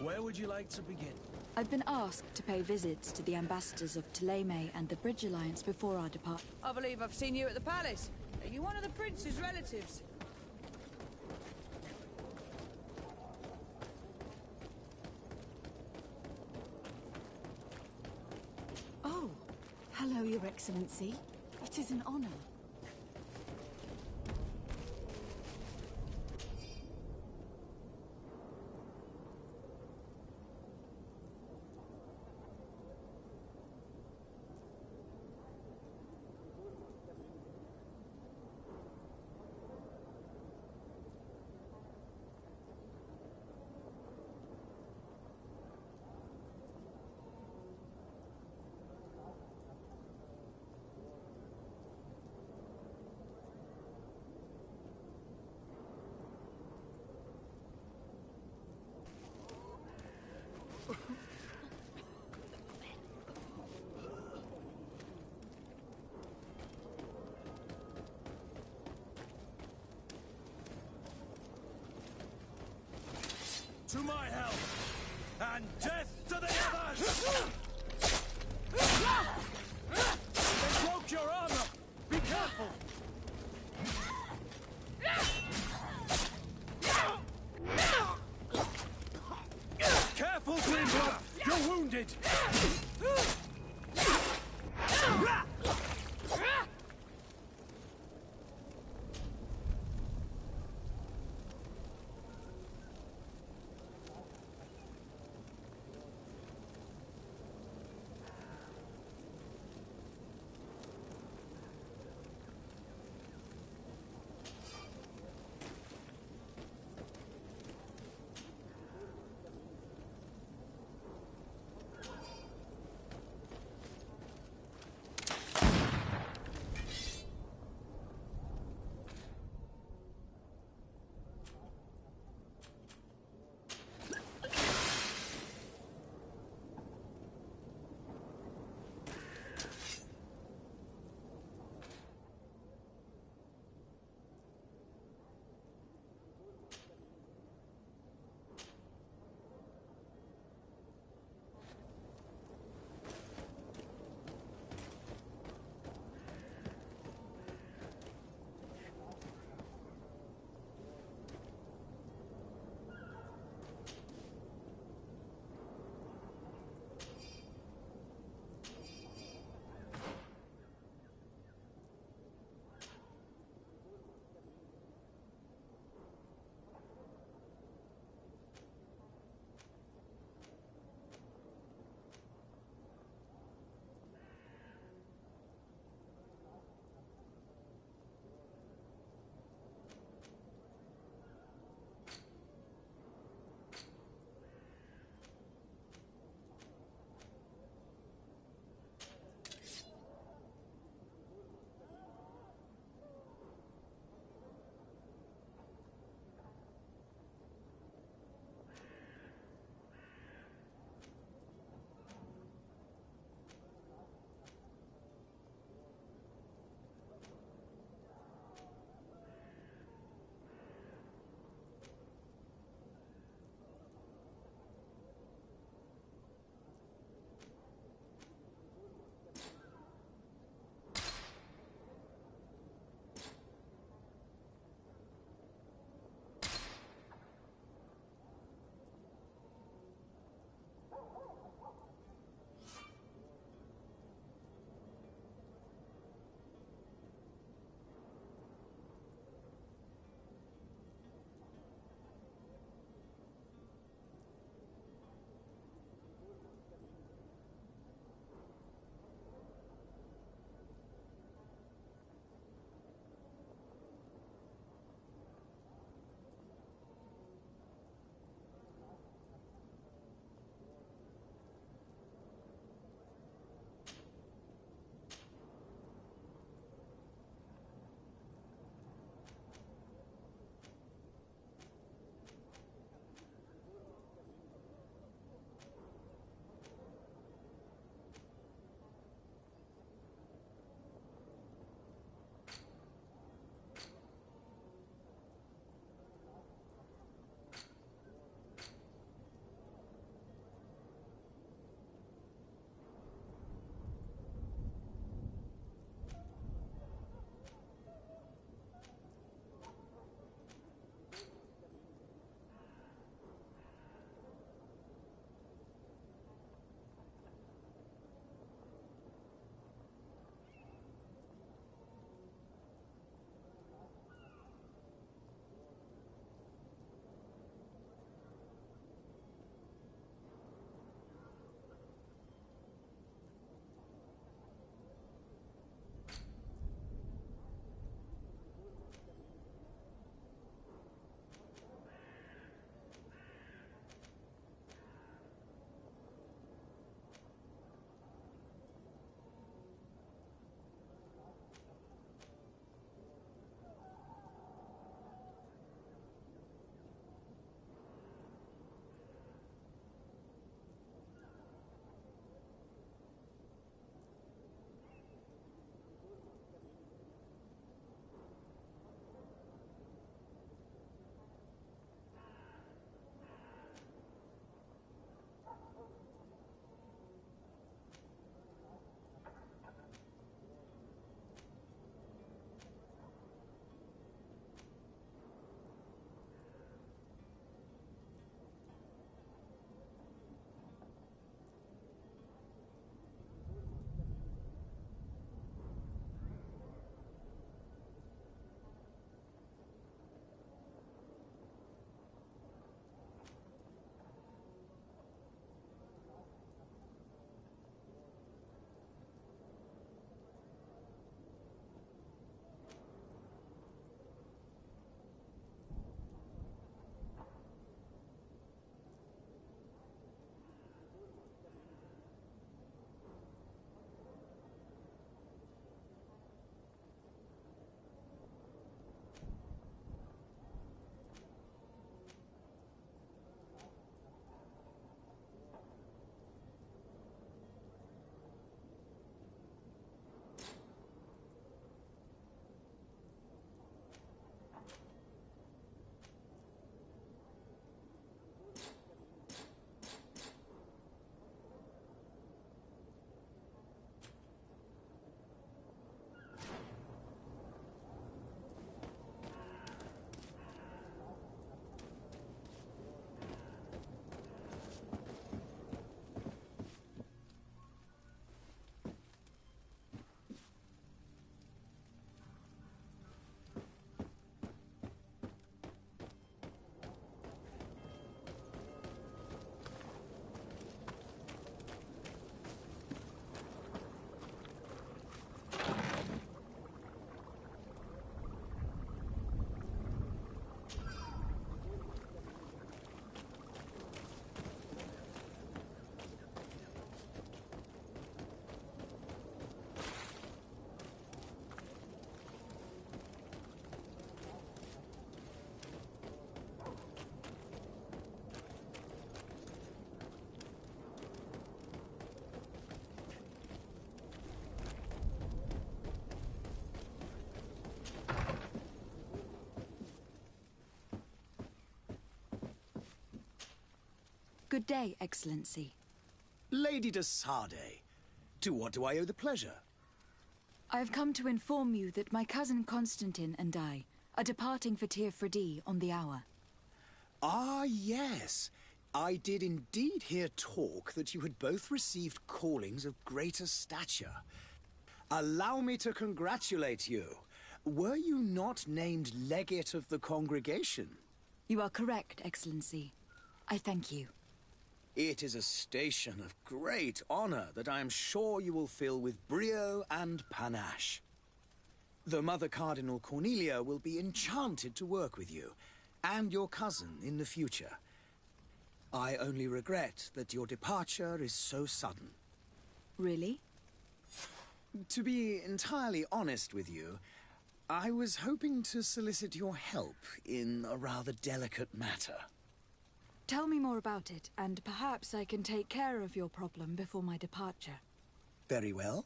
Where would you like to begin? I've been asked to pay visits to the ambassadors of Ptolemy and the Bridge Alliance before our departure. I believe I've seen you at the palace. Are you one of the prince's relatives? Oh, hello, Your Excellency. It is an honor. To my help! And death to the others! They broke your armor! Be careful! Careful, Greenblood! You're wounded! Good day, Excellency. Lady de Sardet, to what do I owe the pleasure? I have come to inform you that my cousin Constantine and I are departing for Tir Freddy on the hour. Ah, yes. I did indeed hear talk that you had both received callings of greater stature. Allow me to congratulate you. Were you not named legate of the congregation? You are correct, Excellency. I thank you. It is a station of great honor that I am sure you will fill with brio and panache. The Mother Cardinal Cornelia will be enchanted to work with you, and your cousin in the future. I only regret that your departure is so sudden. Really? To be entirely honest with you, I was hoping to solicit your help in a rather delicate matter. Tell me more about it, and perhaps I can take care of your problem before my departure. Very well.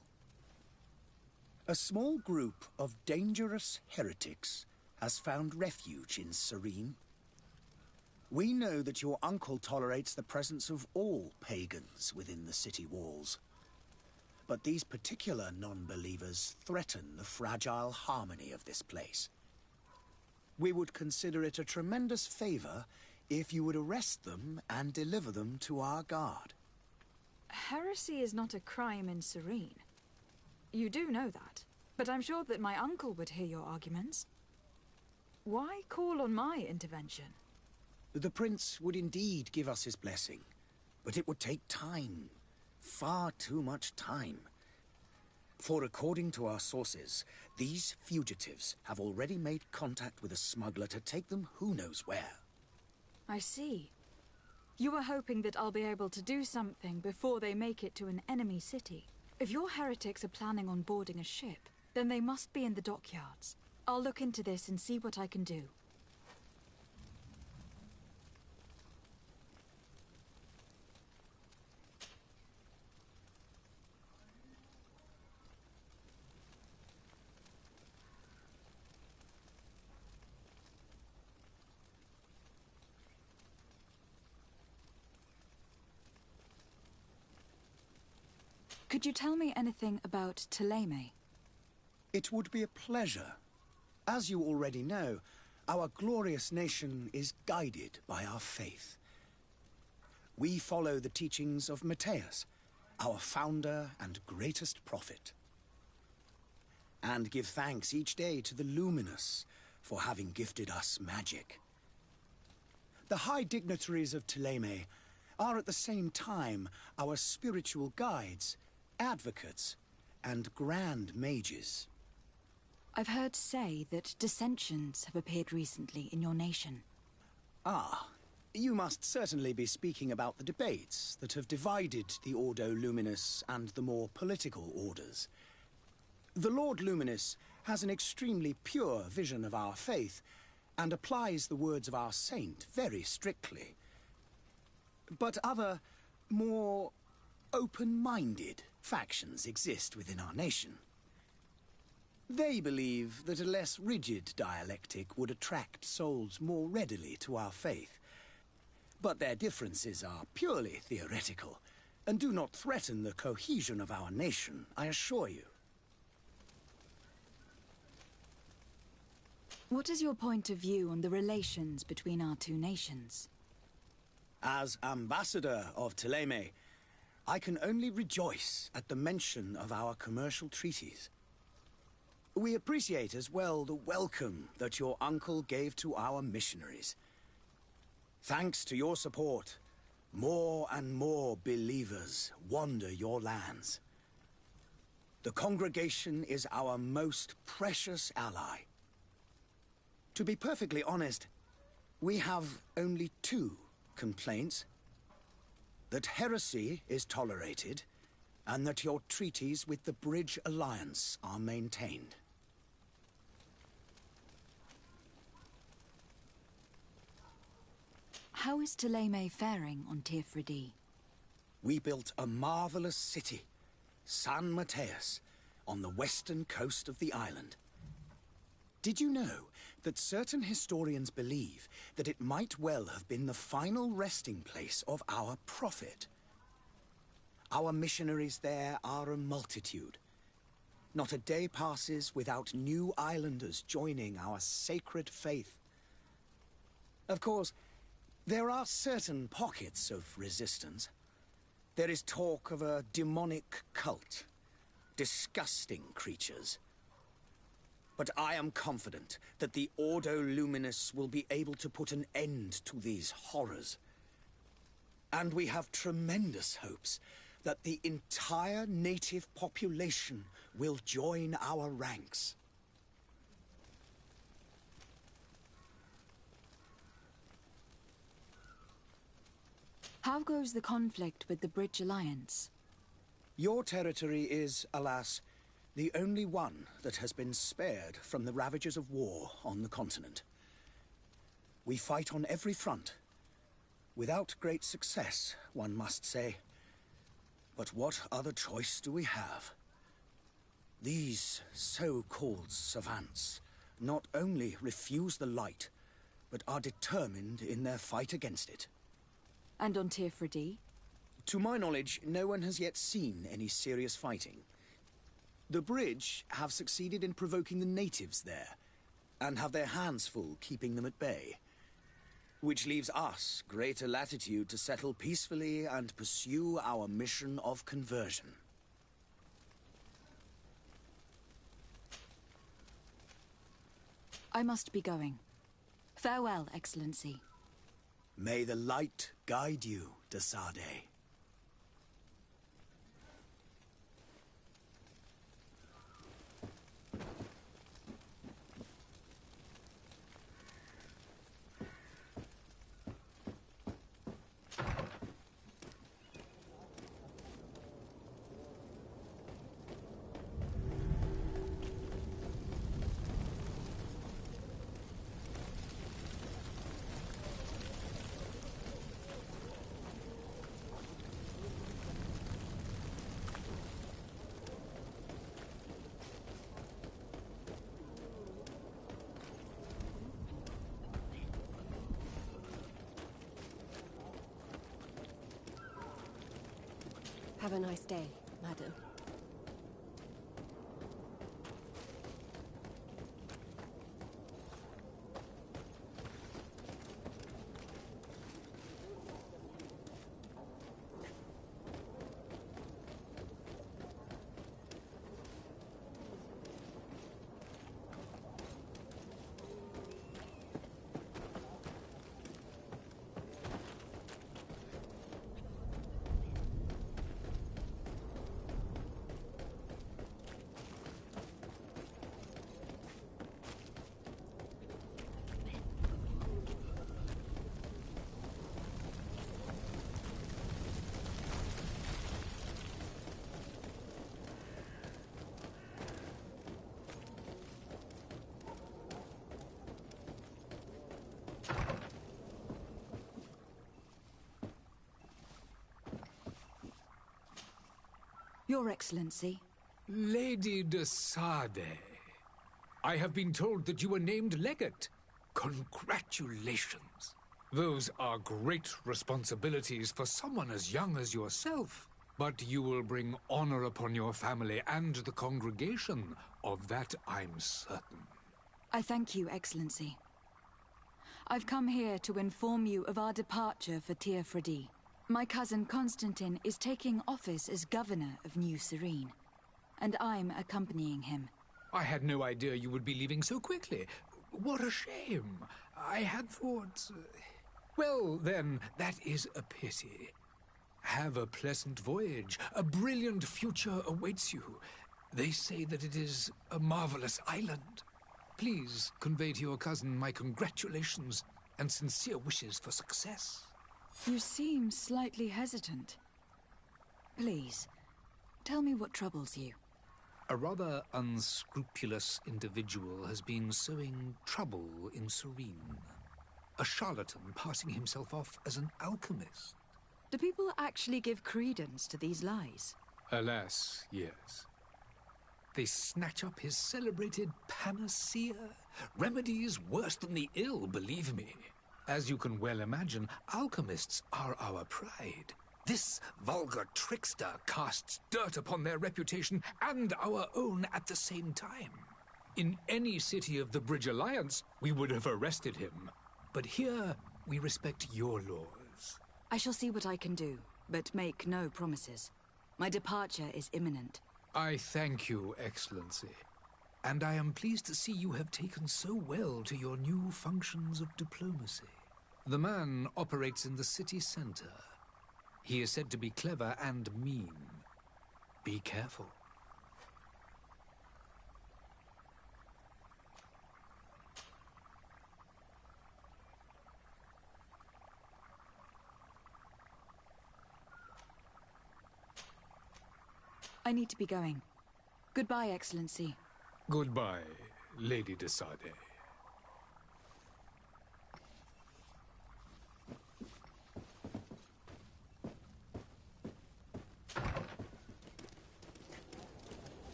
A small group of dangerous heretics has found refuge in Serene. We know that your uncle tolerates the presence of all pagans within the city walls. But these particular non-believers threaten the fragile harmony of this place. We would consider it a tremendous favor if you would arrest them and deliver them to our guard. Heresy is not a crime in Serene. You do know that, but I'm sure that my uncle would hear your arguments. Why call on my intervention? The Prince would indeed give us his blessing, but it would take time. Far too much time. For according to our sources, these fugitives have already made contact with a smuggler to take them who knows where. I see. You were hoping that I'll be able to do something before they make it to an enemy city. If your heretics are planning on boarding a ship, then they must be in the dockyards. I'll look into this and see what I can do. Could you tell me anything about Thélème? It would be a pleasure. As you already know, our glorious nation is guided by our faith. We follow the teachings of Matthias, our founder and greatest prophet, and give thanks each day to the Luminous for having gifted us magic. The high dignitaries of Thélème are at the same time our spiritual guides, advocates, and grand mages. I've heard say that dissensions have appeared recently in your nation. Ah, you must certainly be speaking about the debates that have divided the Ordo Luminous and the more political orders. The Lord Luminous has an extremely pure vision of our faith and applies the words of our saint very strictly. But other, more open-minded factions exist within our nation. They believe that a less rigid dialectic would attract souls more readily to our faith. But their differences are purely theoretical, and do not threaten the cohesion of our nation, I assure you. What is your point of view on the relations between our two nations? As ambassador of Thélème, I can only rejoice at the mention of our commercial treaties. We appreciate as well the welcome that your uncle gave to our missionaries. Thanks to your support, more and more believers wander your lands. The congregation is our most precious ally. To be perfectly honest, we have only two complaints. That heresy is tolerated, and that your treaties with the Bridge Alliance are maintained. How is Thélème faring on Tir Freddy? We built a marvelous city, San Matthias, on the western coast of the island. Did you know that certain historians believe that it might well have been the final resting place of our prophet? Our missionaries there are a multitude. Not a day passes without new islanders joining our sacred faith. Of course, there are certain pockets of resistance. There is talk of a demonic cult. Disgusting creatures. But I am confident that the Ordo Luminous will be able to put an end to these horrors. And we have tremendous hopes that the entire native population will join our ranks. How goes the conflict with the Bridge Alliance? Your territory is, alas, the only one that has been spared from the ravages of war on the continent. We fight on every front. Without great success, one must say. But what other choice do we have? These so-called savants not only refuse the light, but are determined in their fight against it. And on Teer Fradee? To my knowledge, no one has yet seen any serious fighting. The Bridge have succeeded in provoking the natives there, and have their hands full keeping them at bay. Which leaves us greater latitude to settle peacefully and pursue our mission of conversion. I must be going. Farewell, Excellency. May the light guide you, de Sardet. Have a nice day, madam. Your Excellency. Lady de Sardet, I have been told that you were named legate. Congratulations. Those are great responsibilities for someone as young as yourself. But you will bring honor upon your family and the congregation. Of that I'm certain. I thank you, Excellency. I've come here to inform you of our departure for Teer Fradee. My cousin Constantin is taking office as governor of New Serene, and I'm accompanying him. I had no idea you would be leaving so quickly. What a shame. I had thought... Well, then, that is a pity. Have a pleasant voyage. A brilliant future awaits you. They say that it is a marvelous island. Please convey to your cousin my congratulations and sincere wishes for success. You seem slightly hesitant. Please, tell me what troubles you. A rather unscrupulous individual has been sowing trouble in Serene. A charlatan passing himself off as an alchemist. Do people actually give credence to these lies? Alas, yes. They snatch up his celebrated panacea. Remedies worse than the ill, believe me. As you can well imagine, alchemists are our pride. This vulgar trickster casts dirt upon their reputation and our own at the same time. In any city of the Bridge Alliance, we would have arrested him. But here, we respect your laws. I shall see what I can do, but make no promises. My departure is imminent. I thank you, Excellency. And I am pleased to see you have taken so well to your new functions of diplomacy. The man operates in the city center. He is said to be clever and mean. Be careful. I need to be going. Goodbye, Excellency. Goodbye, Lady de Sardet.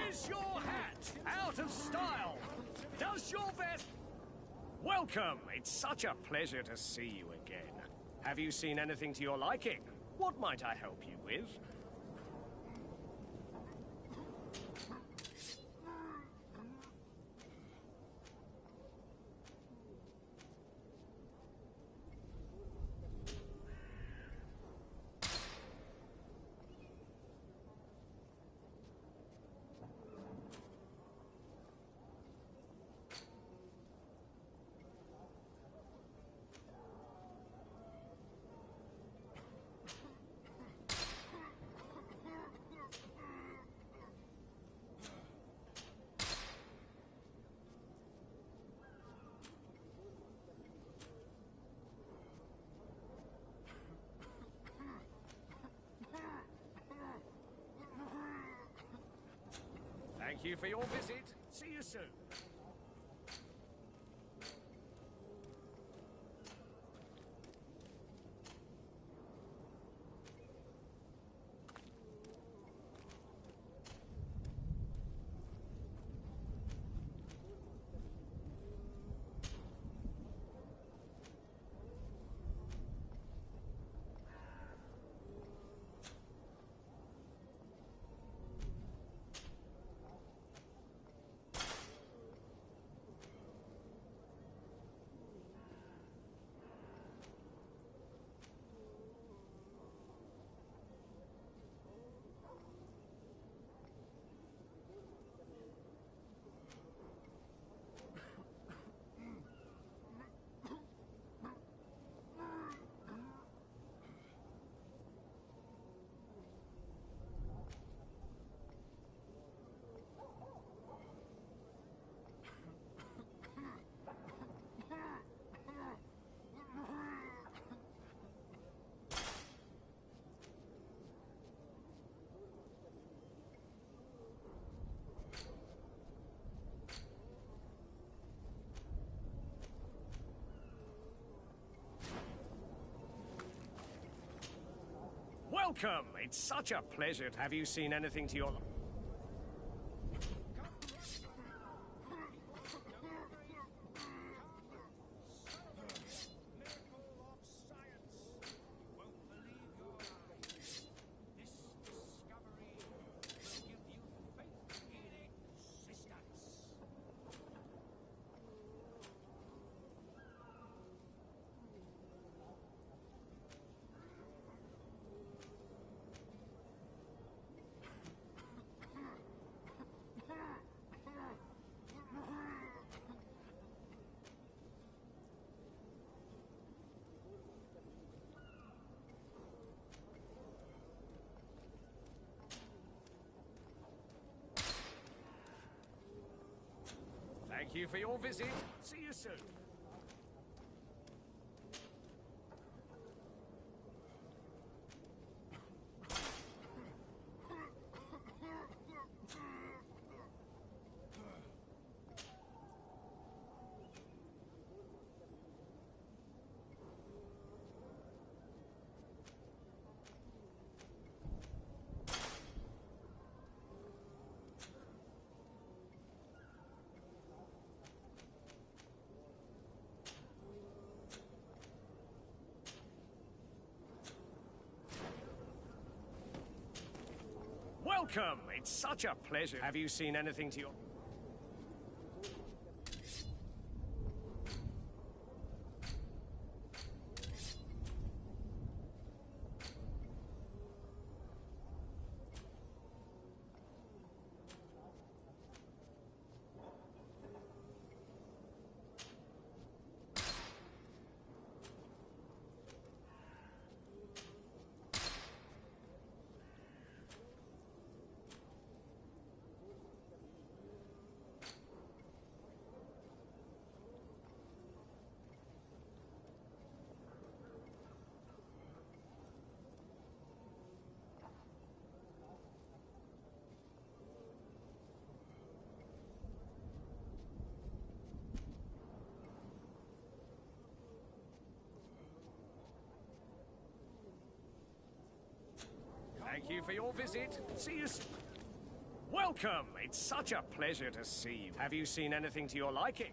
Is your hat out of style? Does your vest... Welcome! It's such a pleasure to see you again. Have you seen anything to your liking? What might I help you with? Thank you for your visit. See you soon. Welcome! It's such a pleasure. Have you seen anything to your... Thank you for your visit. See you soon. Welcome! It's such a pleasure. Have you seen anything to your... Thank you for your visit. See you soon. Welcome! It's such a pleasure to see you. Have you seen anything to your liking?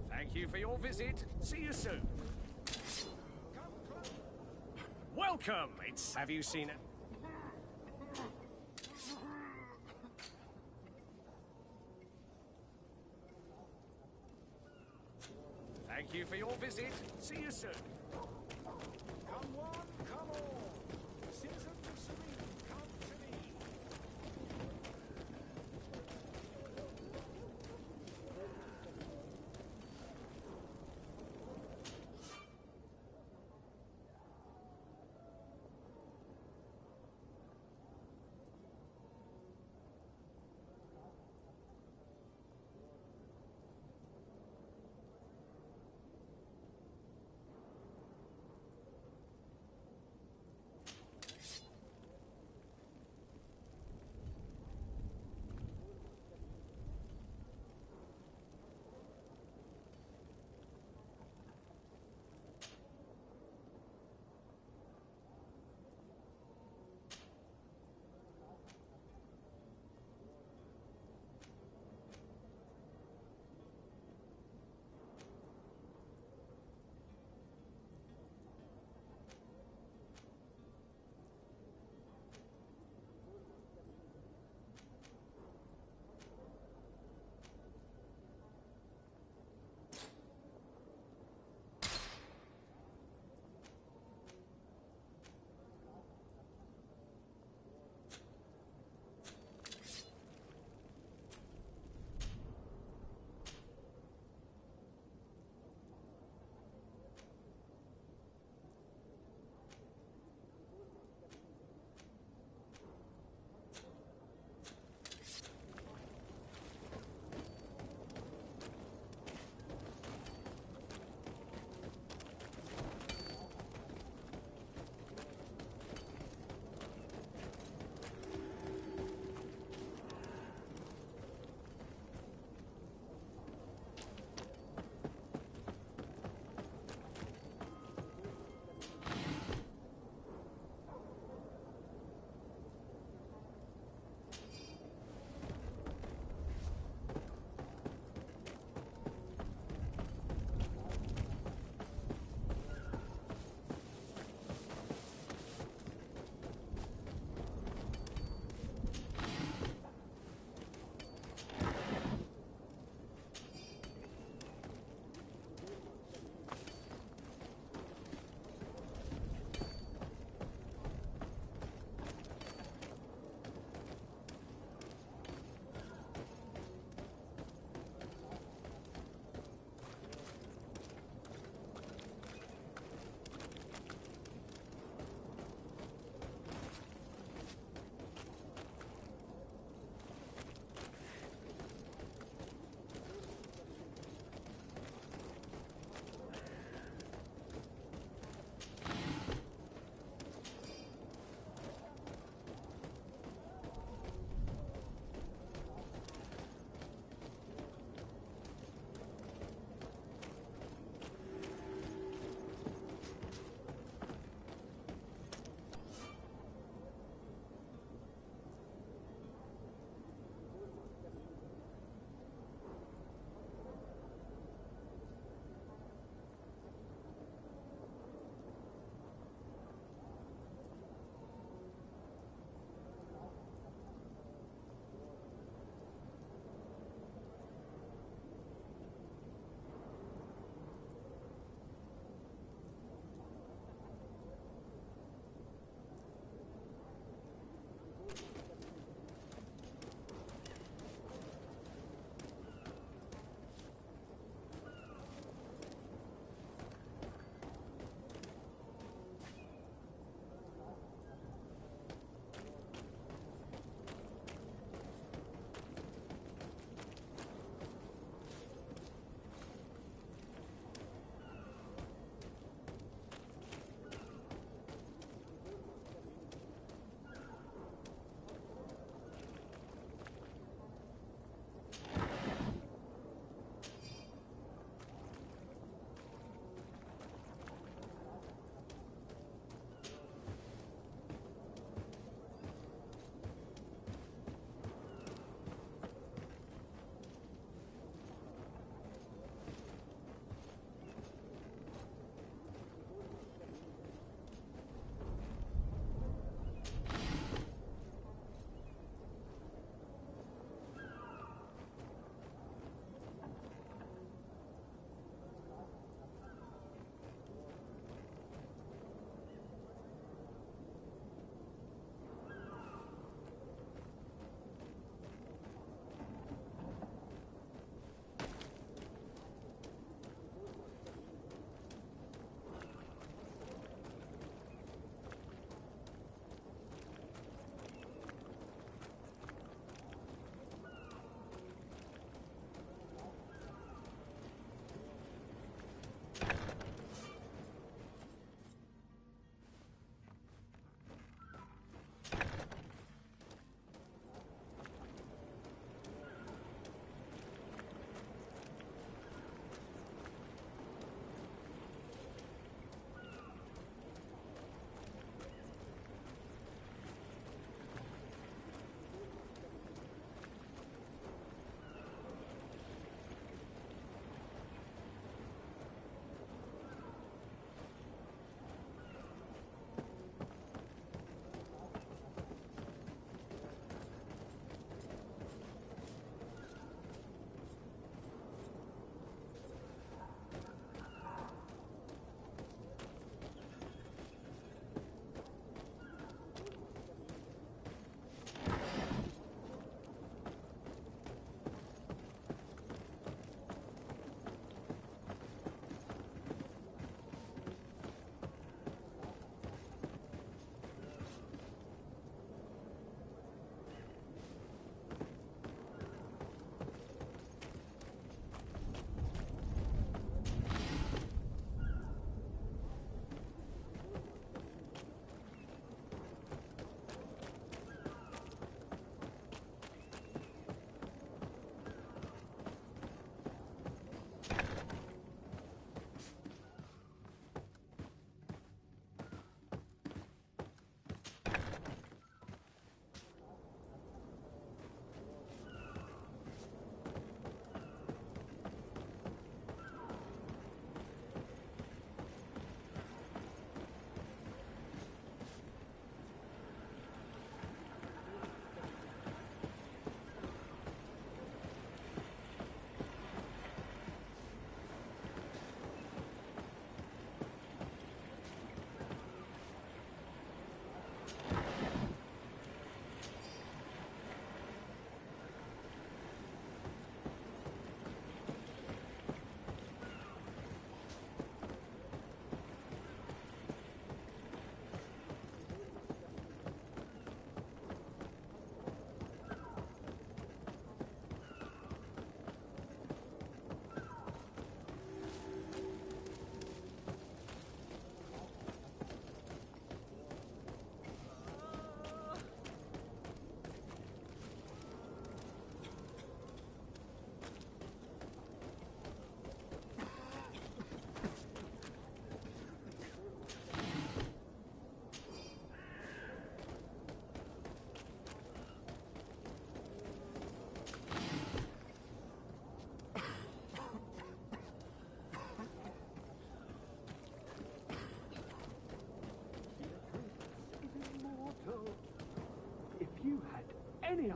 Thank you for your visit. See you soon. Welcome! It's... Have you seen it? Thank you for your visit. See you soon. Come one, come all. Citizens of Serene, come to me.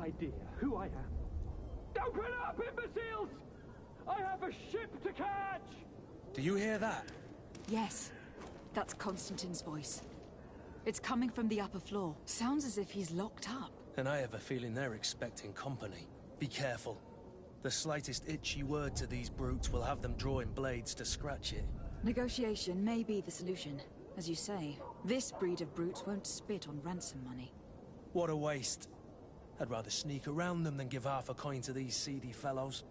idea who I am? Open up, imbeciles! I have a ship to catch! Do you hear that? Yes, that's Constantine's voice. It's coming from the upper floor. Sounds as if he's locked up. And I have a feeling they're expecting company. Be careful. The slightest itchy word to these brutes will have them drawing blades to scratch it. Negotiation may be the solution. As you say, this breed of brutes won't spit on ransom money. What a waste. I'd rather sneak around them than give half a coin to these seedy fellows.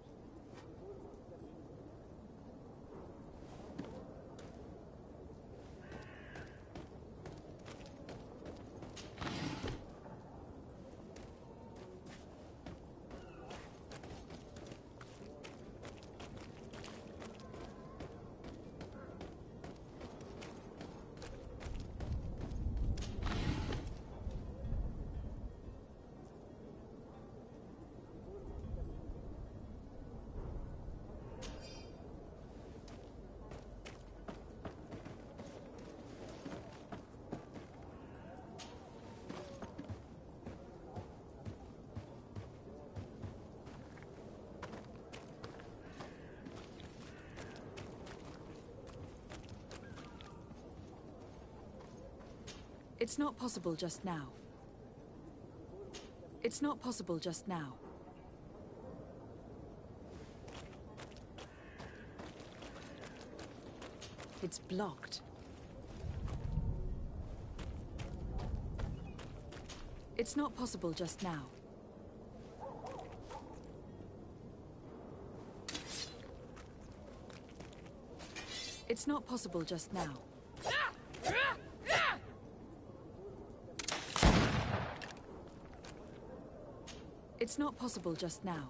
It's not possible just now. It's not possible just now. It's blocked. It's not possible just now. It's not possible just now. It's not possible just now.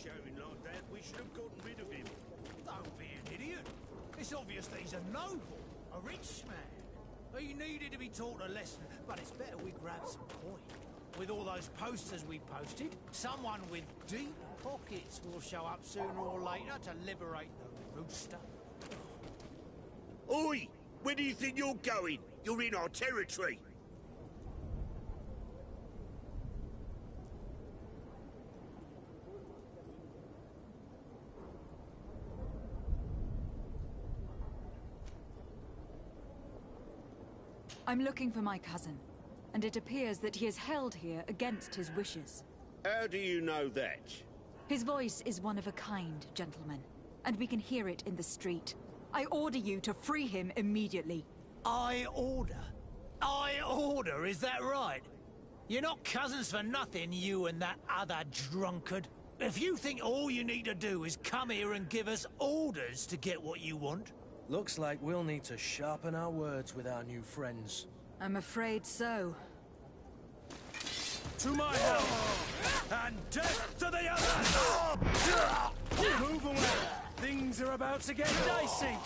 Shouting like that, we should have gotten rid of him. Don't be an idiot. It's obvious that he's a noble, a rich man. He needed to be taught a lesson, but it's better we grab some coin. With all those posters we posted, someone with deep pockets will show up sooner or later to liberate the rooster. Oi! Where do you think you're going? You're in our territory. I'm looking for my cousin, and it appears that he is held here against his wishes. How do you know that? His voice is one of a kind, gentlemen, and we can hear it in the street. I order you to free him immediately. I order? Is that right? You're not cousins for nothing, you and that other drunkard. If you think all you need to do is come here and give us orders to get what you want... Looks like we'll need to sharpen our words with our new friends. I'm afraid so. To my help! And death to the others! Move away! Things are about to get dicey!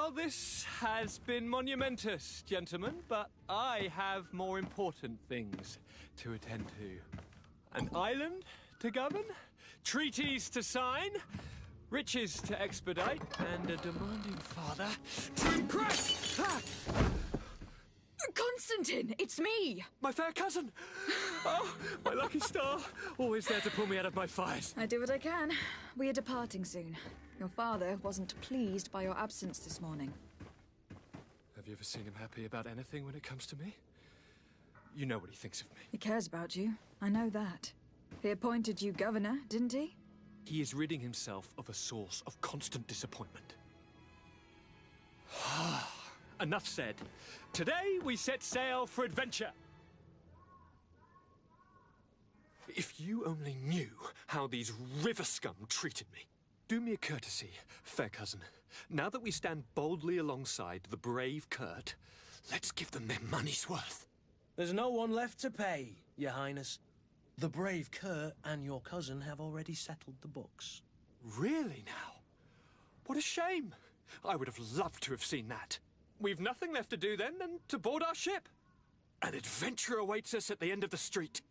Well, this has been monumentous, gentlemen, but I have more important things to attend to. An island to govern, treaties to sign, riches to expedite, and a demanding father to impress! Ah! Constantine, it's me! My fair cousin! Oh, my lucky star! Always there to pull me out of my fires. I do what I can. We are departing soon. Your father wasn't pleased by your absence this morning. Have you ever seen him happy about anything when it comes to me? You know what he thinks of me. He cares about you. I know that. He appointed you governor, didn't he? He is ridding himself of a source of constant disappointment. Enough said. Today we set sail for adventure. If you only knew how these river scum treated me. Do me a courtesy, fair cousin. Now that we stand boldly alongside the brave Kurt, let's give them their money's worth. There's no one left to pay, Your Highness. The brave Kurt and your cousin have already settled the books. Really now? What a shame. I would have loved to have seen that. We've nothing left to do then than to board our ship. An adventure awaits us at the end of the street.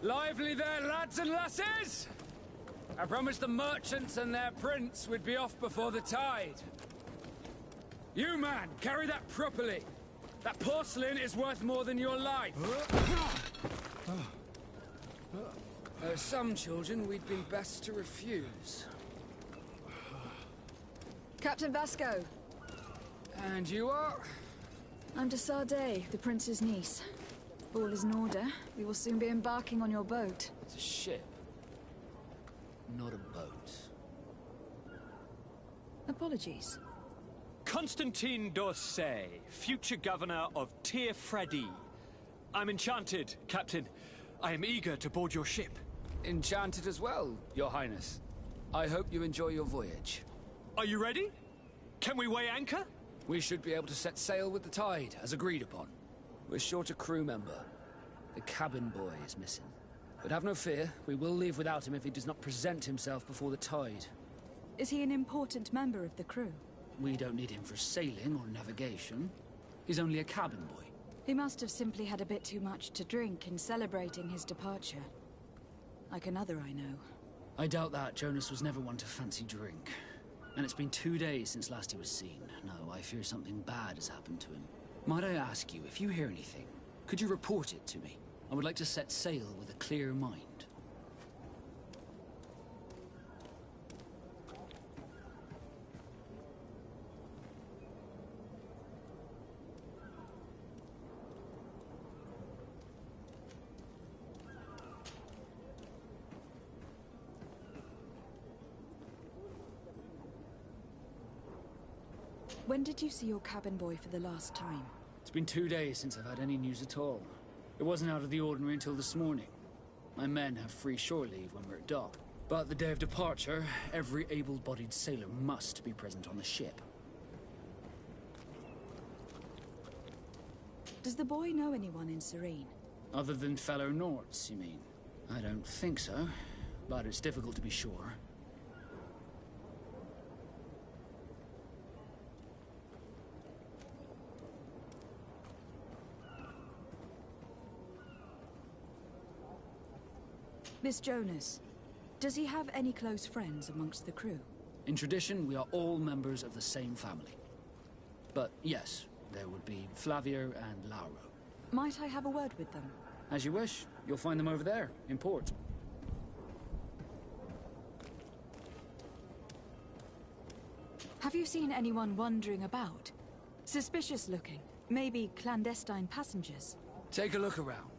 Lively there, lads and lasses! I promised the merchants and their prince we'd be off before the tide. You, man, carry that properly. That porcelain is worth more than your life. Some children we'd been best to refuse. Captain Vasco. And you are? I'm de Sardet, the prince's niece. All is in order. We will soon be embarking on your boat. It's a ship. Not a boat. Apologies. Constantine d'Orsay, future governor of Tir Freddy. I'm enchanted, Captain. I am eager to board your ship. Enchanted as well, Your Highness. I hope you enjoy your voyage. Are you ready? Can we weigh anchor? We should be able to set sail with the tide, as agreed upon. We're short a crew member. The cabin boy is missing. But have no fear, we will leave without him if he does not present himself before the tide. Is he an important member of the crew? We don't need him for sailing or navigation. He's only a cabin boy. He must have simply had a bit too much to drink in celebrating his departure. Like another I know. I doubt that. Jonas was never one to fancy drink. And it's been 2 days since last he was seen. No, I fear something bad has happened to him. Might I ask you, if you hear anything, could you report it to me? I would like to set sail with a clear mind. When did you see your cabin boy for the last time? It's been 2 days since I've had any news at all. It wasn't out of the ordinary until this morning. My men have free shore leave when we're at dock. But the day of departure, every able-bodied sailor must be present on the ship. Does the boy know anyone in Serene? Other than fellow Norts, you mean? I don't think so, but it's difficult to be sure. Miss Jonas, does he have any close friends amongst the crew? In tradition, we are all members of the same family. But yes, there would be Flavio and Lauro. Might I have a word with them? As you wish. You'll find them over there, in port. Have you seen anyone wandering about? Suspicious looking. Maybe clandestine passengers. Take a look around.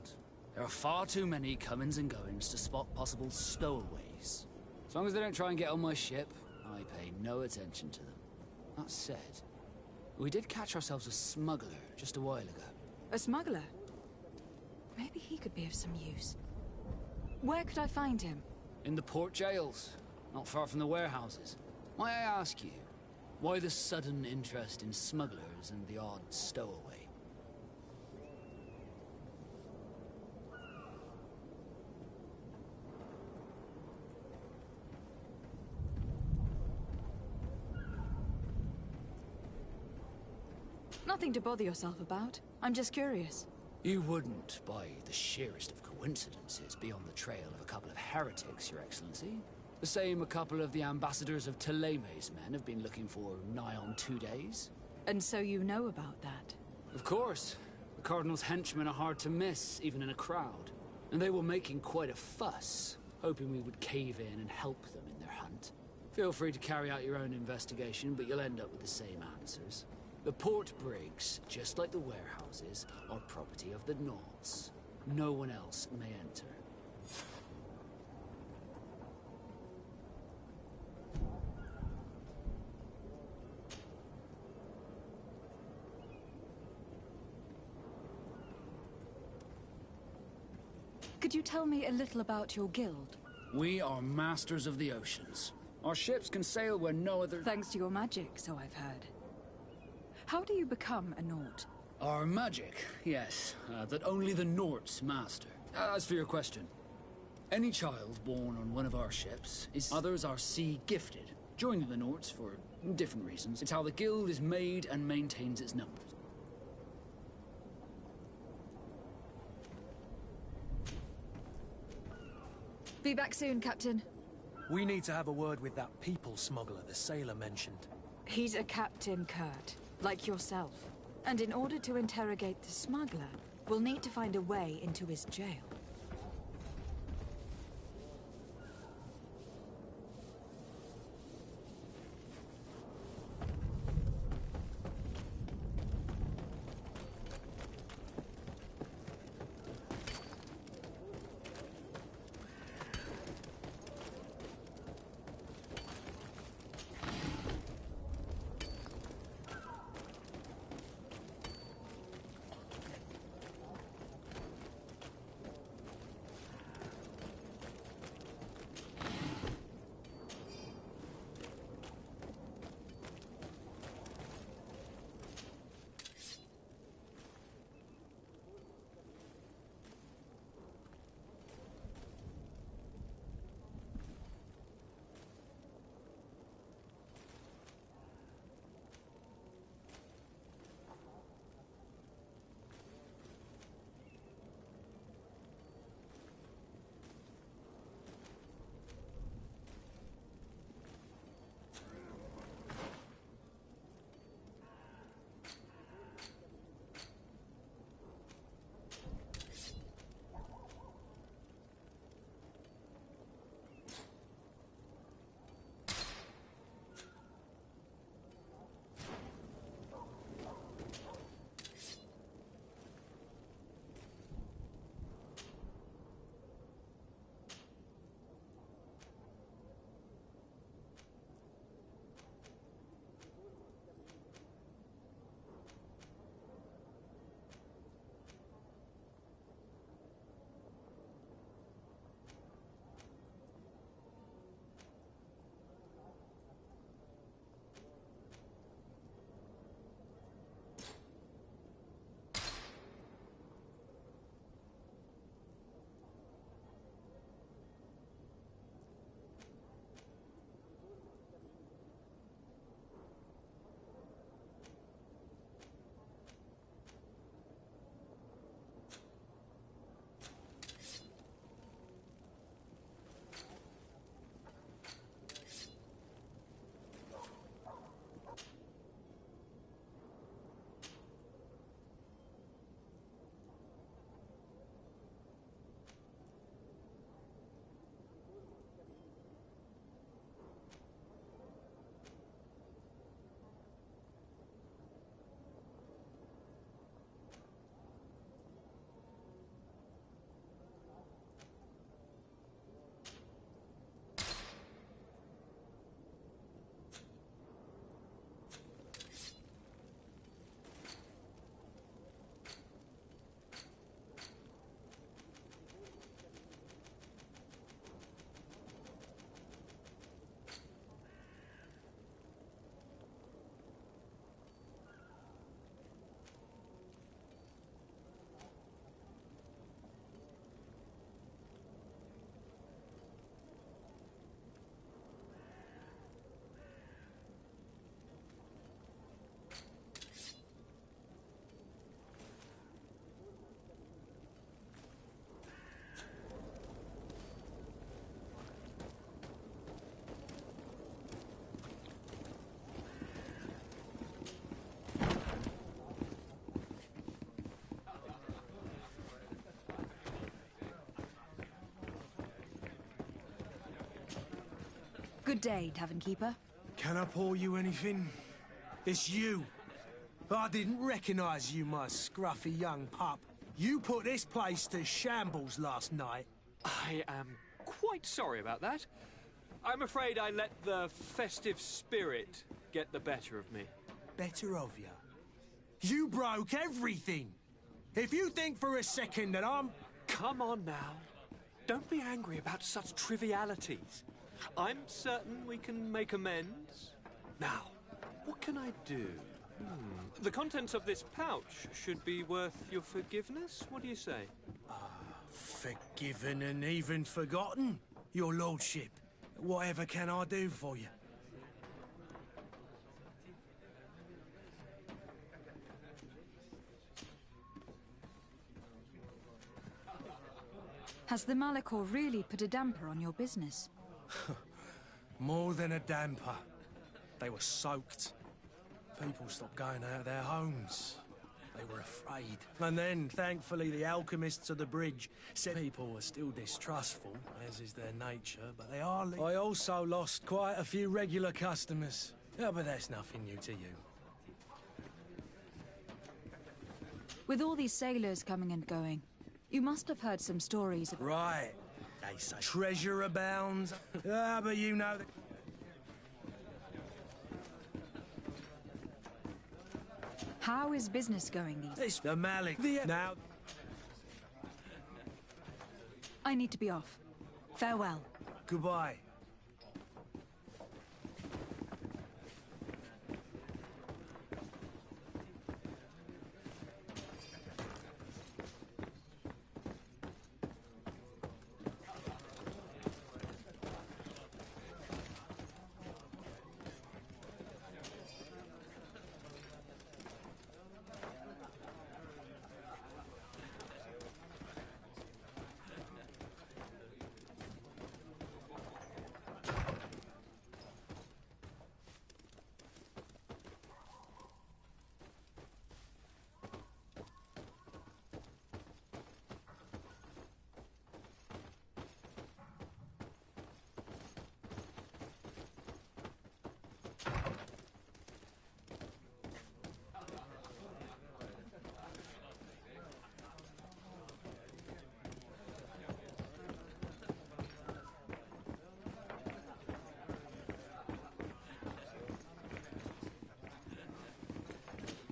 There are far too many comings and goings to spot possible stowaways. As long as they don't try and get on my ship, I pay no attention to them. That said, we did catch ourselves a smuggler just a while ago. A smuggler? Maybe he could be of some use. Where could I find him? In the port jails, not far from the warehouses. May I ask you, why the sudden interest in smugglers and the odd stowaway? Nothing to bother yourself about. I'm just curious. You wouldn't, by the sheerest of coincidences, be on the trail of a couple of heretics, Your Excellency. The same a couple of the ambassadors of Theleme's men have been looking for nigh on 2 days. And so you know about that? Of course. The Cardinal's henchmen are hard to miss, even in a crowd. And they were making quite a fuss, hoping we would cave in and help them in their hunt. Feel free to carry out your own investigation, but you'll end up with the same answers. The port brigs, just like the warehouses, are property of the Norts. No one else may enter. Could you tell me a little about your guild? We are masters of the oceans. Our ships can sail where no other... Thanks to your magic, so I've heard. How do you become a Nort? Our magic, yes, that only the Norts master. As for your question, any child born on one of our ships is... Others are sea-gifted, joining the Norts for different reasons. It's how the guild is made and maintains its numbers. Be back soon, Captain. We need to have a word with that people smuggler the sailor mentioned. He's a captain, Kurt, like yourself. And in order to interrogate the smuggler, we'll need to find a way into his jail. Good day, Tavern Keeper. Can I pour you anything? It's you. I didn't recognize you, my scruffy young pup. You put this place to shambles last night. I am quite sorry about that. I'm afraid I let the festive spirit get the better of me. Better of you? You broke everything. If you think for a second that I'm... Come on now. Don't be angry about such trivialities. I'm certain we can make amends. Now, what can I do? The contents of this pouch should be worth your forgiveness. What do you say? Forgiven and even forgotten, your lordship. Whatever can I do for you? Has the Malachor really put a damper on your business? More than a damper. They were soaked. People stopped going out of their homes. They were afraid. And then, thankfully, the alchemists of the bridge said people were still distrustful, as is their nature, but they are... I also lost quite a few regular customers. Yeah, but that's nothing new to you. With all these sailors coming and going, you must have heard some stories of... Right. They say treasure abounds. But you know that... How is business going these days? It's the Malik. Now... I need to be off. Farewell. Goodbye.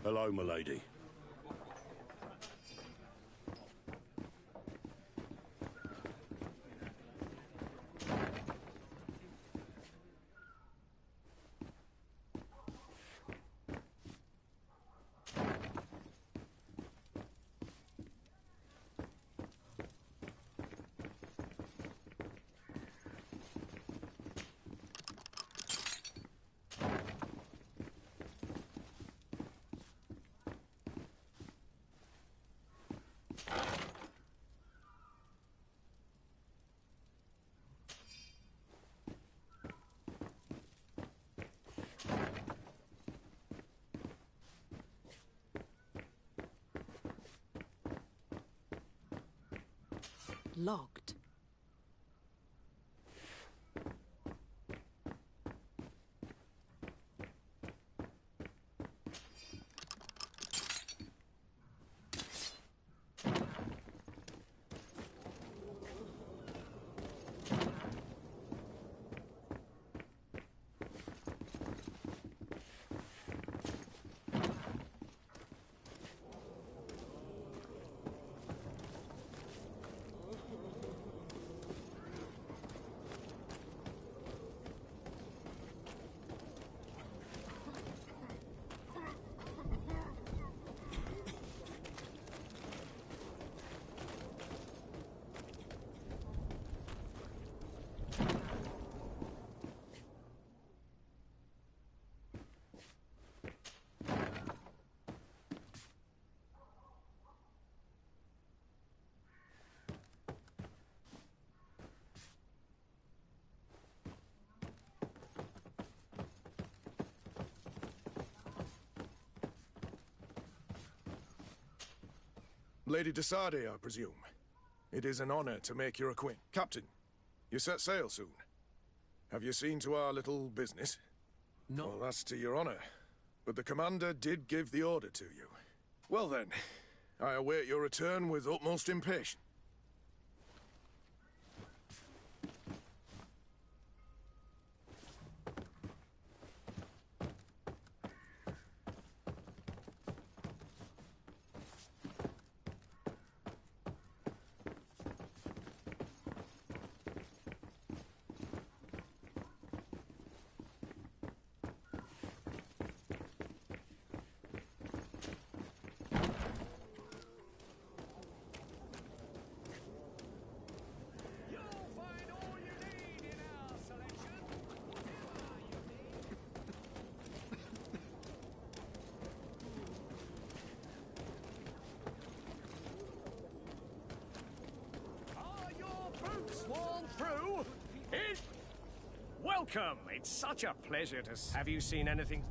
Hello, milady. Locked. Lady Desade, I presume. It is an honor to make your acquaintance. Captain, you set sail soon. Have you seen to our little business? No. Well, that's to your honor. But the commander did give the order to you. Well then, I await your return with utmost impatience. Welcome! It's such a pleasure to... Have you seen anything?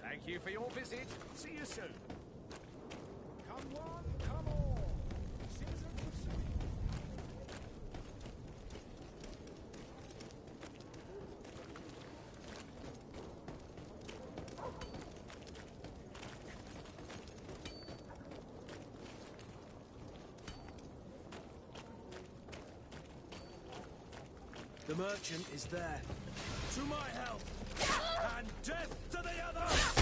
Thank you for your visit. See you soon. Come one, come all. Citizens of the city. The merchant is there. To my help! And death to the other!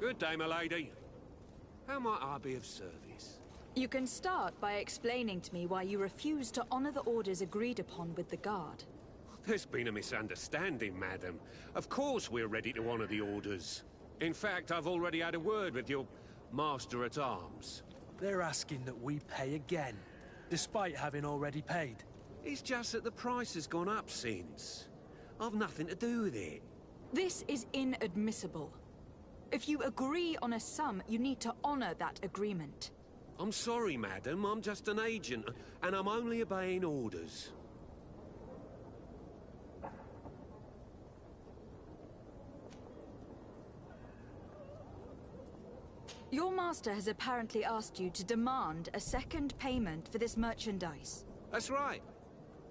Good day, my lady. How might I be of service? You can start by explaining to me why you refuse to honor the orders agreed upon with the Guard. There's been a misunderstanding, madam. Of course we're ready to honor the orders. In fact, I've already had a word with your Master-at-Arms. They're asking that we pay again, despite having already paid. It's just that the price has gone up since. I've nothing to do with it. This is inadmissible. If you agree on a sum, you need to honor that agreement. I'm sorry, madam. I'm just an agent, and I'm only obeying orders. Your master has apparently asked you to demand a second payment for this merchandise. That's right.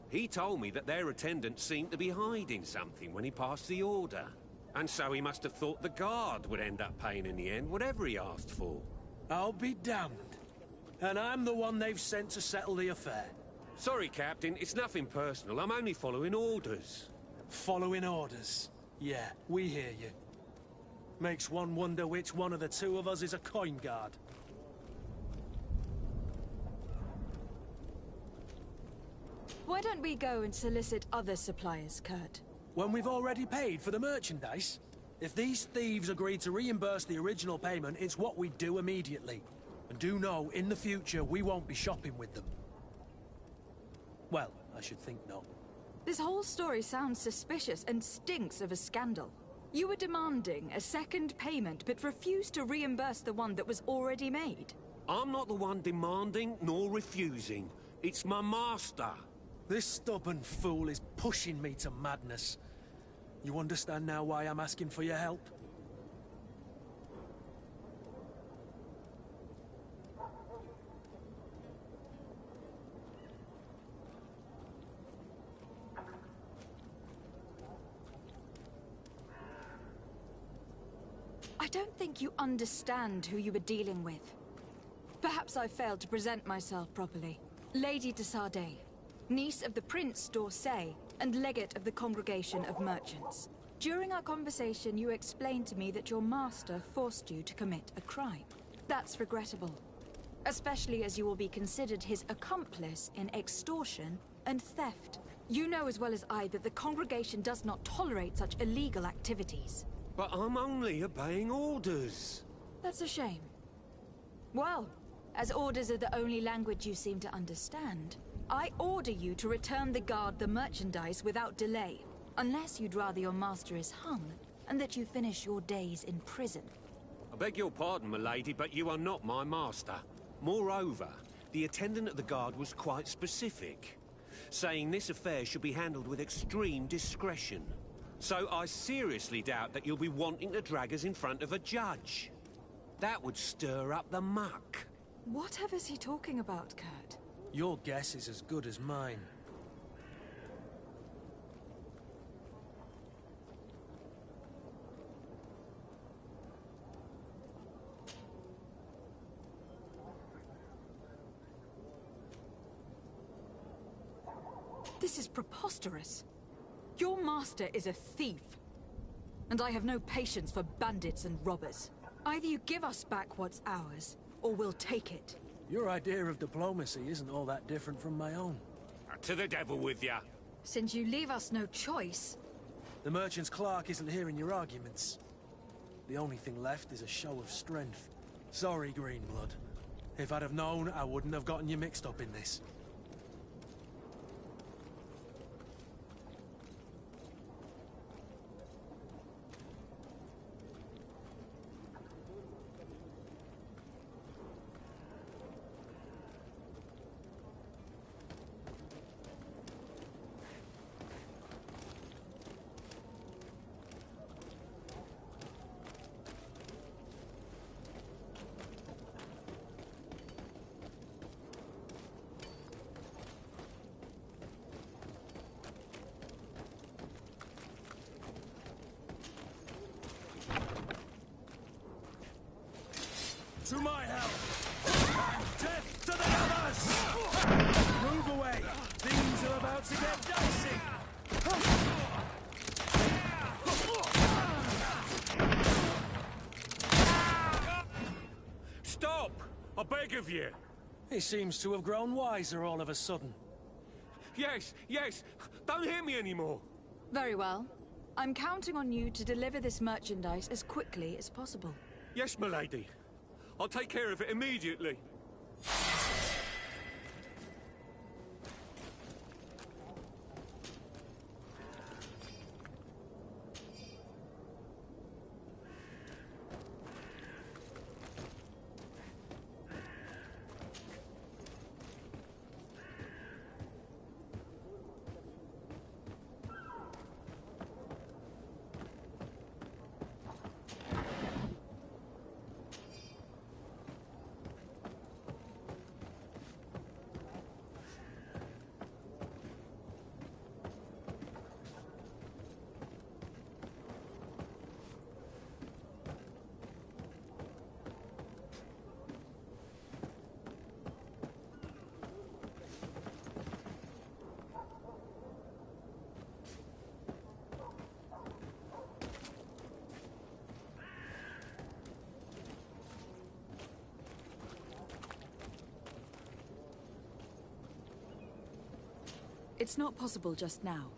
He told me that their attendant seemed to be hiding something when he passed the order. And so he must have thought the Guard would end up paying in the end, whatever he asked for. I'll be damned. And I'm the one they've sent to settle the affair. Sorry, Captain. It's nothing personal. I'm only following orders. Following orders? Yeah, we hear you. Makes one wonder which one of the two of us is a coin guard. Why don't we go and solicit other suppliers, Kurt? When we've already paid for the merchandise? If these thieves agree to reimburse the original payment, it's what we do immediately. And do know, in the future, we won't be shopping with them. Well, I should think not. This whole story sounds suspicious and stinks of a scandal. You were demanding a second payment, but refused to reimburse the one that was already made. I'm not the one demanding nor refusing. It's my master. This stubborn fool is pushing me to madness. You understand now why I'm asking for your help? I don't think you understand who you were dealing with. Perhaps I failed to present myself properly. Lady de Sardet, niece of the Prince d'Orsay, and legate of the Congregation of Merchants. During our conversation, you explained to me that your master forced you to commit a crime. That's regrettable, especially as you will be considered his accomplice in extortion and theft. You know as well as I that the Congregation does not tolerate such illegal activities. But I'm only obeying orders. That's a shame. Well, as orders are the only language you seem to understand, I order you to return the Guard the merchandise without delay, unless you'd rather your master is hung, and that you finish your days in prison. I beg your pardon, my lady, but you are not my master. Moreover, the attendant at the Guard was quite specific, saying this affair should be handled with extreme discretion. So I seriously doubt that you'll be wanting to drag us in front of a judge. That would stir up the muck. Whatever is he talking about, Kurt? Your guess is as good as mine. This is preposterous. Your master is a thief. And I have no patience for bandits and robbers. Either you give us back what's ours, or we'll take it. Your idea of diplomacy isn't all that different from my own. To the devil with ya. Since you leave us no choice... The merchant's clerk isn't hearing your arguments. The only thing left is a show of strength. Sorry, Greenblood. If I'd have known, I wouldn't have gotten you mixed up in this. To my help! And death to the others! Move away! Things are about to get dicey! of you? He seems to have grown wiser all of a sudden. Yes, yes. Don't hit me anymore. Very well. I'm counting on you to deliver this merchandise as quickly as possible. Yes, milady. I'll take care of it immediately. It's not possible just now.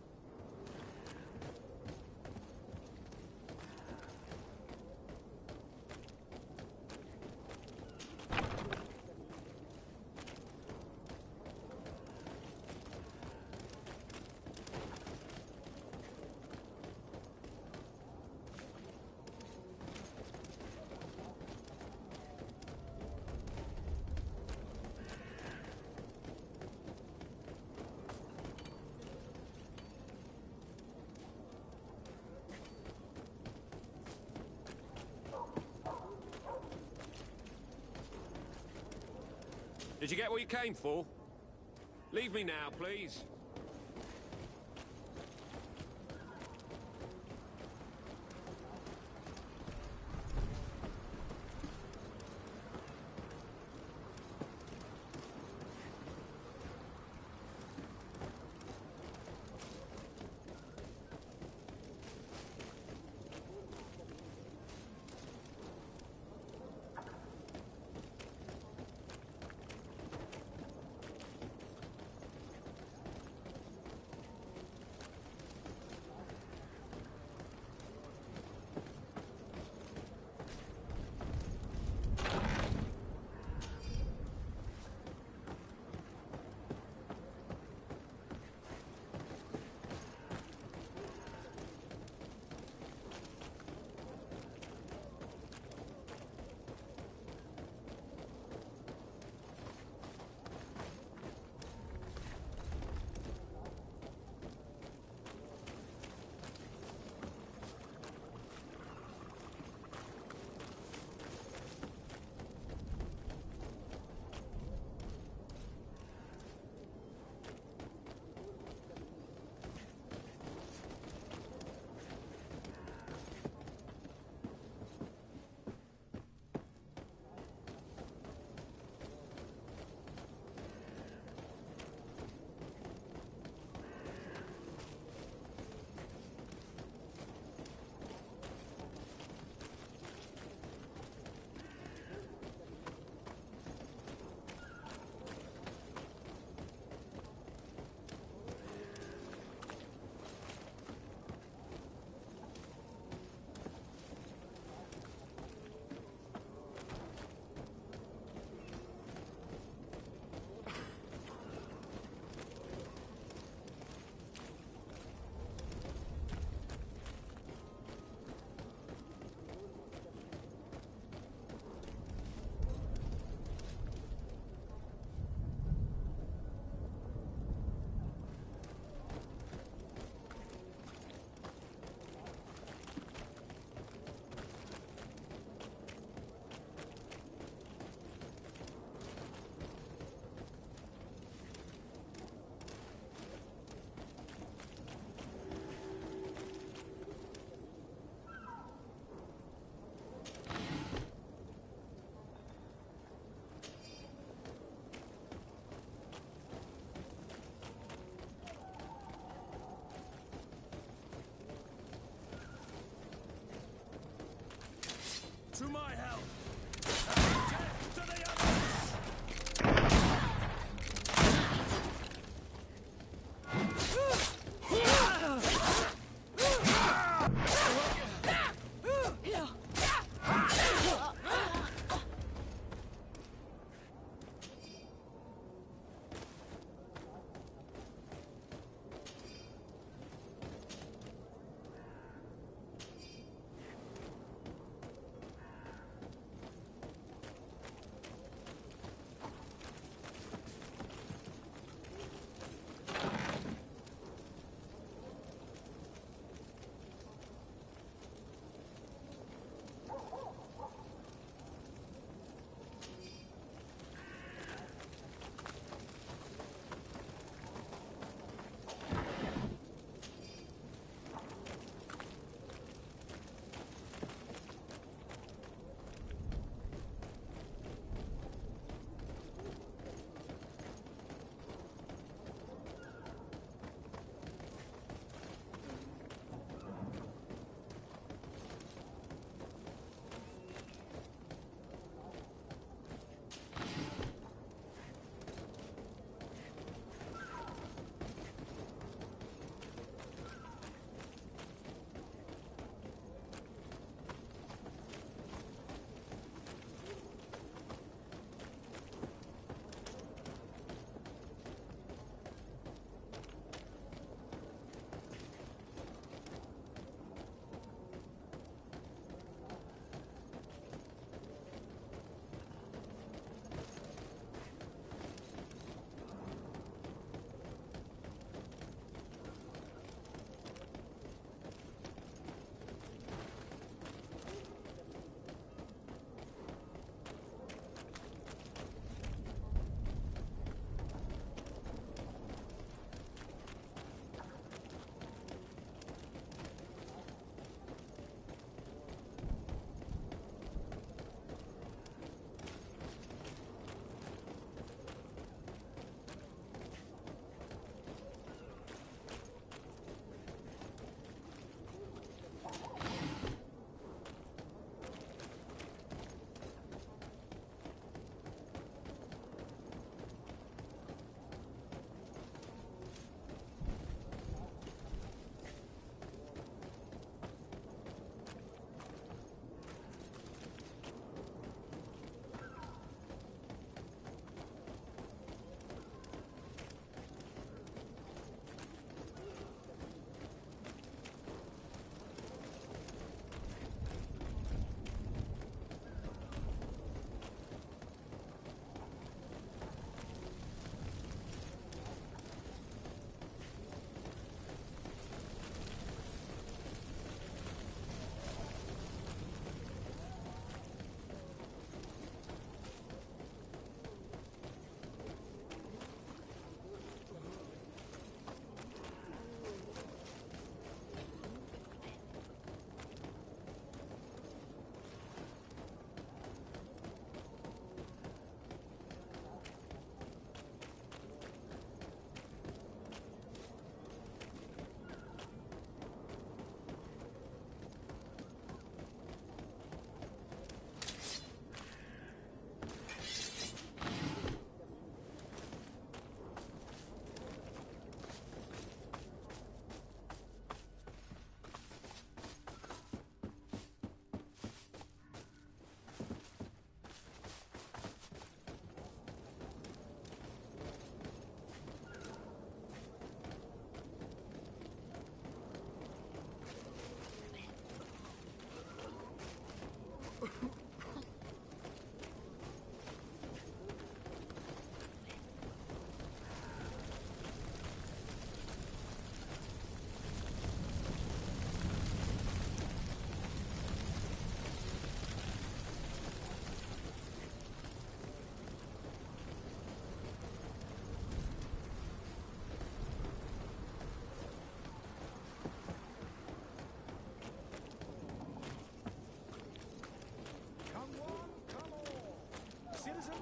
Did you get what you came for? Leave me now, please. To my help! To the others!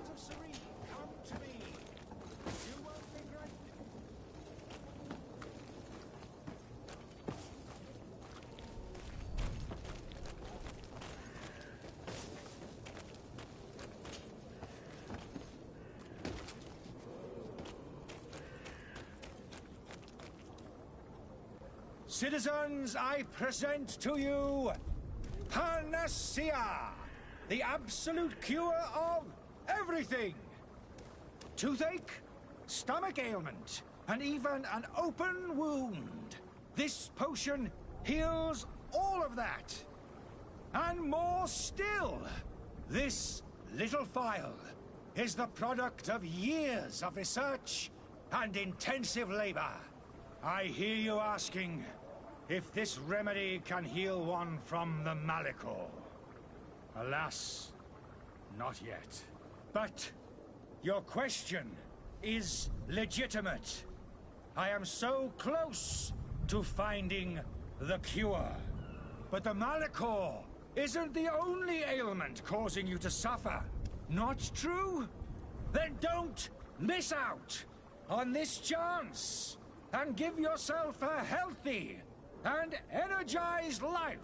Sons of Serene, come to me. You won't regret it. Citizens, I present to you Panacea, the absolute cure of everything. Toothache, stomach ailment, and even an open wound. This potion heals all of that. And more still, this little phial is the product of years of research and intensive labor. I hear you asking if this remedy can heal one from the Malachor. Alas, not yet. But your question is legitimate. I am so close to finding the cure. But the Malachor isn't the only ailment causing you to suffer. Not true? Then don't miss out on this chance and give yourself a healthy and energized life.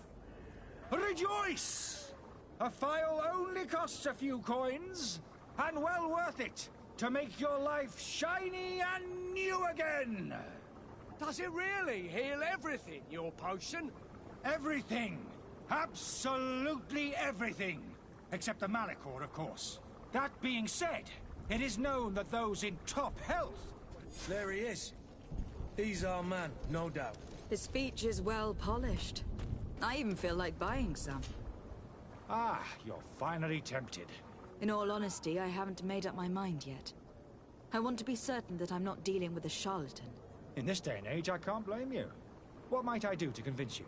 Rejoice! A phial only costs a few coins, and well worth it to make your life shiny and new again. Does it really heal everything, your potion? Everything. Absolutely everything. Except the Malachor, of course. That being said, it is known that those in top health... There he is. He's our man, no doubt. His speech is well polished. I even feel like buying some. Ah, you're finally tempted. In all honesty, I haven't made up my mind yet. I want to be certain that I'm not dealing with a charlatan. In this day and age, I can't blame you. What might I do to convince you?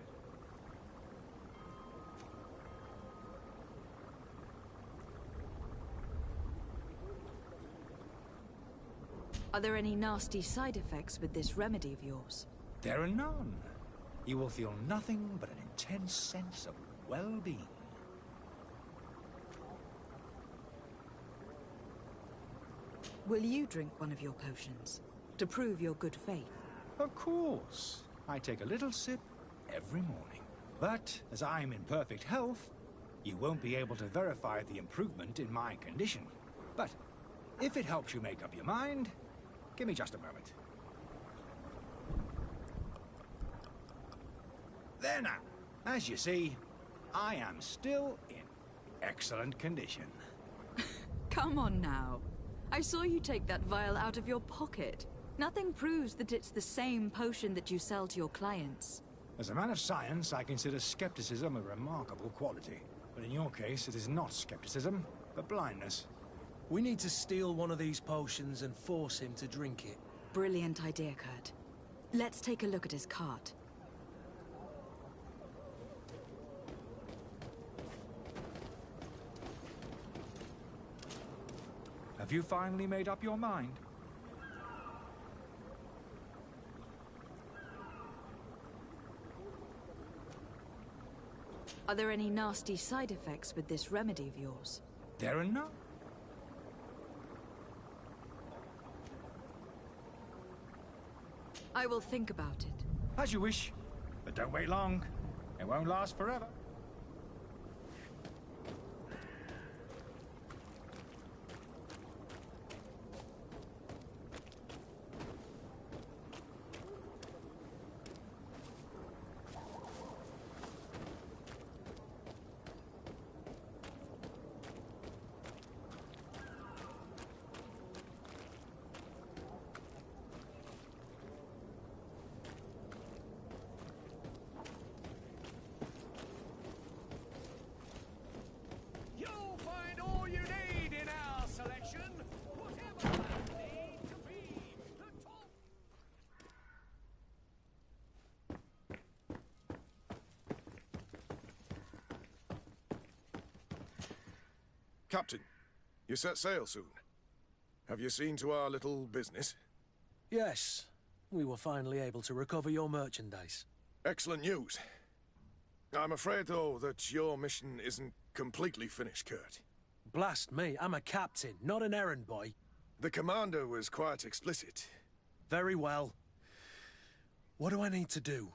Are there any nasty side effects with this remedy of yours? There are none. You will feel nothing but an intense sense of well-being. Will you drink one of your potions to prove your good faith? Of course. I take a little sip every morning. But as I'm in perfect health, you won't be able to verify the improvement in my condition. But if it helps you make up your mind, give me just a moment. There now. As you see, I am still in excellent condition. Come on now. I saw you take that vial out of your pocket. Nothing proves that it's the same potion that you sell to your clients. As a man of science, I consider skepticism a remarkable quality. But in your case, it is not skepticism, but blindness. We need to steal one of these potions and force him to drink it. Brilliant idea, Kurt. Let's take a look at his cart. Have you finally made up your mind? Are there any nasty side effects with this remedy of yours? There are none. I will think about it. As you wish, but don't wait long. It won't last forever. You'll find all you need in our selection. Whatever you need to be the top. Captain, you set sail soon. Have you seen to our little business? Yes. We were finally able to recover your merchandise. Excellent news. I'm afraid, though, that your mission isn't completely finished, Kurt. Blast me, I'm a captain, not an errand boy. The commander was quite explicit. Very well. What do I need to do?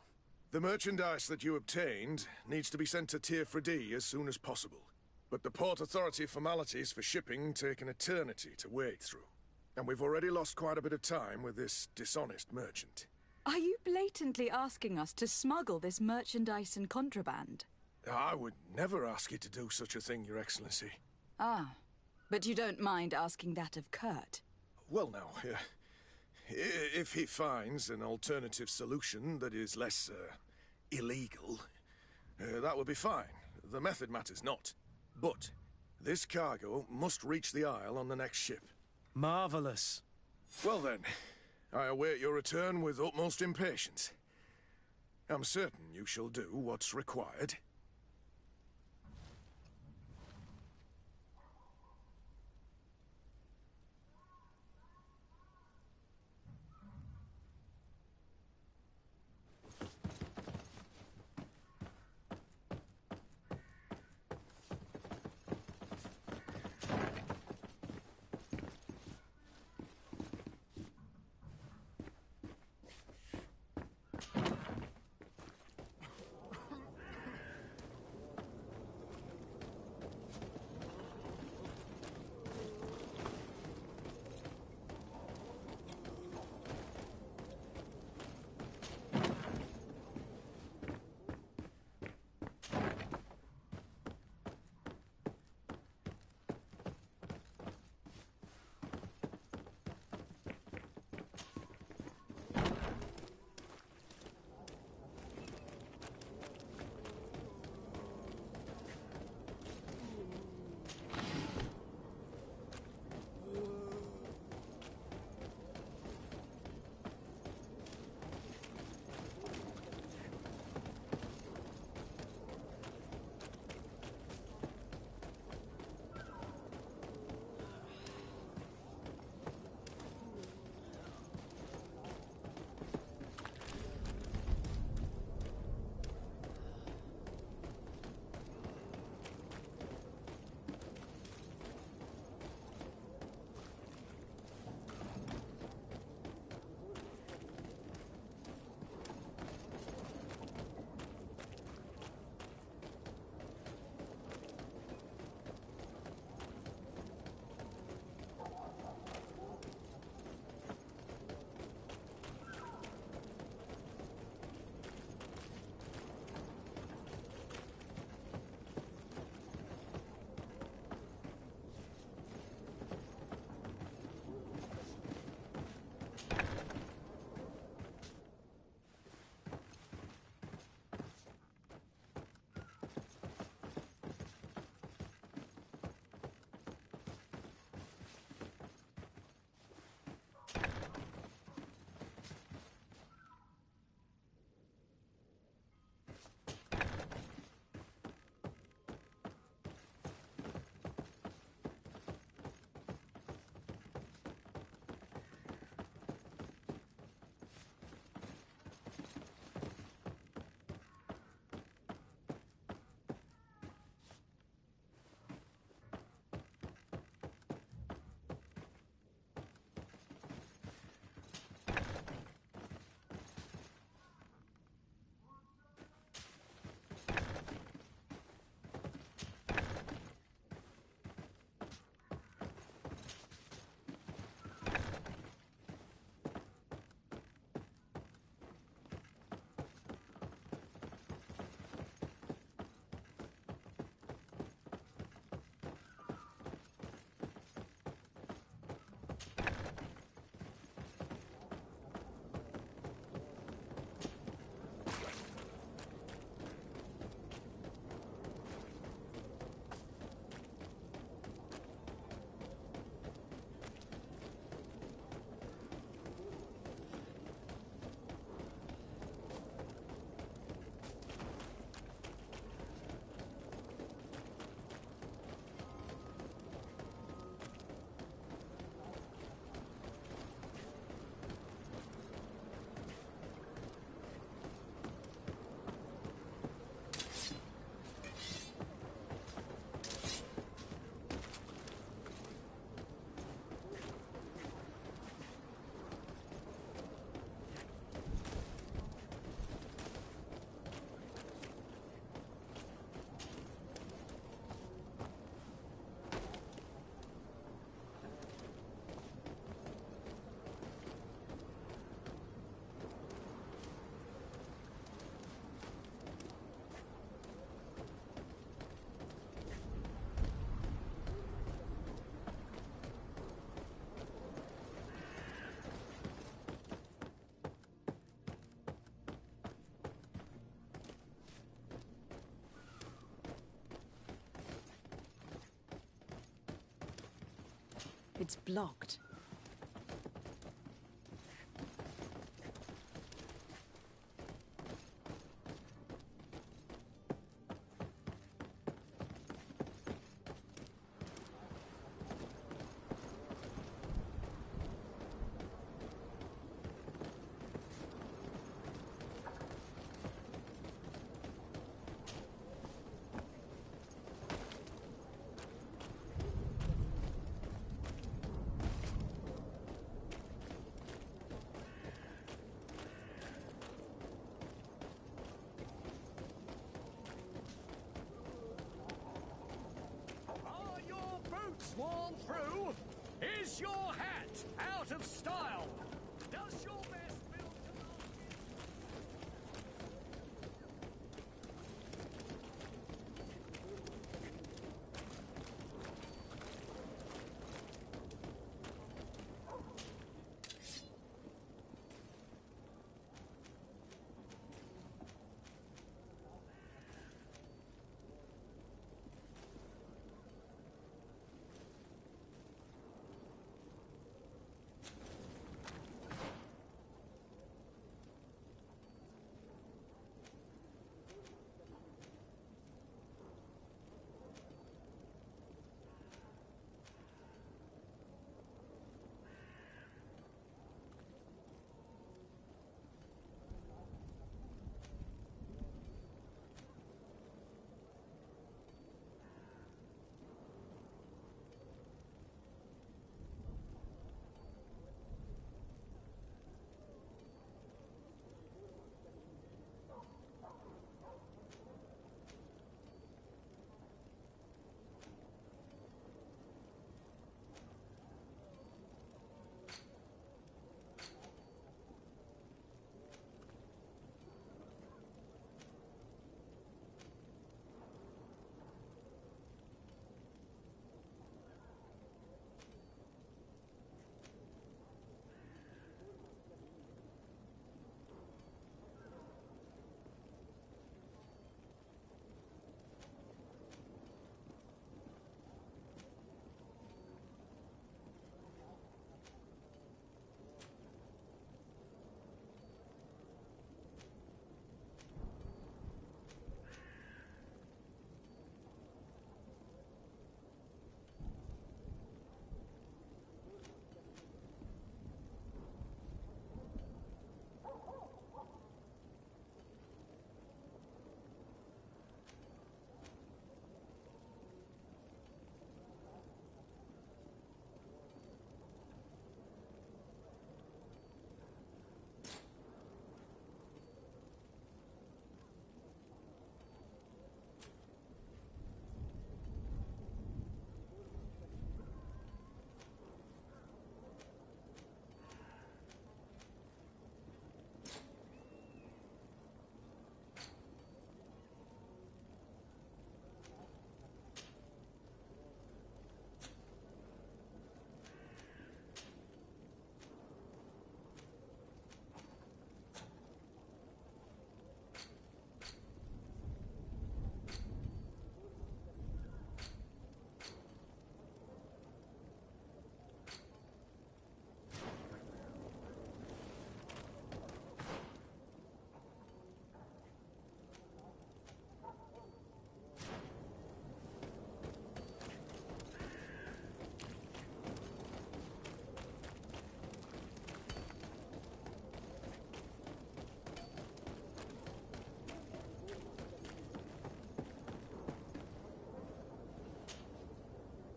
The merchandise that you obtained needs to be sent to Teer as soon as possible. But the Port Authority formalities for shipping take an eternity to wade through. And we've already lost quite a bit of time with this dishonest merchant. Are you blatantly asking us to smuggle this merchandise and contraband? I would never ask you to do such a thing, Your Excellency. Ah, but you don't mind asking that of Kurt? Well, now, if he finds an alternative solution that is less, illegal, that would be fine. The method matters not. But this cargo must reach the Isle on the next ship. Marvelous. Well then, I await your return with utmost impatience. I'm certain you shall do what's required. It's blocked. Are your boots worn through? Is your hat out of style? Does your vest build to last?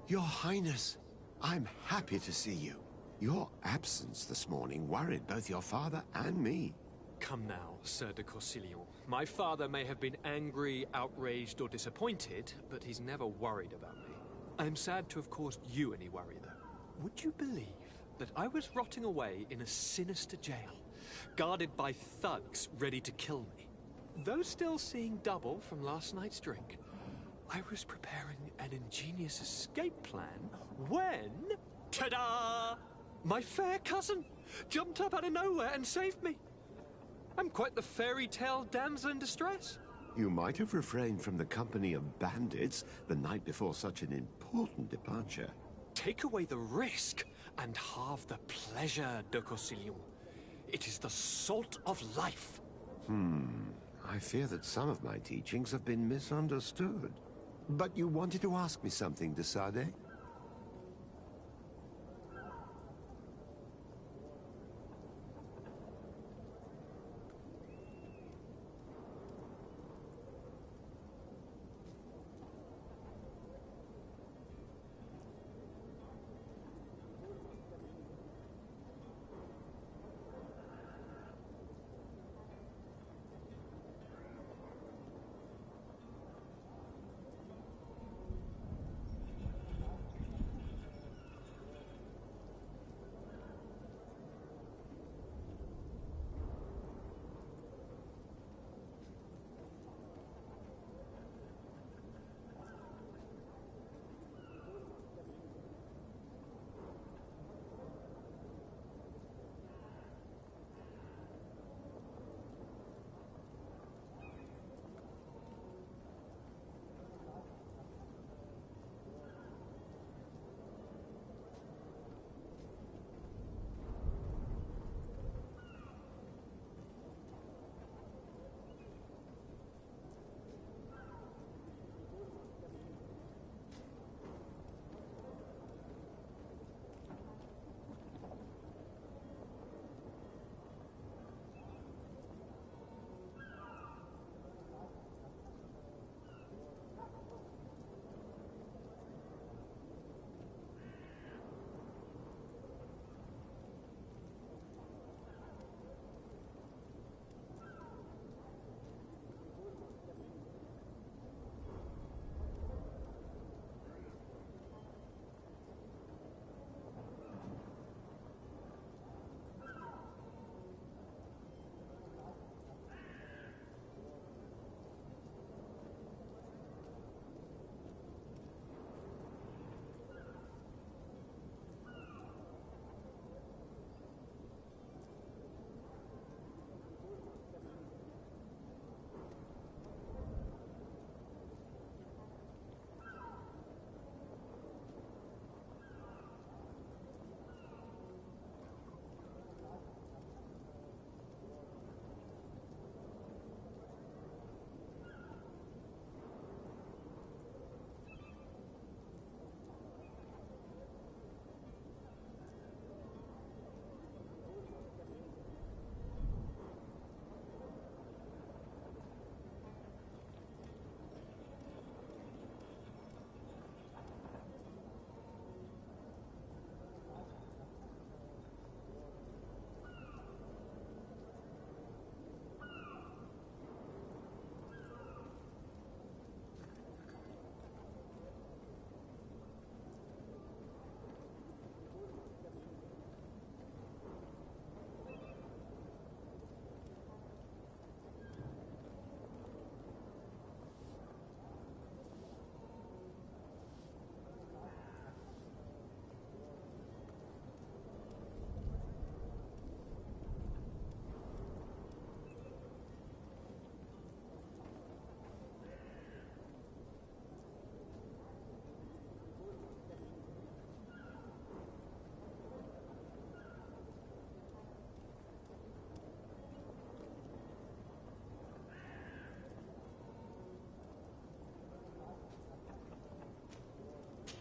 Your Highness, I'm happy to see you. Your absence this morning worried both your father and me. Come now, Sir de Corsilion. My father may have been angry, outraged, or disappointed, but he's never worried about me. I'm sad to have caused you any worry, though. Would you believe that I was rotting away in a sinister jail, guarded by thugs ready to kill me? Though still seeing double from last night's drink, I was preparing an ingenious escape plan when... ta-da! My fair cousin jumped up out of nowhere and saved me. I'm quite the fairy tale damsel in distress. You might have refrained from the company of bandits the night before such an important departure. Take away the risk and halve the pleasure, de Corsillon. It is the salt of life. I fear that some of my teachings have been misunderstood. But you wanted to ask me something, de Sade?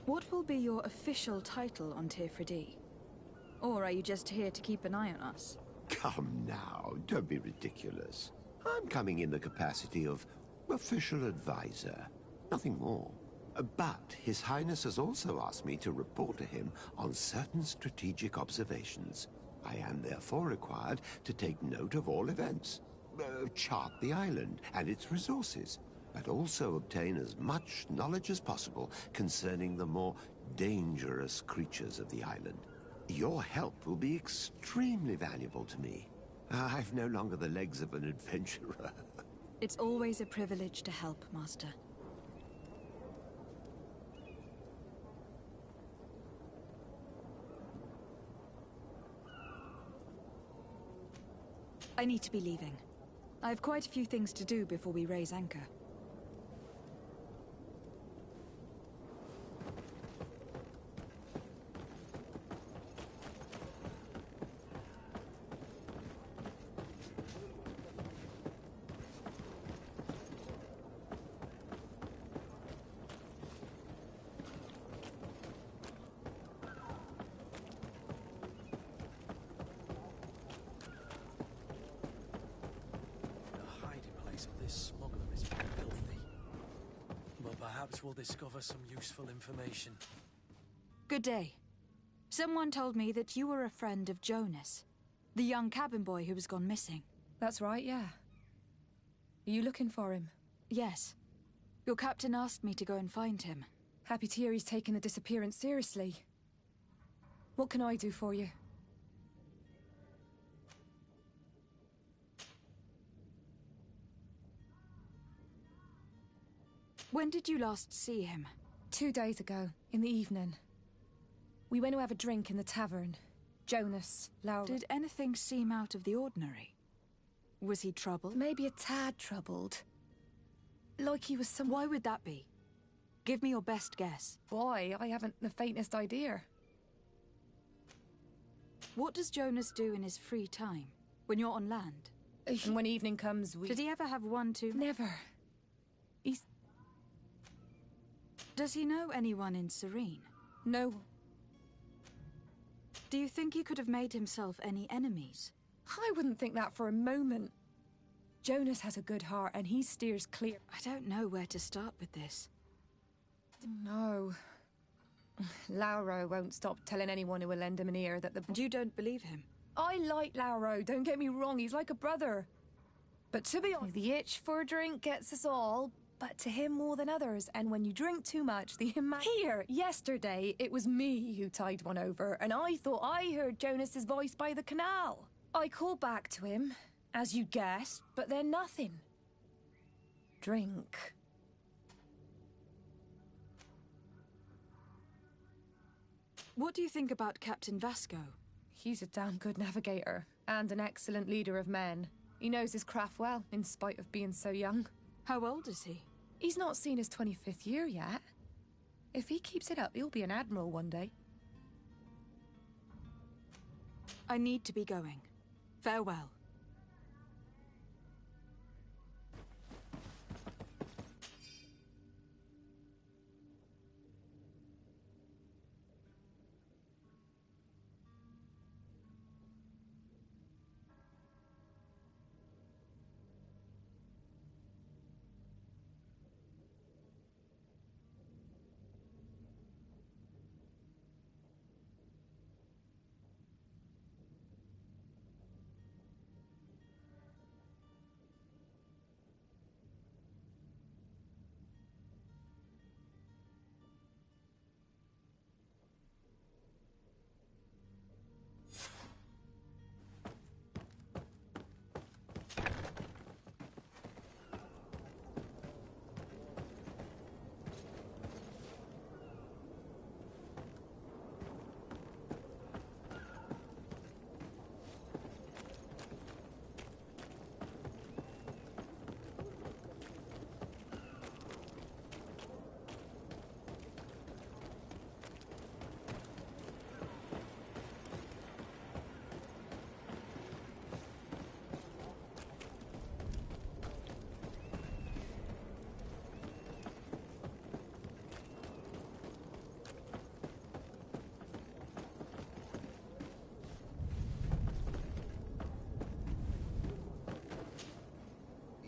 What will be your official title on Tirfridi? Or are you just here to keep an eye on us? Come now, don't be ridiculous. I'm coming in the capacity of official advisor, nothing more. But His Highness has also asked me to report to him on certain strategic observations. I am therefore required to take note of all events, chart the island and its resources, but also obtain as much knowledge as possible concerning the more dangerous creatures of the island. Your help will be extremely valuable to me. I've no longer the legs of an adventurer. It's always a privilege to help, Master. I need to be leaving. I have quite a few things to do before we raise anchor. Perhaps we'll discover some useful information. Good day. Someone told me that you were a friend of Jonas, the young cabin boy who has gone missing. That's right, yeah. Are you looking for him? Yes. Your captain asked me to go and find him. Happy to hear he's taken the disappearance seriously. What can I do for you? When did you last see him? 2 days ago, in the evening. We went to have a drink in the tavern. Jonas, Laura... Did anything seem out of the ordinary? Was he troubled? Maybe a tad troubled. Like he was some... Why would that be? Give me your best guess. Why? I haven't the faintest idea. What does Jonas do in his free time? When you're on land? And when evening comes, we... Did he ever have one too? Never. He's... Does he know anyone in Serene? No. Do you think he could have made himself any enemies? I wouldn't think that for a moment. Jonas has a good heart and he steers clear. I don't know where to start with this. No. Lauro won't stop telling anyone who will lend him an ear that the... And you don't believe him? I like Lauro, don't get me wrong, he's like a brother. But to be honest, the itch for a drink gets us all, but to him more than others, and when you drink too much, the Here, yesterday, it was me who tied one over, and I thought I heard Jonas's voice by the canal. I called back to him, as you guessed, but then nothing. Drink. What do you think about Captain Vasco? He's a damn good navigator, and an excellent leader of men. He knows his craft well, in spite of being so young. How old is he? He's not seen his 25th year yet. If he keeps it up, he'll be an admiral one day. I need to be going. Farewell.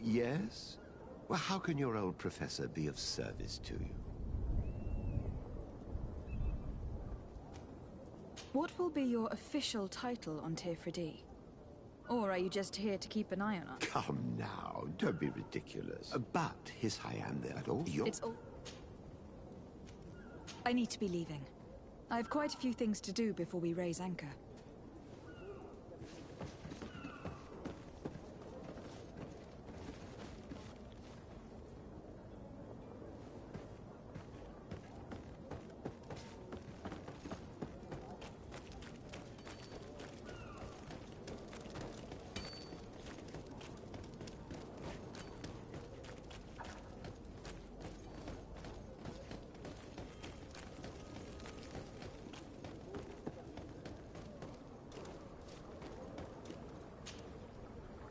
Yes? Well, how can your old professor be of service to you? What will be your official title on Teofridi? Or are you just here to keep an eye on us? Come now, don't be ridiculous. But His High Hand there at all. It's all... I need to be leaving. I have quite a few things to do before we raise anchor.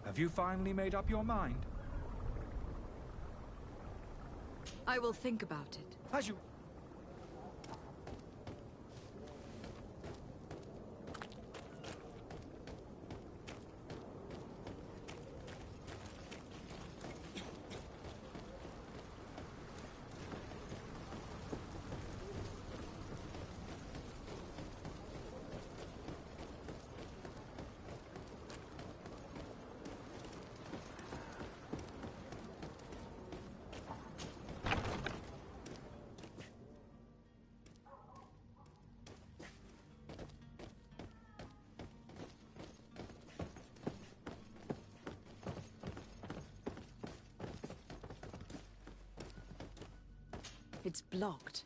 Have you finally made up your mind? I will think about it. As you... It's blocked.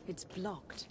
It's blocked.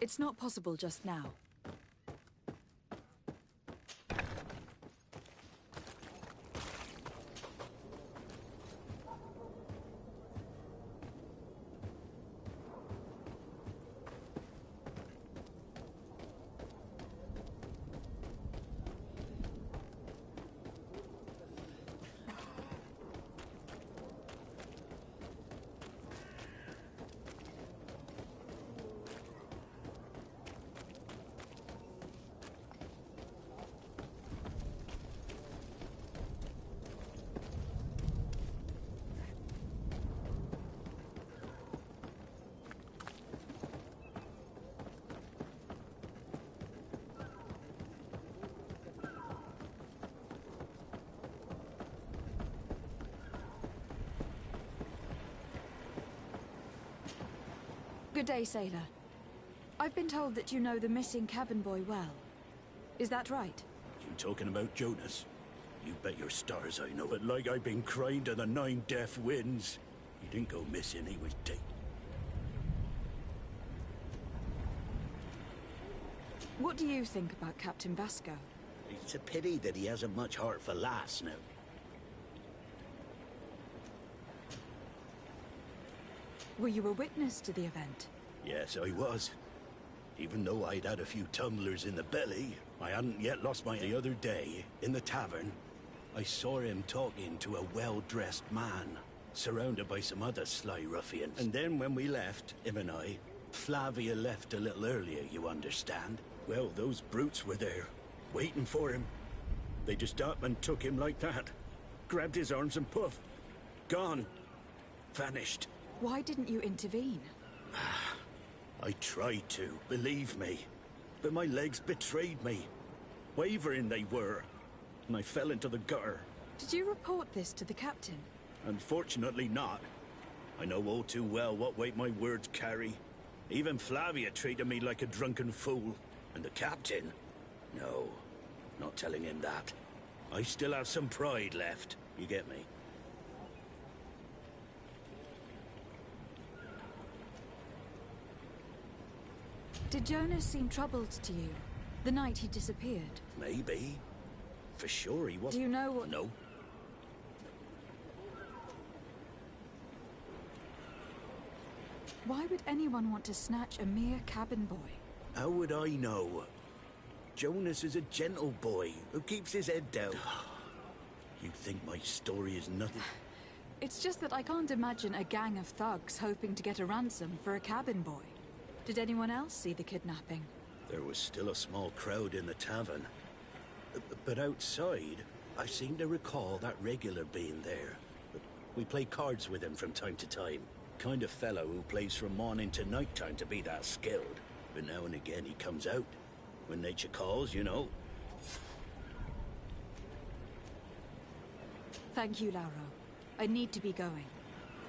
It's not possible just now. Good day, sailor. I've been told that you know the missing cabin boy well. Is that right? You talking about Jonas? You bet your stars I know it like I've been crying to the 9 deaf winds. He didn't go missing, he was dead. What do you think about Captain Vasco? It's a pity that he hasn't much heart for lass now. Were you a witness to the event? Yes, I was. Even though I'd had a few tumblers in the belly, I hadn't yet lost my... The other day, in the tavern, I saw him talking to a well-dressed man, surrounded by some other sly ruffians. And then when we left, him and I, Flavia left a little earlier, you understand? Well, those brutes were there, waiting for him. They just up and took him like that. Grabbed his arms and poof. Gone. Vanished. Why didn't you intervene? I tried to, believe me. But my legs betrayed me. Wavering they were. And I fell into the gutter. Did you report this to the captain? Unfortunately not. I know all too well what weight my words carry. Even Flavia treated me like a drunken fool. And the captain? No, not telling him that. I still have some pride left, you get me? Did Jonas seem troubled to you, the night he disappeared? Maybe. For sure he was. Do you know what... No. Why would anyone want to snatch a mere cabin boy? How would I know? Jonas is a gentle boy who keeps his head down. You think my story is nothing? It's just that I can't imagine a gang of thugs hoping to get a ransom for a cabin boy. Did anyone else see the kidnapping? There was still a small crowd in the tavern. But outside, I seem to recall that regular being there. We play cards with him from time to time. Kind of fellow who plays from morning to night time to be that skilled. But now and again he comes out. When nature calls, you know. Thank you, Lauro. I need to be going.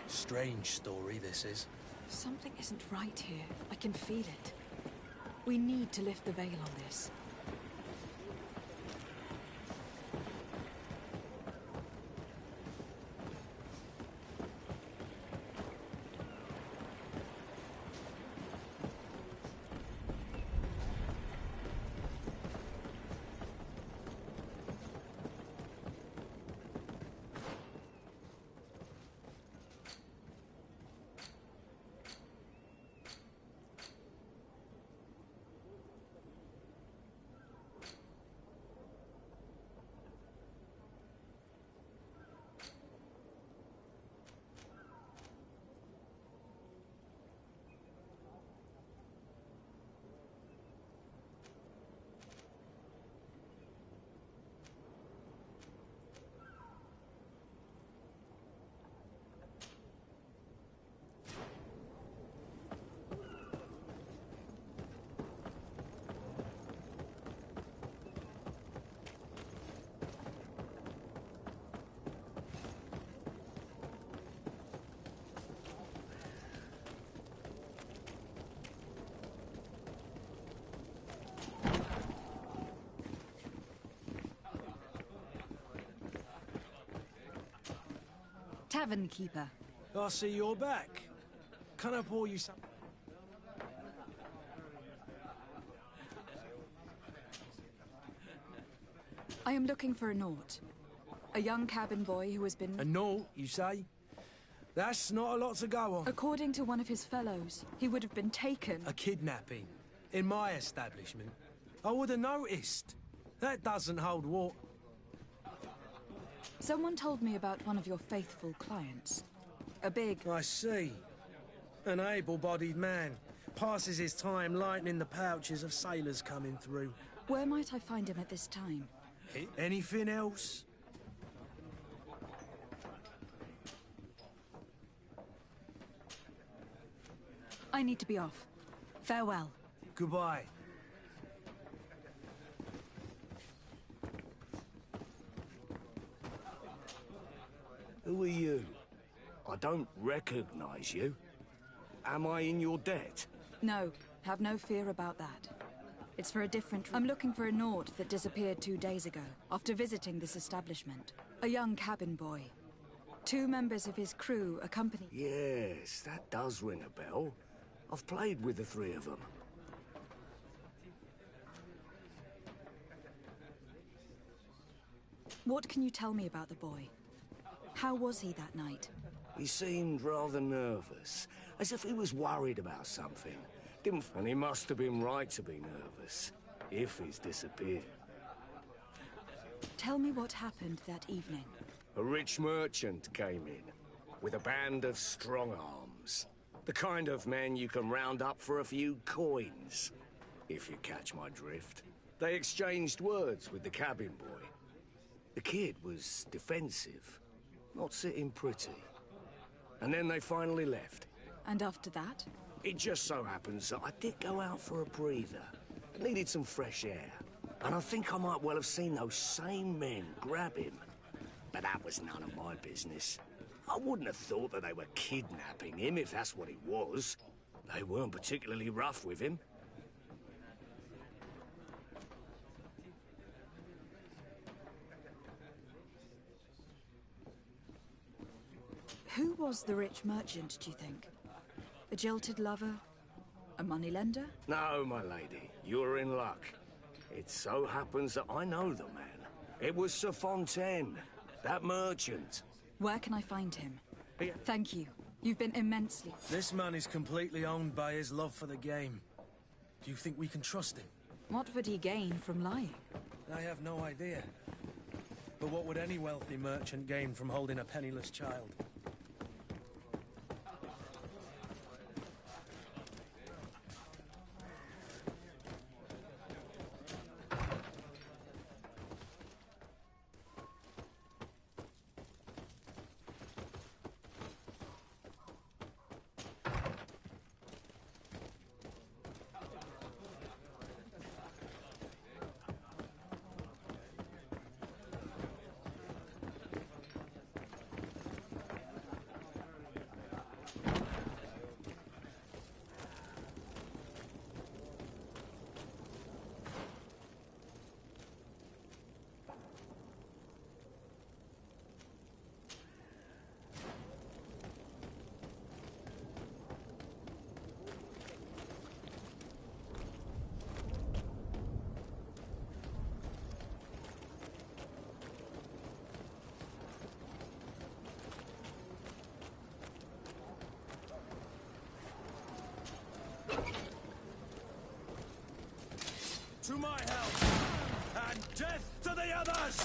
Strange story, this is. Something isn't right here. I can feel it. We need to lift the veil on this. Tavern keeper. I see you're back. Can I pour you some? I am looking for a Naut. A young cabin boy who has been... A Naut, you say? That's not a lot to go on. According to one of his fellows, he would have been taken. A kidnapping. In my establishment. I would have noticed. That doesn't hold water. Someone told me about one of your faithful clients. A big... I see. An able-bodied man. Passes his time lightening the pouches of sailors coming through. Where might I find him at this time? Anything else? I need to be off. Farewell. Goodbye. Who are you? I don't recognize you. Am I in your debt? No, have no fear about that. It's for a different... I'm looking for a Nord that disappeared 2 days ago, after visiting this establishment. A young cabin boy. 2 members of his crew accompany... Yes, that does ring a bell. I've played with the 3 of them. What can you tell me about the boy? How was he that night? He seemed rather nervous, as if he was worried about something. And he must have been right to be nervous, if he's disappeared. Tell me what happened that evening. A rich merchant came in, with a band of strong arms. The kind of men you can round up for a few coins, if you catch my drift. They exchanged words with the cabin boy. The kid was defensive, not sitting pretty. And then they finally left. And after that? It just so happens that I did go out for a breather. Needed some fresh air. And I think I might well have seen those same men grab him. But that was none of my business. I wouldn't have thought that they were kidnapping him, if that's what it was. They weren't particularly rough with him. Who was the rich merchant, do you think? A jilted lover? A moneylender? No, my lady. You're in luck. It so happens that I know the man. It was Sir Fontaine, that merchant. Where can I find him? Thank you. You've been immensely... This man is completely owned by his love for the game. Do you think we can trust him? What would he gain from lying? I have no idea. But what would any wealthy merchant gain from holding a penniless child? To my help, and death to the others!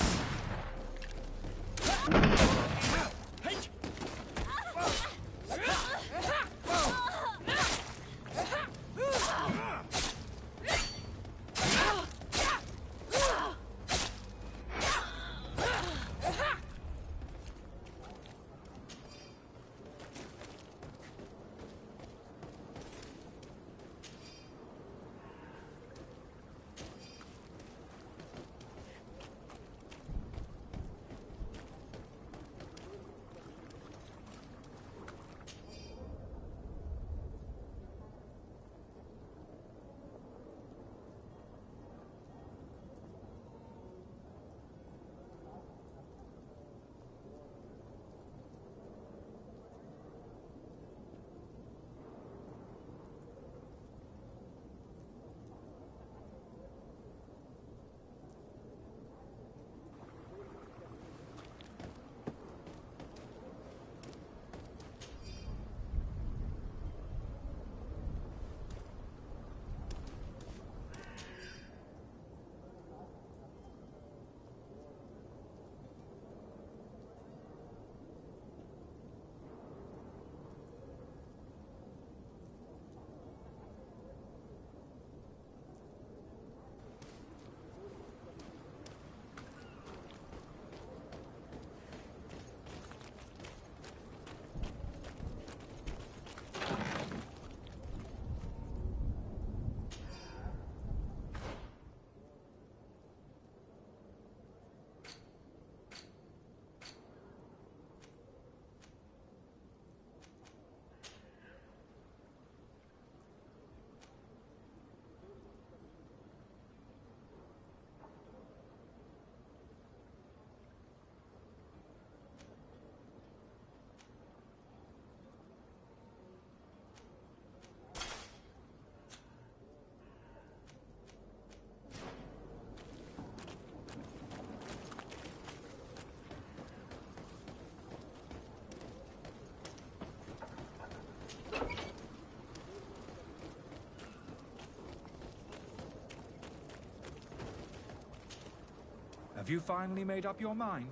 Have you finally made up your mind?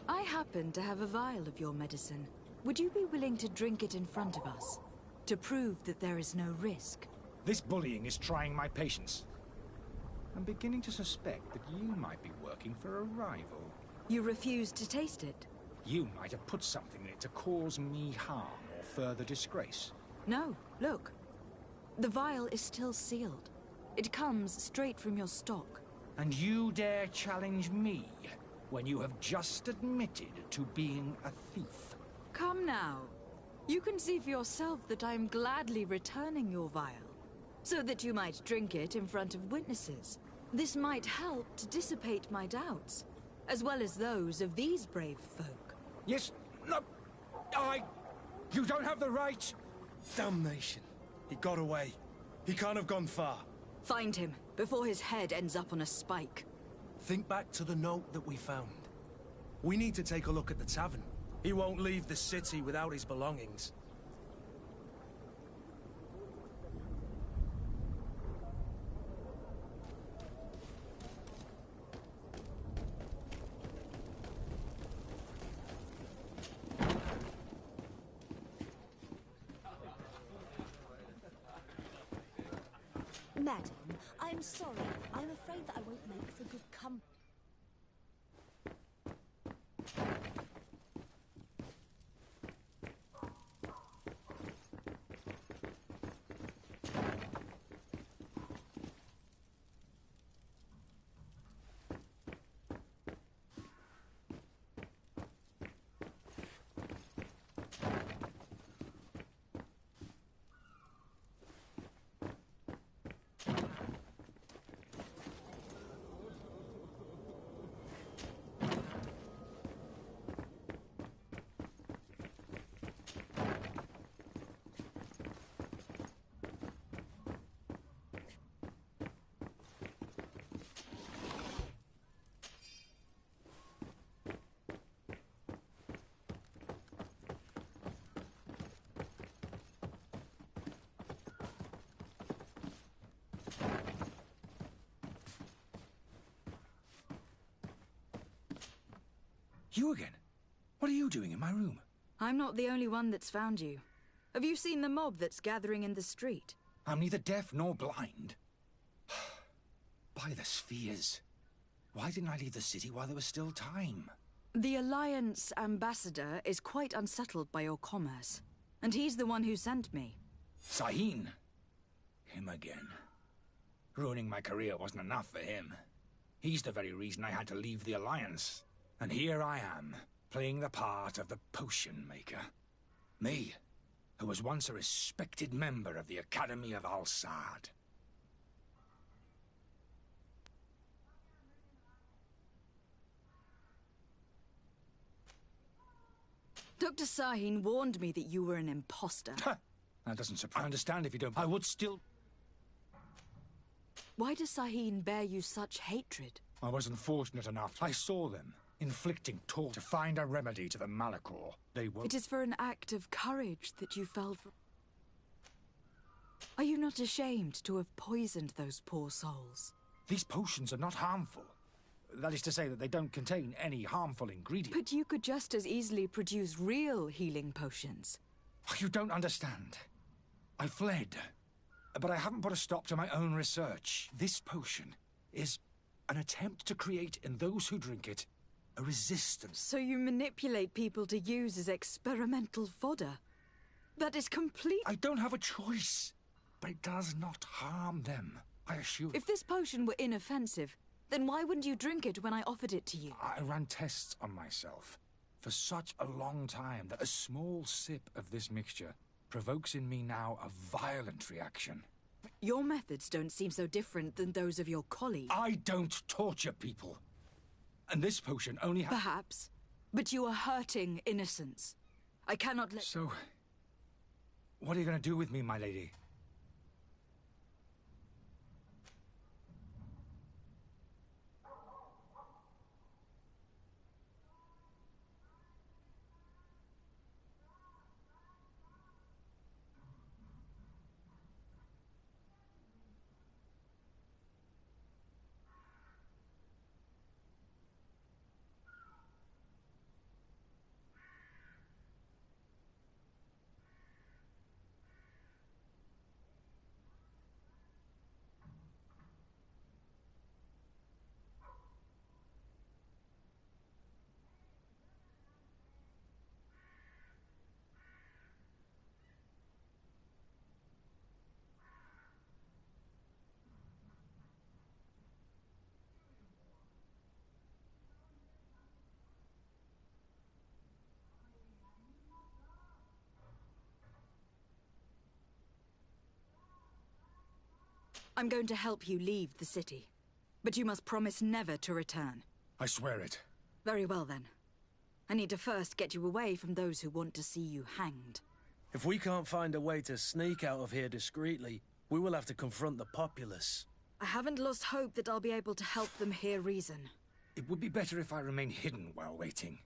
I happen to have a vial of your medicine. Would you be willing to drink it in front of us? To prove that there is no risk? This bullying is trying my patience. I'm beginning to suspect that you might be working for a rival. You refuse to taste it? You might have put something in it to cause me harm or further disgrace. No, look. The vial is still sealed. It comes straight from your stock. And you dare challenge me when you have just admitted to being a thief? Come now. You can see for yourself that I am gladly returning your vial, so that you might drink it in front of witnesses. This might help to dissipate my doubts, as well as those of these brave folk. Yes, no, You don't have the right! Damnation. He got away. He can't have gone far. Find him, before his head ends up on a spike. Think back to the note that we found. We need to take a look at the tavern. He won't leave the city without his belongings. Madam, I am sorry. I'm afraid that I won't make for good company. You again? What are you doing in my room? I'm not the only one that's found you. Have you seen the mob that's gathering in the street? I'm neither deaf nor blind. By the spheres. Why didn't I leave the city while there was still time? The Alliance ambassador is quite unsettled by your commerce. And he's the one who sent me. Sahin. Him again. Ruining my career wasn't enough for him. He's the very reason I had to leave the Alliance. And here I am, playing the part of the potion maker. Me, who was once a respected member of the Academy of Al-Saad. Dr. Sahin warned me that you were an imposter. That doesn't surprise. I understand if you don't. I would still. Why does Sahin bear you such hatred? I wasn't fortunate enough. I saw them inflicting torture to find a remedy to the Malachor. They won't. It is for an act of courage that you fell for. Are you not ashamed to have poisoned those poor souls? These potions are not harmful. That is to say that they don't contain any harmful ingredients. But you could just as easily produce real healing potions. You don't understand. I fled, but I haven't put a stop to my own research. This potion is an attempt to create in those who drink it a resistance. So you manipulate people to use as experimental fodder? That is complete. I don't have a choice, but it does not harm them, I assure you. If this potion were inoffensive, then why wouldn't you drink it when I offered it to you? I ran tests on myself for such a long time that a small sip of this mixture provokes in me now a violent reaction. Your methods don't seem so different than those of your colleagues. I don't torture people. And this potion only has... Perhaps. But you are hurting innocents. I cannot let... So, what are you going to do with me, my lady? I'm going to help you leave the city. But you must promise never to return. I swear it. Very well, then. I need to first get you away from those who want to see you hanged. If we can't find a way to sneak out of here discreetly, we will have to confront the populace. I haven't lost hope that I'll be able to help them hear reason. It would be better if I remain hidden while waiting.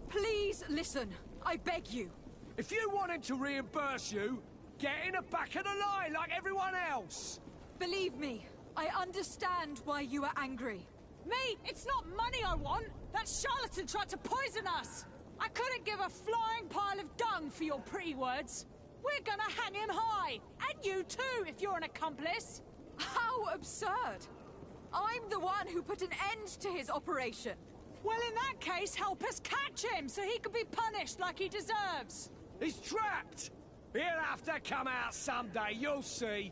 Please listen. I beg you. If you want him to reimburse you, get in the back of the line like everyone else. Believe me, I understand why you are angry. Me? It's not money I want. That charlatan tried to poison us. I couldn't give a flying pile of dung for your pretty words. We're gonna hang him high. And you too, if you're an accomplice. How absurd. I'm the one who put an end to his operation. Well, in that case, help us catch him so he can be punished like he deserves. He's trapped. He'll have to come out someday, you'll see.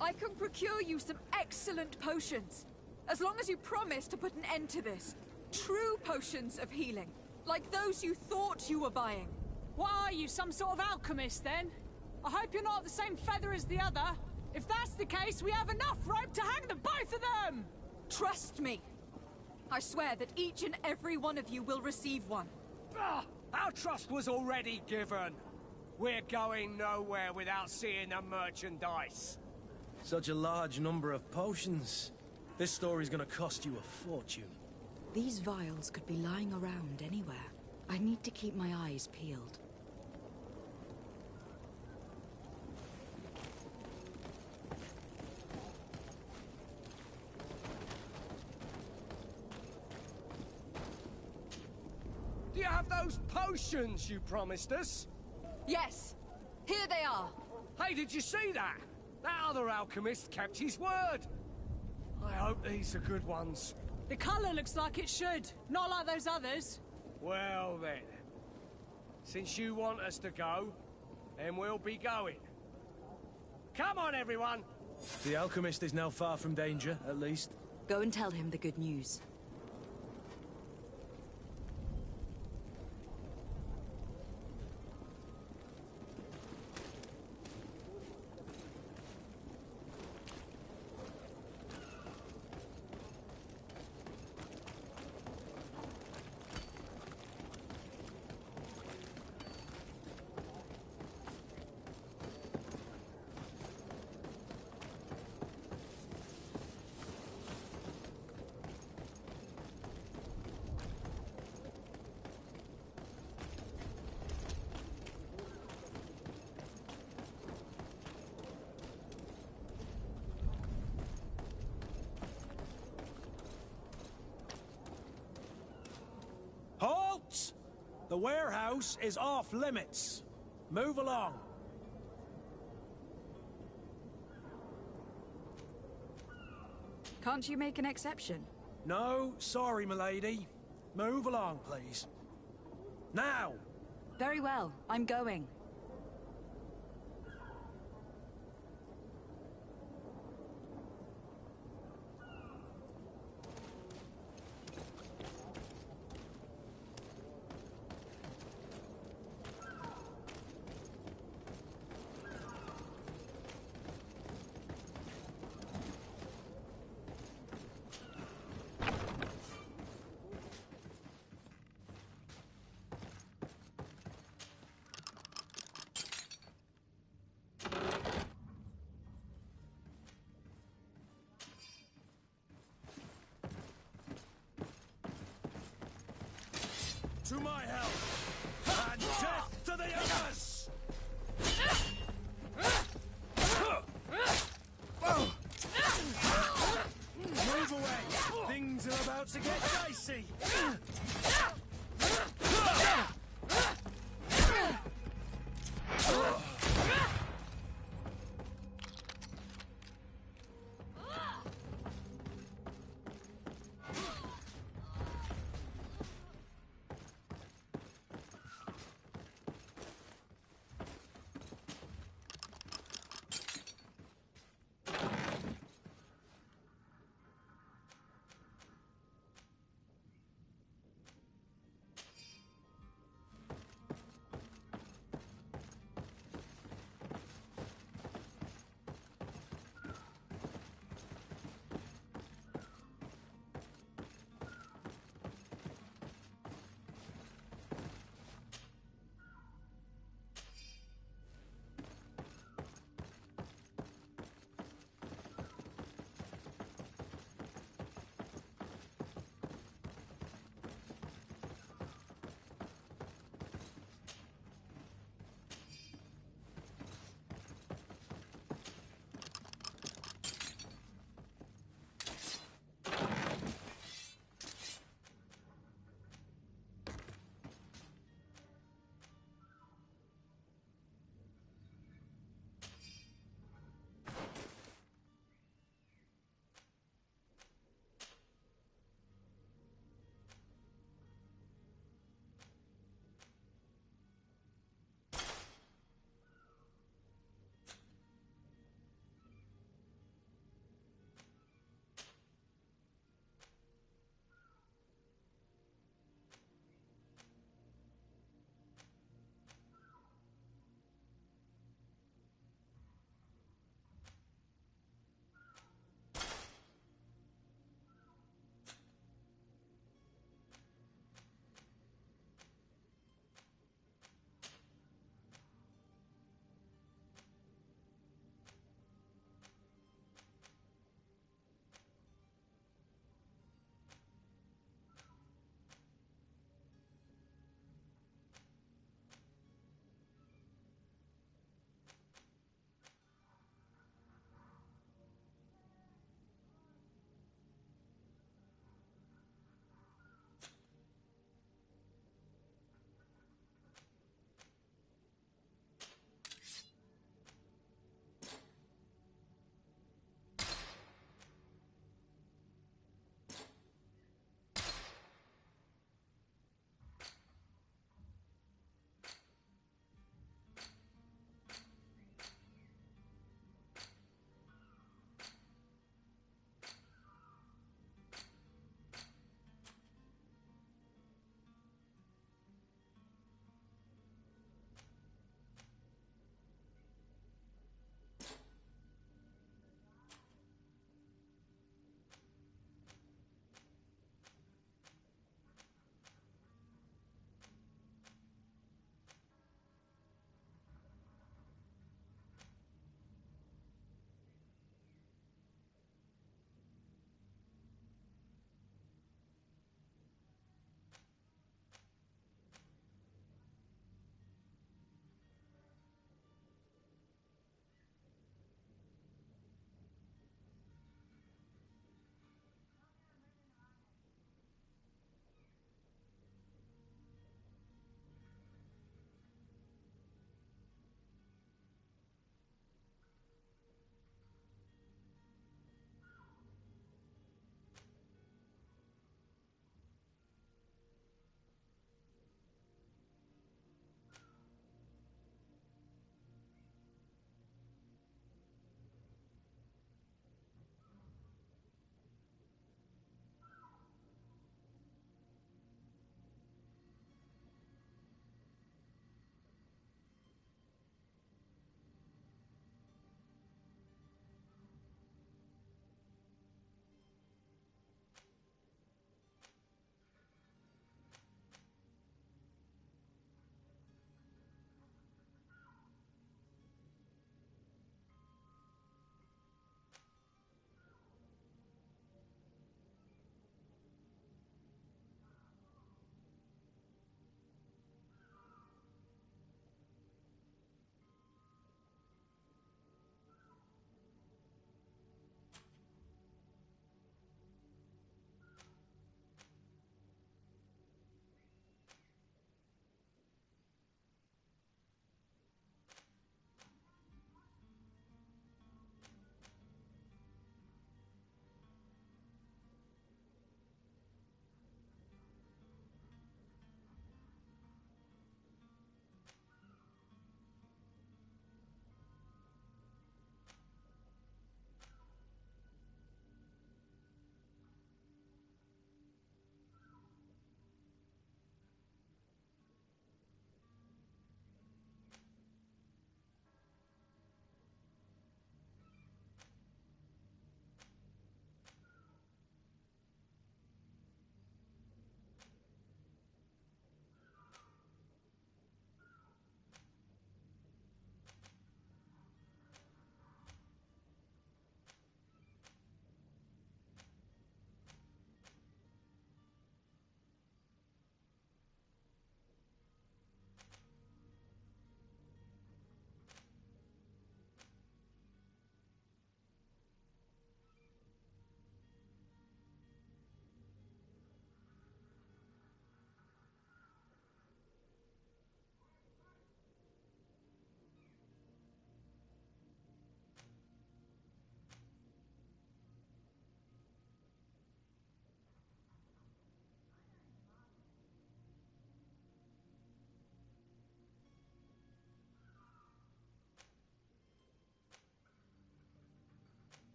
I can procure you some excellent potions. As long as you promise to put an end to this. True potions of healing. Like those you thought you were buying. What are you, some sort of alchemist, then? I hope you're not of the same feather as the other. If that's the case, we have enough rope to hang the both of them! Trust me. I swear that each and every one of you will receive one. Our trust was already given. We're going nowhere without seeing the merchandise. Such a large number of potions. This story's gonna cost you a fortune. These vials could be lying around anywhere. I need to keep my eyes peeled. Do you have those potions you promised us? Yes! Here they are! Hey, did you see that? That other alchemist kept his word. I hope these are good ones. The colour looks like it should, not like those others. Well then, since you want us to go, then we'll be going. Come on, everyone! The alchemist is now far from danger, at least. Go and tell him the good news. Halt! The warehouse is off limits. Move along. Can't you make an exception? No, sorry, milady. Move along, please. Now! Very well, I'm going. To my help! And death to the others! Move away! Things are about to get dicey!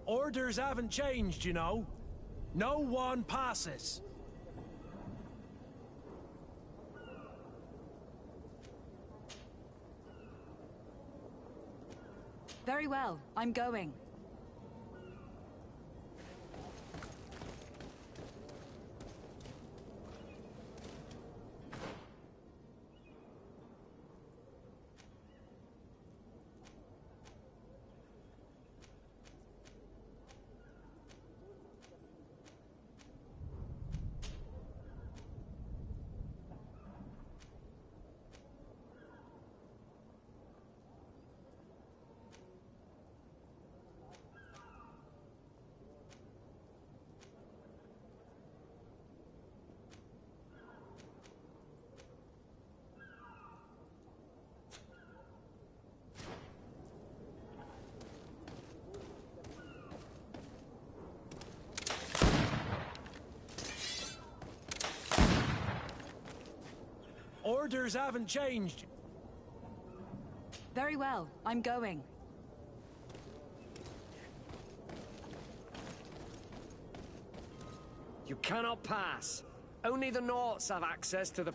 Orders haven't changed, you know. No one passes. Very well, I'm going. Orders haven't changed. Very well, I'm going. You cannot pass. Only the Naughts have access to the...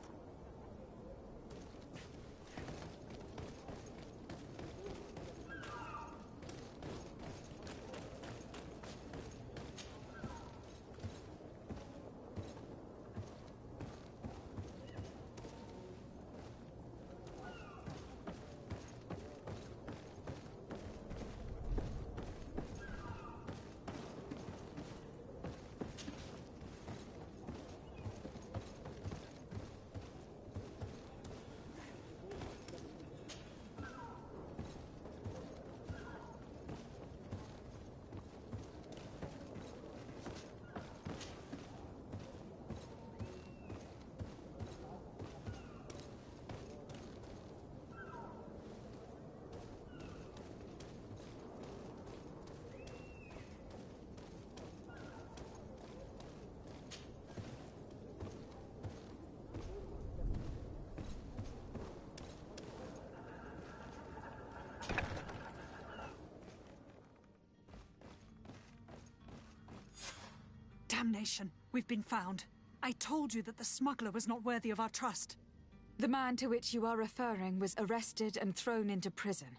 Damnation! We've been found. I told you that the smuggler was not worthy of our trust. The man to which you are referring was arrested and thrown into prison.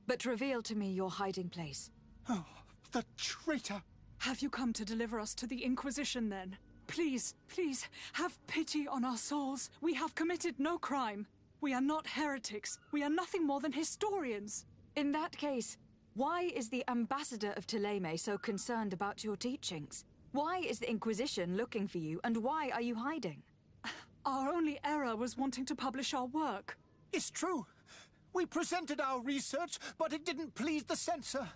But reveal to me your hiding place. Oh, the traitor! Have you come to deliver us to the Inquisition, then? Please, please, have pity on our souls. We have committed no crime. We are not heretics. We are nothing more than historians. In that case, why is the ambassador of Thélème so concerned about your teachings? Why is the Inquisition looking for you, and why are you hiding? Our only error was wanting to publish our work. It's true. We presented our research, but it didn't please the censor.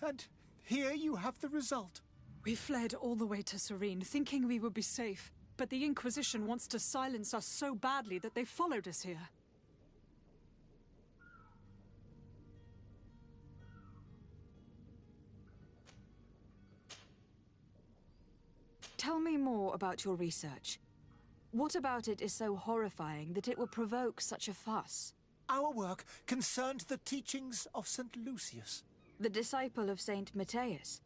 And here you have the result. We fled all the way to Serene, thinking we would be safe. But the Inquisition wants to silence us so badly that they followed us here. Tell me more about your research. What about it is so horrifying that it will provoke such a fuss? Our work concerned the teachings of St. Lucius. The disciple of St. Matthias?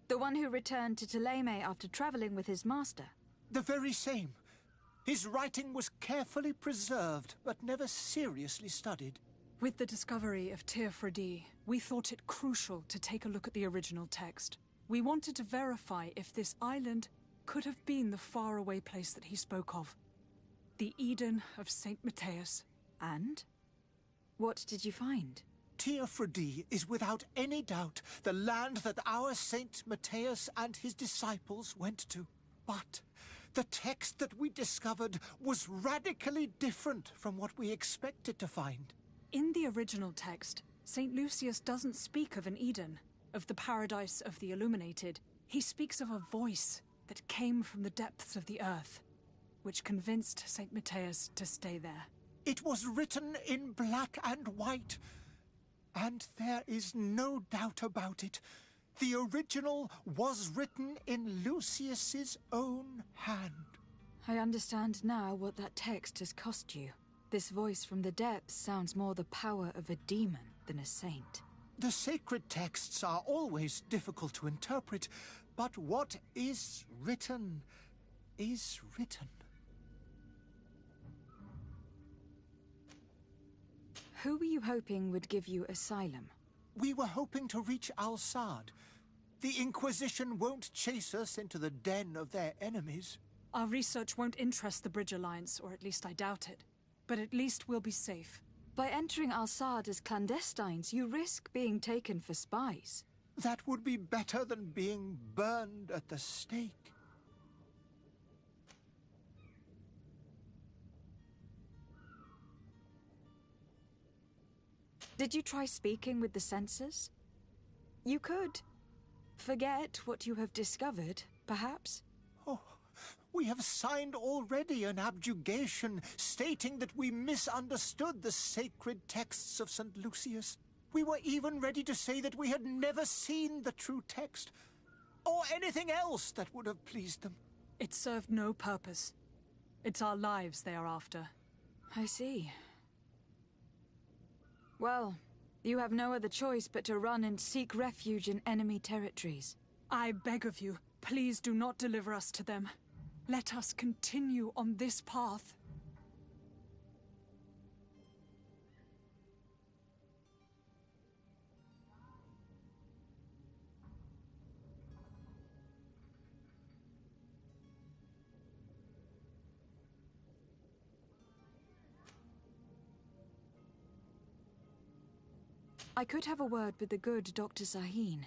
The one who returned to Thélème after traveling with his master? The very same. His writing was carefully preserved, but never seriously studied. With the discovery of Teofredi, we thought it crucial to take a look at the original text. We wanted to verify if this island could have been the faraway place that he spoke of. The Eden of St. Matthias. And? What did you find? Teofredi is without any doubt the land that our St. Matthias and his disciples went to. But the text that we discovered was radically different from what we expected to find. In the original text, St. Lucius doesn't speak of an Eden, of the paradise of the illuminated. He speaks of a voice that came from the depths of the earth, which convinced St. Matthias to stay there. It was written in black and white, and there is no doubt about it. The original was written in Lucius's own hand. I understand now what that text has cost you. This voice from the depths sounds more the power of a demon than a saint. The sacred texts are always difficult to interpret, but what is written is written. Who were you hoping would give you asylum? We were hoping to reach Al-Sad. The Inquisition won't chase us into the den of their enemies. Our research won't interest the Bridge Alliance, or at least I doubt it. But at least we'll be safe. By entering Al-Sad as clandestines, you risk being taken for spies. That would be better than being burned at the stake. Did you try speaking with the censors? You could forget what you have discovered, perhaps. Oh, we have signed already an abjugation stating that we misunderstood the sacred texts of St. Lucius. We were even ready to say that we had never seen the true text, or anything else that would have pleased them. It served no purpose. It's our lives they are after. I see. Well, you have no other choice but to run and seek refuge in enemy territories. I beg of you, please do not deliver us to them. Let us continue on this path. I could have a word with the good Dr. Sahin,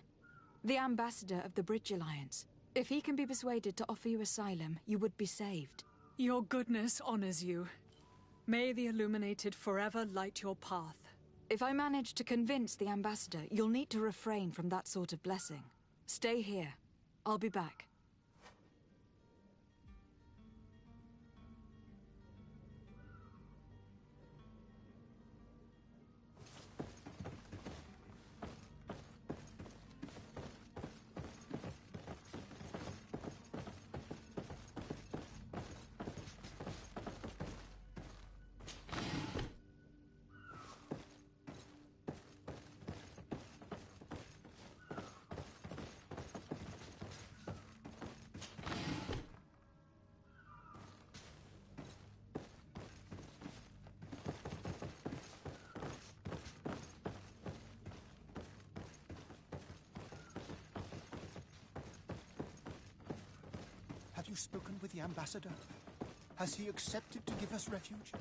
the ambassador of the Bridge Alliance. If he can be persuaded to offer you asylum, you would be saved. Your goodness honors you. May the Illuminated forever light your path. If I manage to convince the ambassador, you'll need to refrain from that sort of blessing. Stay here. I'll be back. Have you spoken with the ambassador? Has he accepted to give us refuge?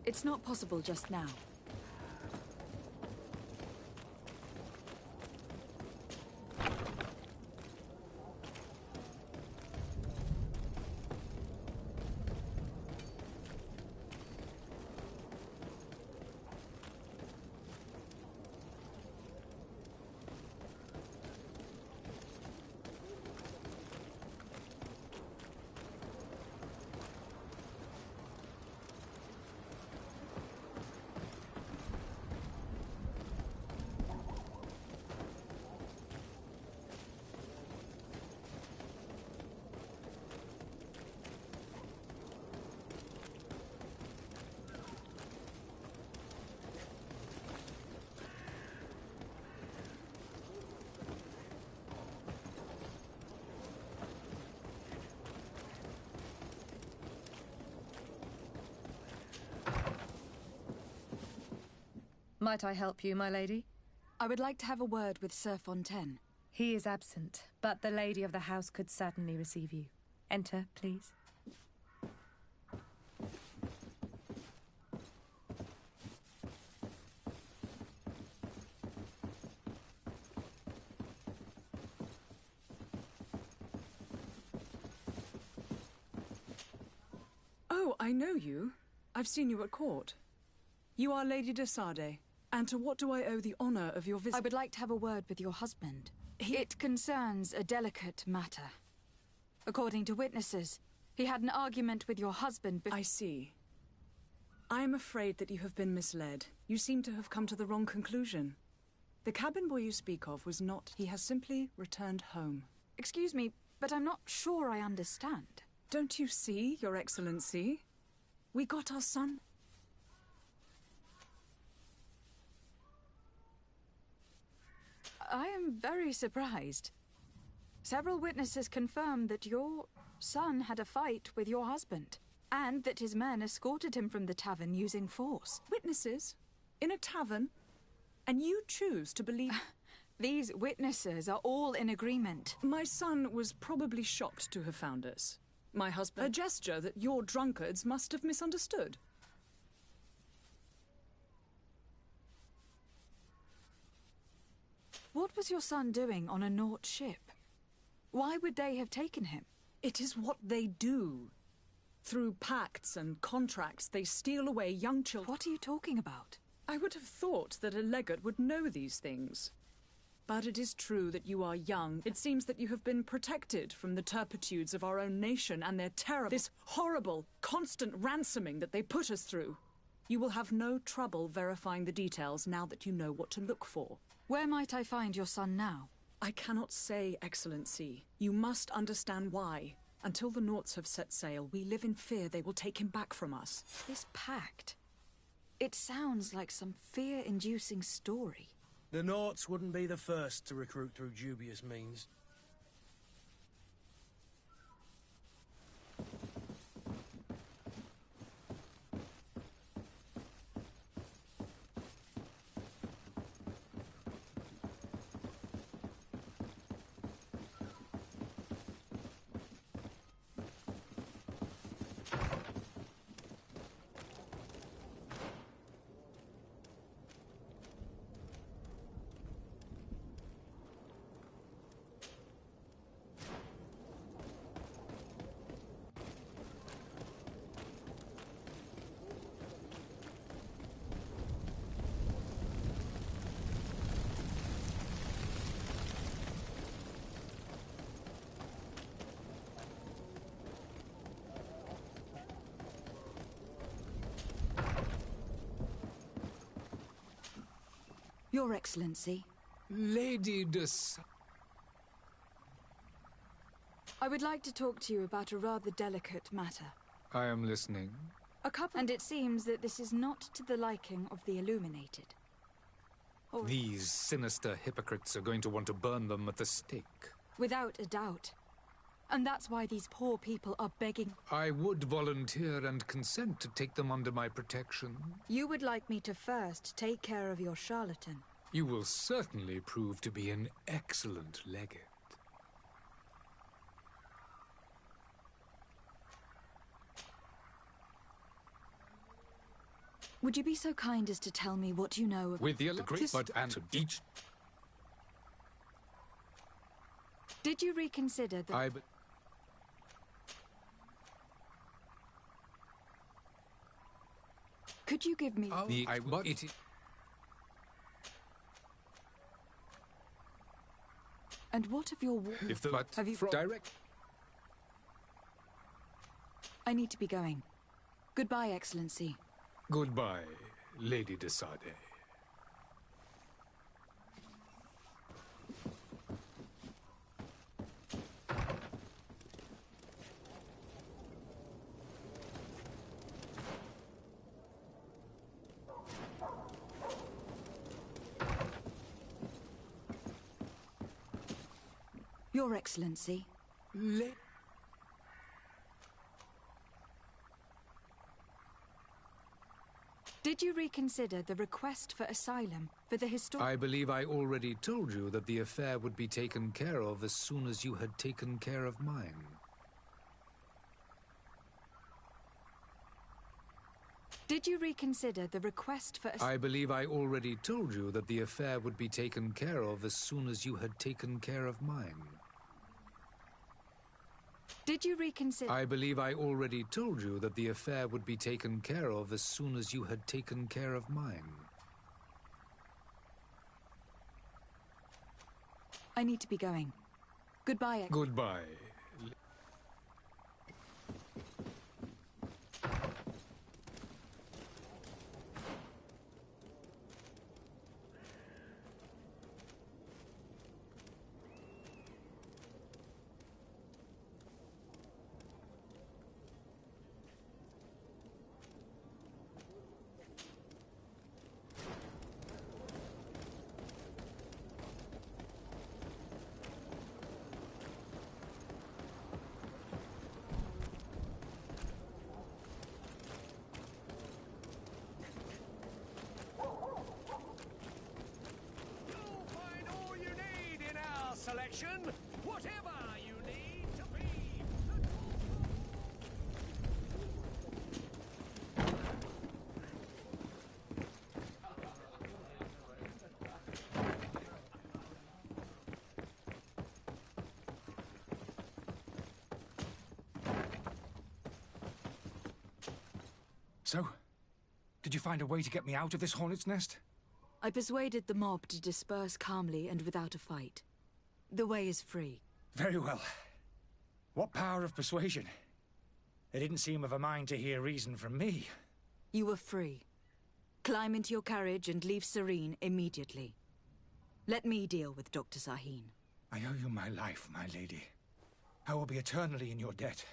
It's not possible just now. Might I help you, my lady? I would like to have a word with Sir Fontaine. He is absent, but the lady of the house could certainly receive you. Enter, please. Oh, I know you. I've seen you at court. You are Lady de Sardet. And to what do I owe the honor of your visit? I would like to have a word with your husband. It concerns a delicate matter. According to witnesses, he had an argument with your husband. I see. I am afraid that you have been misled. You seem to have come to the wrong conclusion. The cabin boy you speak of was not. He has simply returned home. Excuse me, but I'm not sure I understand. Don't you see, Your Excellency? We got our son. I am very surprised. Several witnesses confirmed that your son had a fight with your husband, and that his men escorted him from the tavern using force. Witnesses? In a tavern? And you choose to believe... These witnesses are all in agreement. My son was probably shocked to have found us. My husband... A gesture that your drunkards must have misunderstood. What was your son doing on a Naut ship? Why would they have taken him? It is what they do. Through pacts and contracts, they steal away young children. What are you talking about? I would have thought that a legate would know these things. But it is true that you are young. It seems that you have been protected from the turpitudes of our own nation and their terror. This horrible, constant ransoming that they put us through. You will have no trouble verifying the details now that you know what to look for. Where might I find your son now? I cannot say, Excellency. You must understand why. Until the Nauts have set sail, we live in fear they will take him back from us. This pact... It sounds like some fear-inducing story. The Nauts wouldn't be the first to recruit through dubious means. Your Excellency. Lady de S... I would like to talk to you about a rather delicate matter. I am listening. A couple... And it seems that this is not to the liking of the Illuminated. These sinister hypocrites are going to want to burn them at the stake. Without a doubt. And that's why these poor people are begging... I would volunteer and consent to take them under my protection. You would like me to first take care of your charlatan. You will certainly prove to be an excellent legate. Would you be so kind as to tell me what you know of... With the great but and each... Did you reconsider the... Could you give me... And what of your... If the... Have you... Direct... I need to be going. Goodbye, Excellency. Goodbye, Lady de Sardet. Your Excellency. Did you reconsider the request for asylum for the historic... I believe I already told you that the affair would be taken care of as soon as you had taken care of mine. Did you reconsider the request for... I believe I already told you that the affair would be taken care of as soon as you had taken care of mine. Did you reconsider... I believe I already told you that the affair would be taken care of as soon as you had taken care of mine. I need to be going. Goodbye. Goodbye. Selection, whatever you need to be. So, did you find a way to get me out of this hornet's nest? I persuaded the mob to disperse calmly and without a fight. The way is free. Very well. What power of persuasion? They didn't seem of a mind to hear reason from me. You were free. Climb into your carriage and leave Serene immediately. Let me deal with Dr. Sahin. I owe you my life, my lady. I will be eternally in your debt.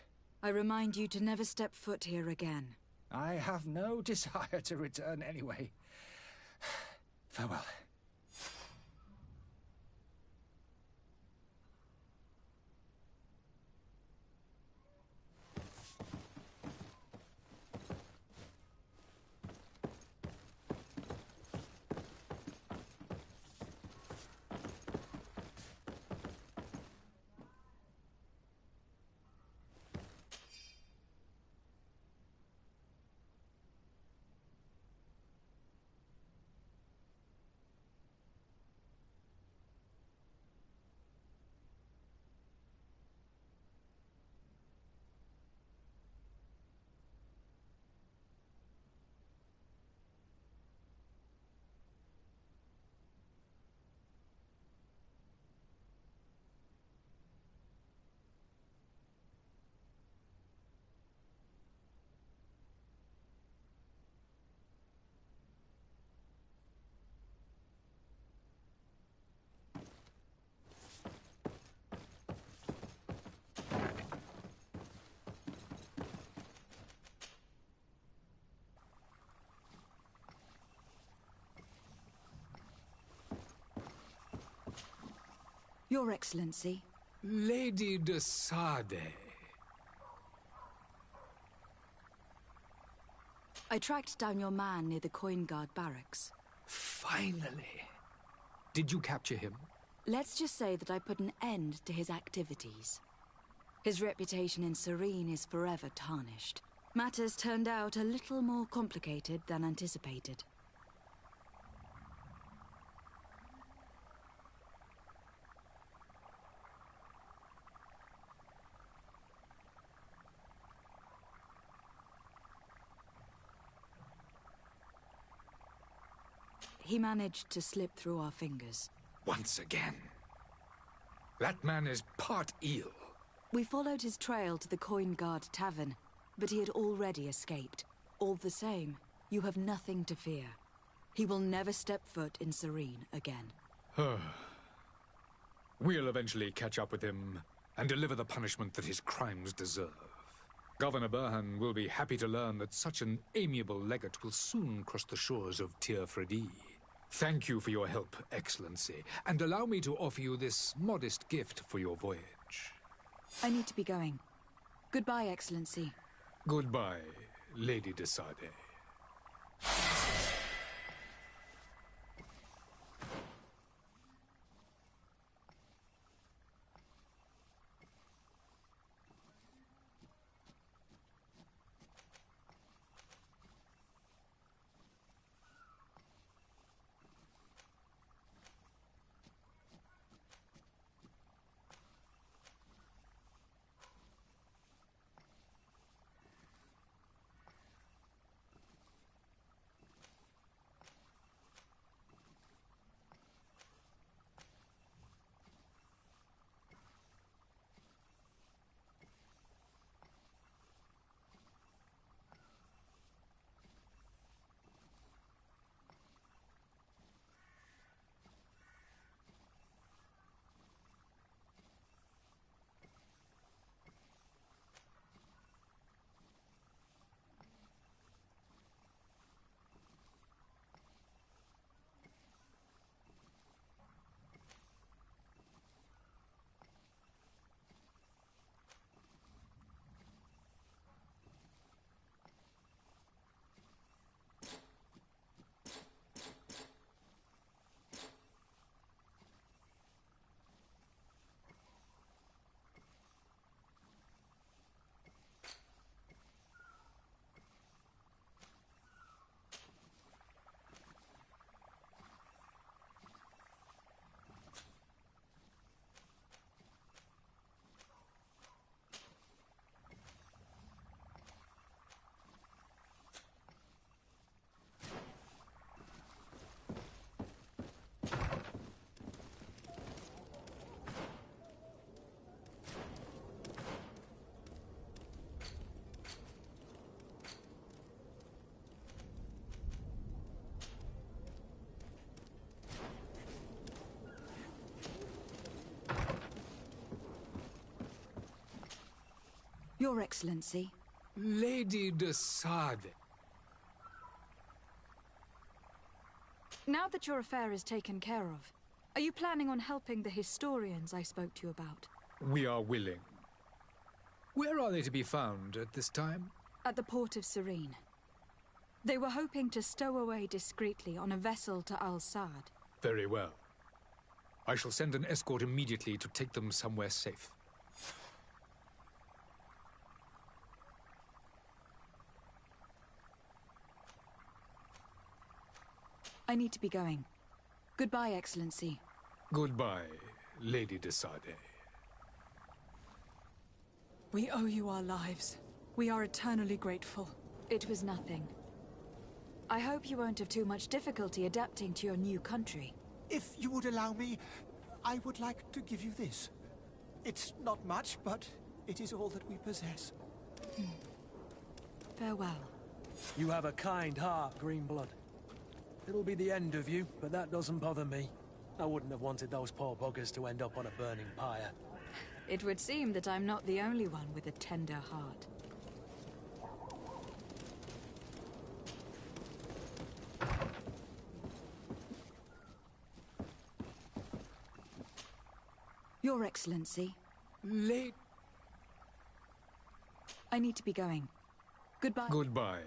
I remind you to never step foot here again. I have no desire to return anyway. Farewell. Your Excellency. Lady de Sardet. I tracked down your man near the Coin Guard barracks. Finally. Did you capture him? Let's just say that I put an end to his activities. His reputation in Serene is forever tarnished. Matters turned out a little more complicated than anticipated. He managed to slip through our fingers. Once again. That man is part eel. We followed his trail to the Coin Guard Tavern, but he had already escaped. All the same, you have nothing to fear. He will never step foot in Serene again. We'll eventually catch up with him and deliver the punishment that his crimes deserve. Governor Burhan will be happy to learn that such an amiable legate will soon cross the shores of Tir Fredi. Thank you for your help, Excellency, and allow me to offer you this modest gift for your voyage. I need to be going. Goodbye, Excellency. Goodbye, Lady de Sade. Your Excellency. Lady de Sade. Now that your affair is taken care of, are you planning on helping the historians I spoke to you about? We are willing. Where are they to be found at this time? At the port of Serene. They were hoping to stow away discreetly on a vessel to Al-Sad. Very well. I shall send an escort immediately to take them somewhere safe. I need to be going. Goodbye, Excellency. Goodbye, Lady de Sade. We owe you our lives. We are eternally grateful. It was nothing. I hope you won't have too much difficulty adapting to your new country. If you would allow me, I would like to give you this. It's not much, but it is all that we possess. Farewell. You have a kind heart, Greenblood. It'll be the end of you, but that doesn't bother me. I wouldn't have wanted those poor buggers to end up on a burning pyre. It would seem that I'm not the only one with a tender heart. Your Excellency. Late. I need to be going. Goodbye. Goodbye.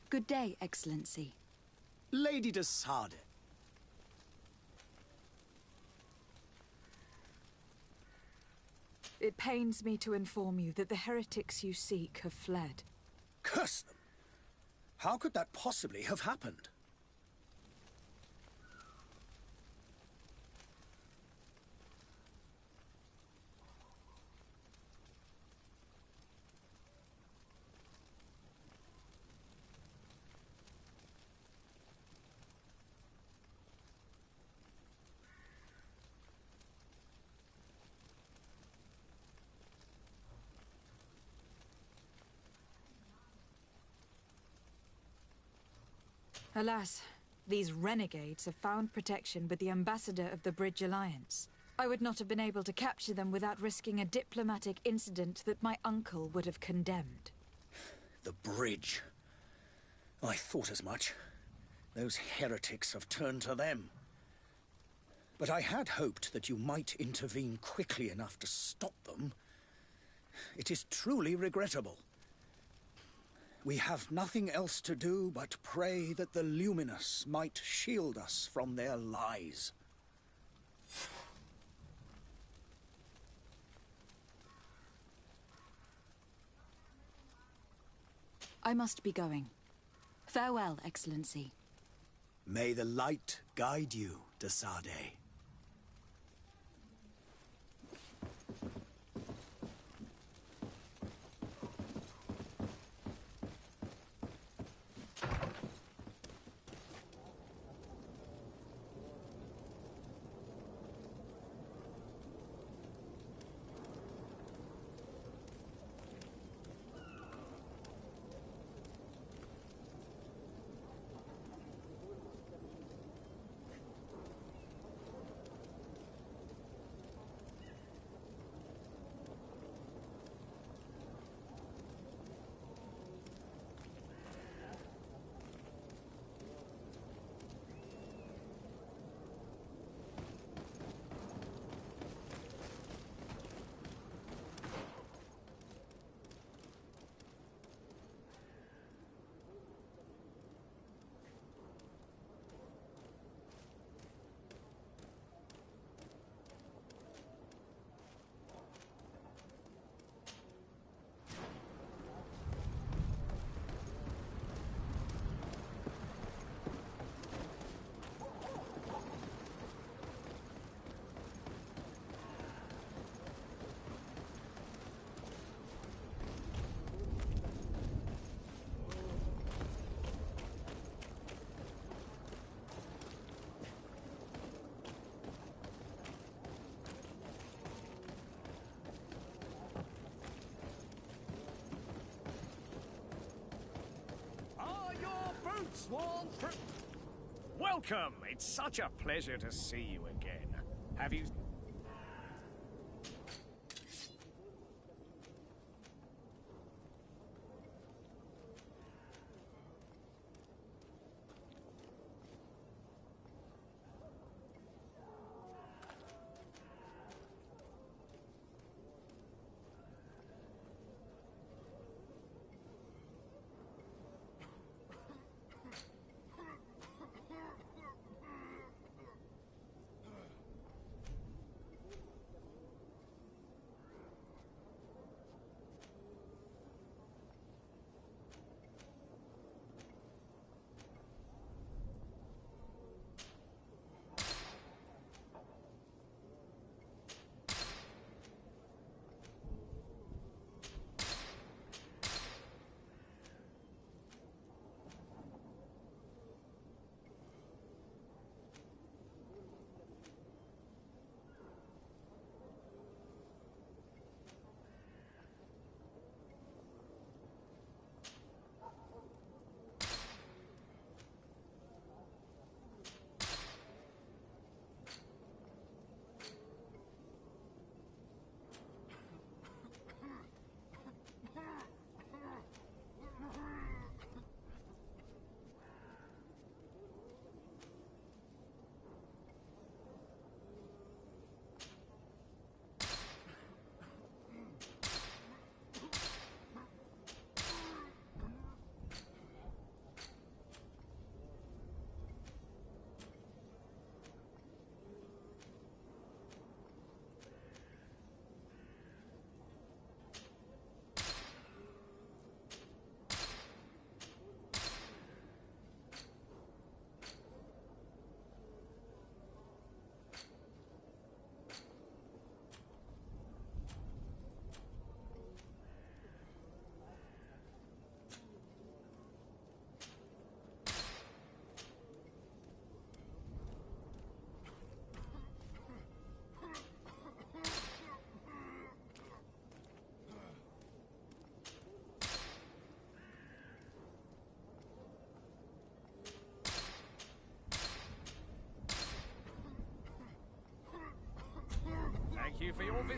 Good day, Excellency. Lady de Sardet. It pains me to inform you that the heretics you seek have fled. Curse them! How could that possibly have happened? Alas, these renegades have found protection with the ambassador of the Bridge Alliance. I would not have been able to capture them without risking a diplomatic incident that my uncle would have condemned. The bridge. I thought as much. Those heretics have turned to them. But I had hoped that you might intervene quickly enough to stop them. It is truly regrettable. We have nothing else to do but pray that the Luminous might shield us from their lies. I must be going. Farewell, Excellency. May the light guide you, de Sardet. Swan Welcome! It's such a pleasure to see you again. Have you...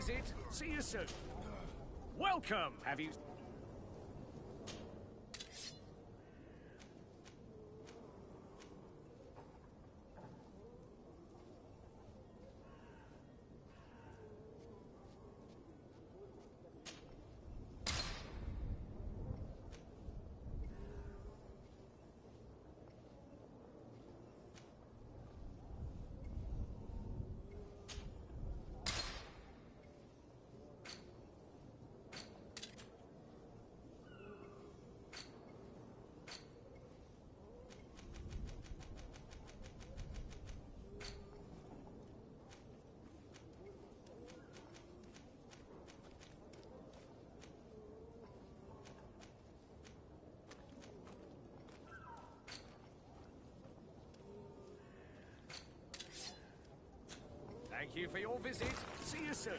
visit. See you soon. Welcome. Have you... Thank you for your visit. See you soon.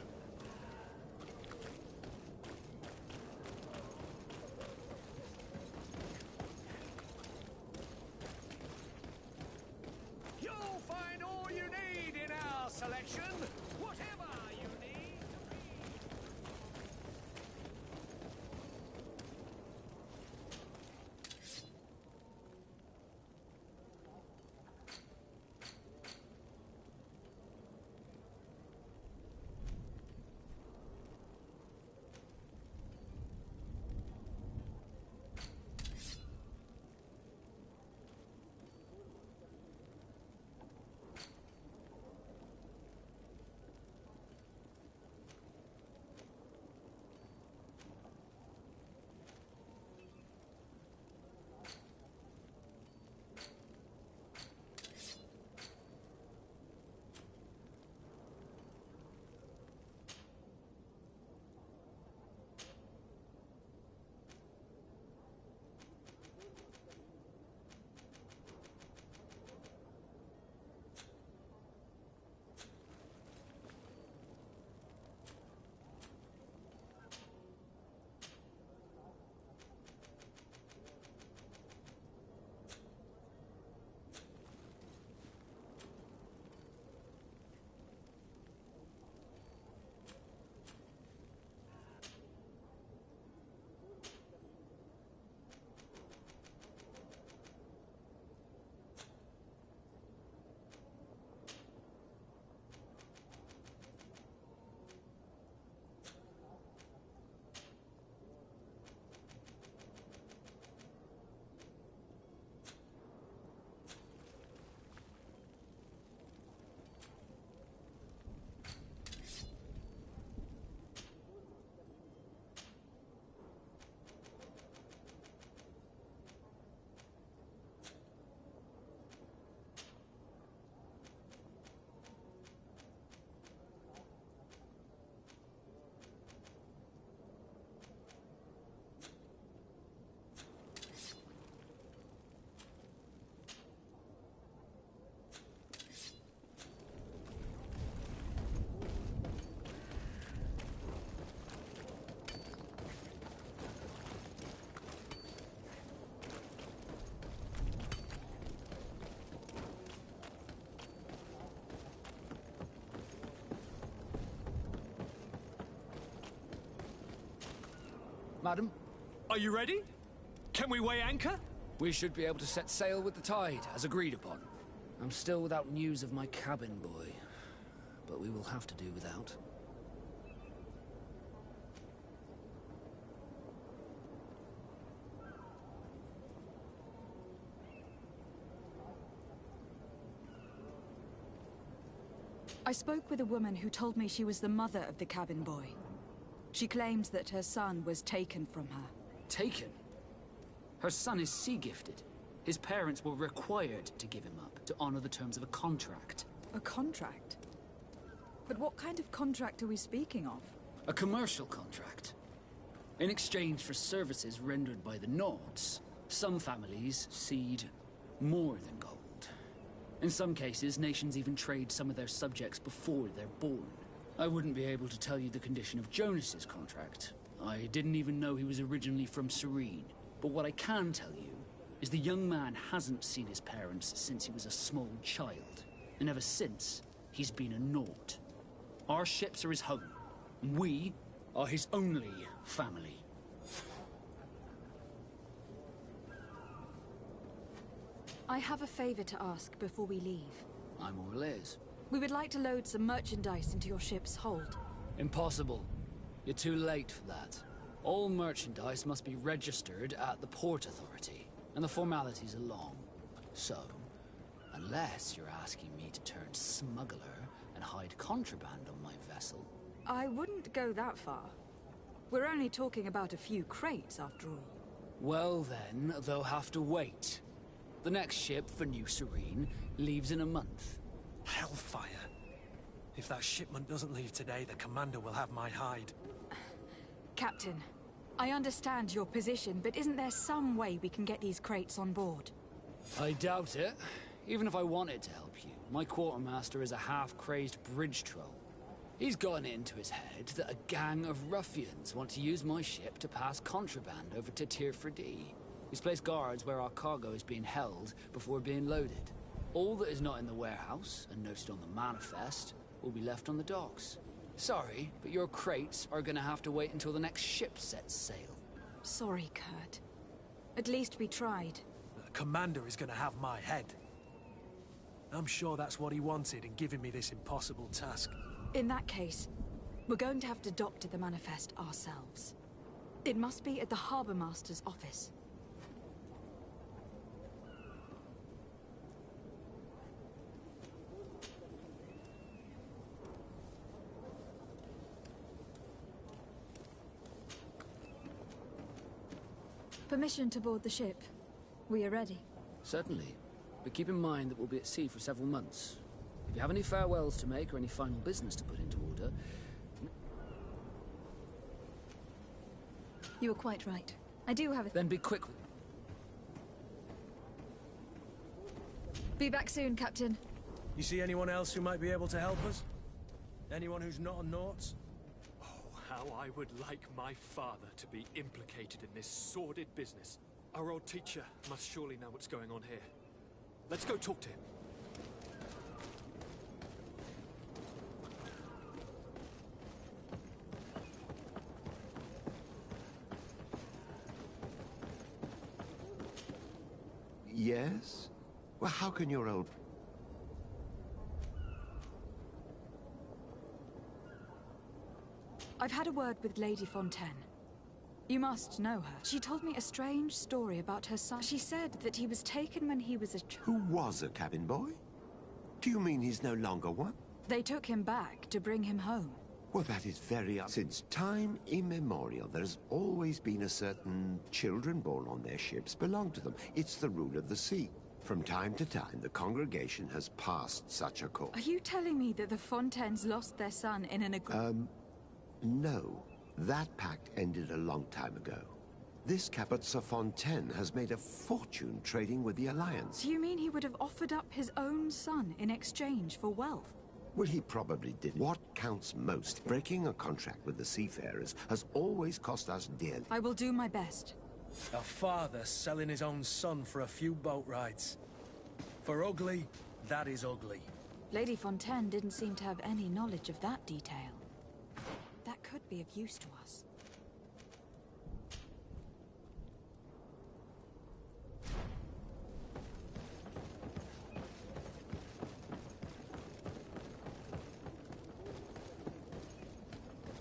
You'll find all you need in our selection. Whatever you need. Madam? Are you ready? Can we weigh anchor? We should be able to set sail with the tide, as agreed upon. I'm still without news of my cabin boy, but we will have to do without. I spoke with a woman who told me she was the mother of the cabin boy. She claims that her son was taken from her. Taken? Her son is sea-gifted. His parents were required to give him up, to honor the terms of a contract. A contract? But what kind of contract are we speaking of? A commercial contract. In exchange for services rendered by the Nords, some families cede more than gold. In some cases, nations even trade some of their subjects before they're born. I wouldn't be able to tell you the condition of Jonas's contract. I didn't even know he was originally from Serene. But what I can tell you is the young man hasn't seen his parents since he was a small child. And ever since, he's been a Nord. Our ships are his home. We are his only family. I have a favor to ask before we leave. I'm all ears. We would like to load some merchandise into your ship's hold. Impossible. You're too late for that. All merchandise must be registered at the Port Authority, and the formalities are long. So, unless you're asking me to turn smuggler and hide contraband on my vessel... I wouldn't go that far. We're only talking about a few crates, after all. Well then, they'll have to wait. The next ship for New Serene leaves in a month. Hellfire. If that shipment doesn't leave today, the commander will have my hide. Captain, I understand your position, but isn't there some way we can get these crates on board? I doubt it. Even if I wanted to help you, my quartermaster is a half-crazed bridge troll. He's gotten it into his head that a gang of ruffians want to use my ship to pass contraband over to Tirfredi. He's placed guards where our cargo is being held before being loaded. All that is not in the warehouse, and noted on the manifest, will be left on the docks. Sorry, but your crates are gonna have to wait until the next ship sets sail. Sorry, Kurt. At least we tried. The commander is gonna have my head. I'm sure that's what he wanted in giving me this impossible task. In that case, we're going to have to doctor the manifest ourselves. It must be at the Harbour Master's office. Permission to board the ship. We are ready. Certainly. But keep in mind that we'll be at sea for several months. If you have any farewells to make or any final business to put into order... You are quite right. I do have a... Then be quick with... Be back soon, Captain. You see anyone else who might be able to help us? Anyone who's not a Nauts? How I would like my father to be implicated in this sordid business. Our old teacher must surely know what's going on here. Let's go talk to him. Yes? Well, how can your old... I've had a word with Lady Fontaine. You must know her. She told me a strange story about her son. She said that he was taken when he was a child. Who was a cabin boy? Do you mean he's no longer one? They took him back to bring him home. Well, that is very... Since time immemorial, there has always been a certain children born on their ships belong to them. It's the rule of the sea. From time to time, the congregation has passed such a course. Are you telling me that the Fontaines lost their son in an agreement? No. That pact ended a long time ago. This Caput Sir Fontaine has made a fortune trading with the Alliance. Do you mean he would have offered up his own son in exchange for wealth? Well, he probably did. What counts most, breaking a contract with the seafarers, has always cost us dearly. I will do my best. A father selling his own son for a few boat rides. For ugly, that is ugly. Lady Fontaine didn't seem to have any knowledge of that detail. That could be of use to us.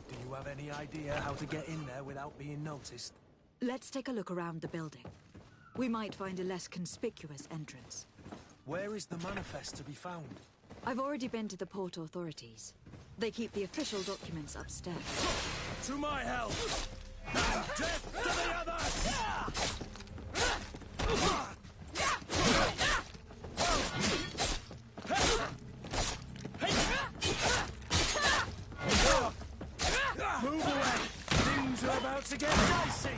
Do you have any idea how to get in there without being noticed? Let's take a look around the building. We might find a less conspicuous entrance. Where is the manifest to be found? I've already been to the port authorities. They keep the official documents upstairs. To my help! And death to the others! Move away! Things are about to get dicey!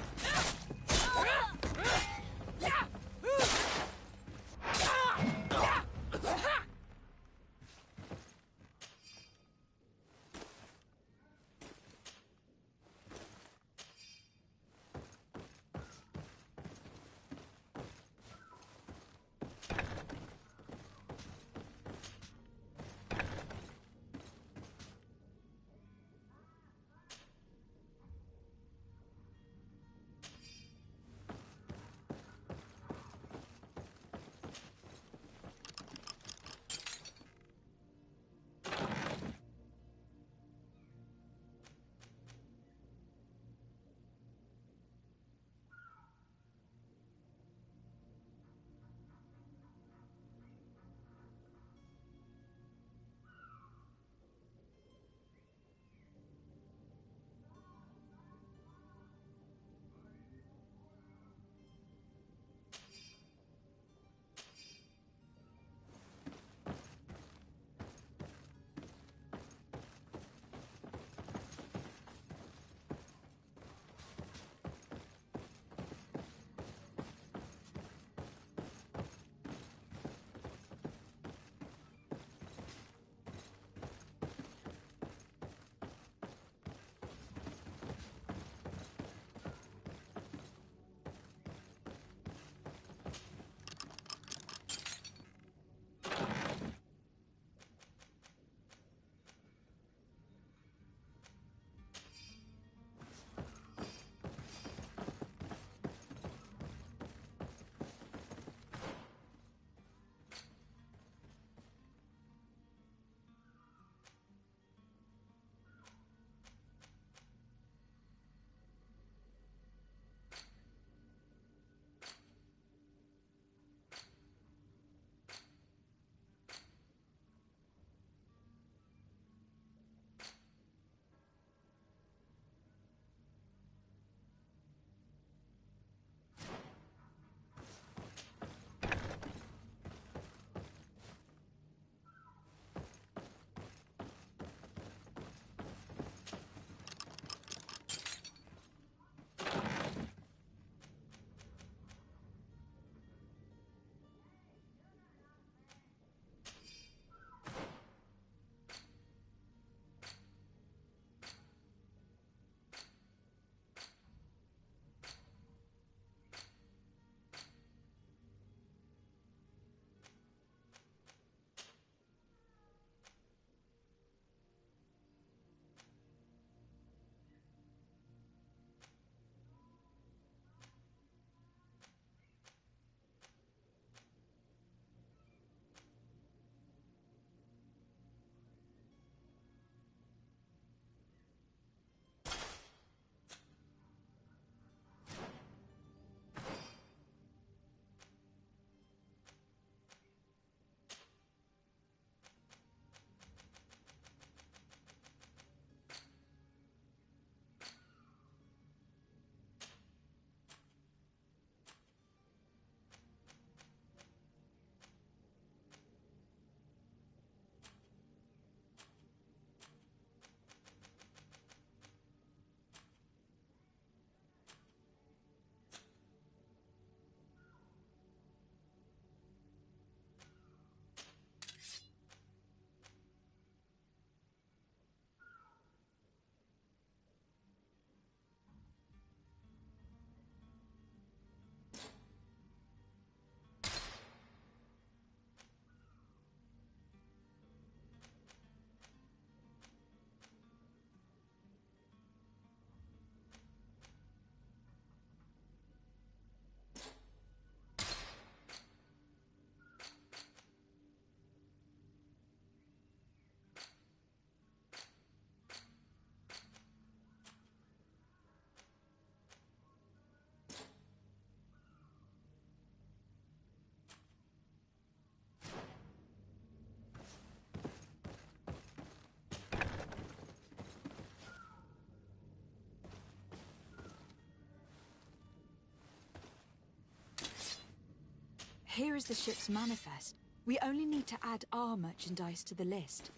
Here is the ship's manifest. We only need to add our merchandise to the list.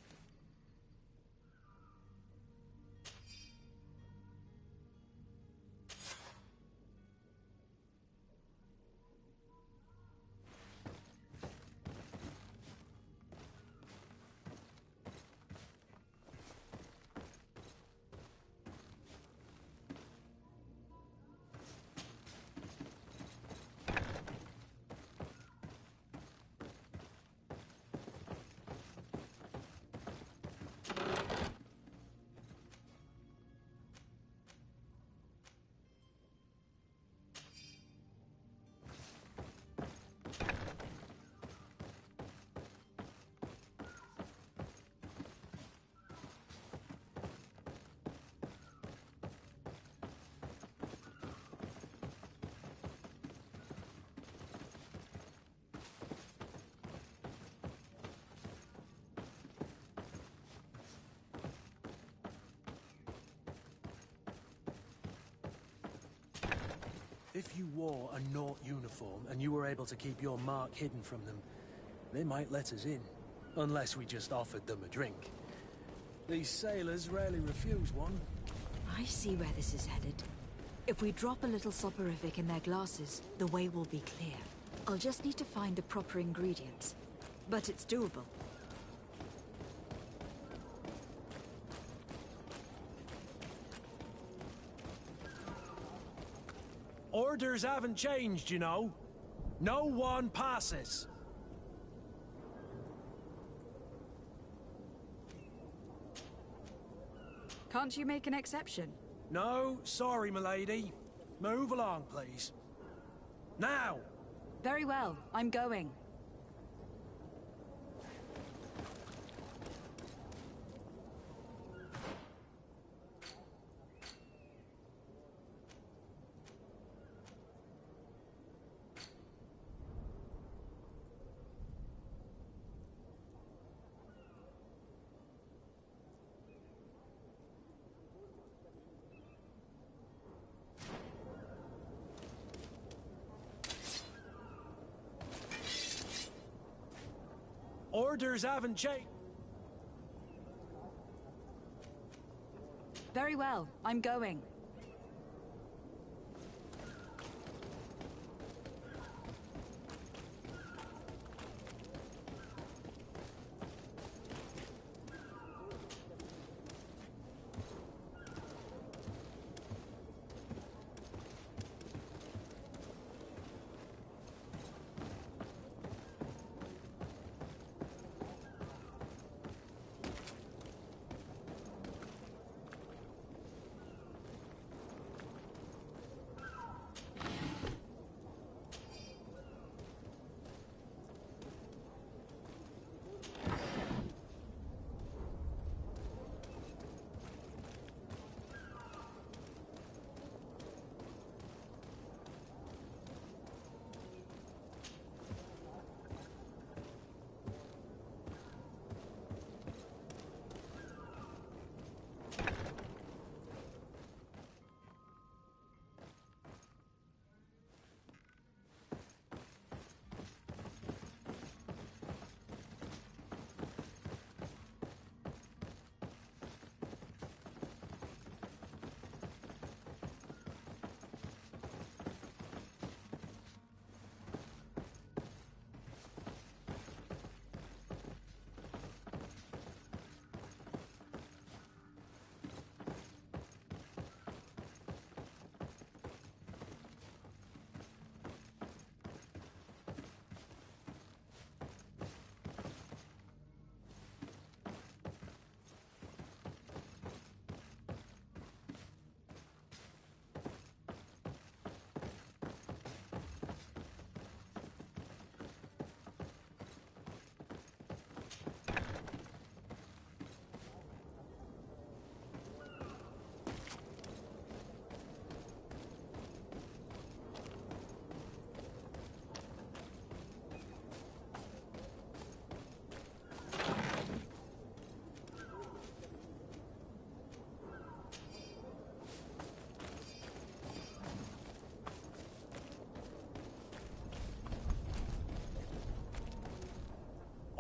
If you wore a Naut uniform and you were able to keep your mark hidden from them, they might let us in. Unless we just offered them a drink. These sailors rarely refuse one. I see where this is headed. If we drop a little soporific in their glasses, the way will be clear. I'll just need to find the proper ingredients. But it's doable. Orders haven't changed, you know. No one passes. Can't you make an exception? No, sorry, milady. Move along, please. Now! Very well, I'm going. Orders haven't changed. Very well, I'm going.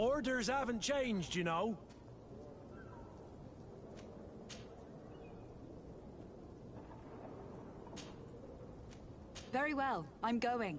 Orders haven't changed, you know. Very well, I'm going.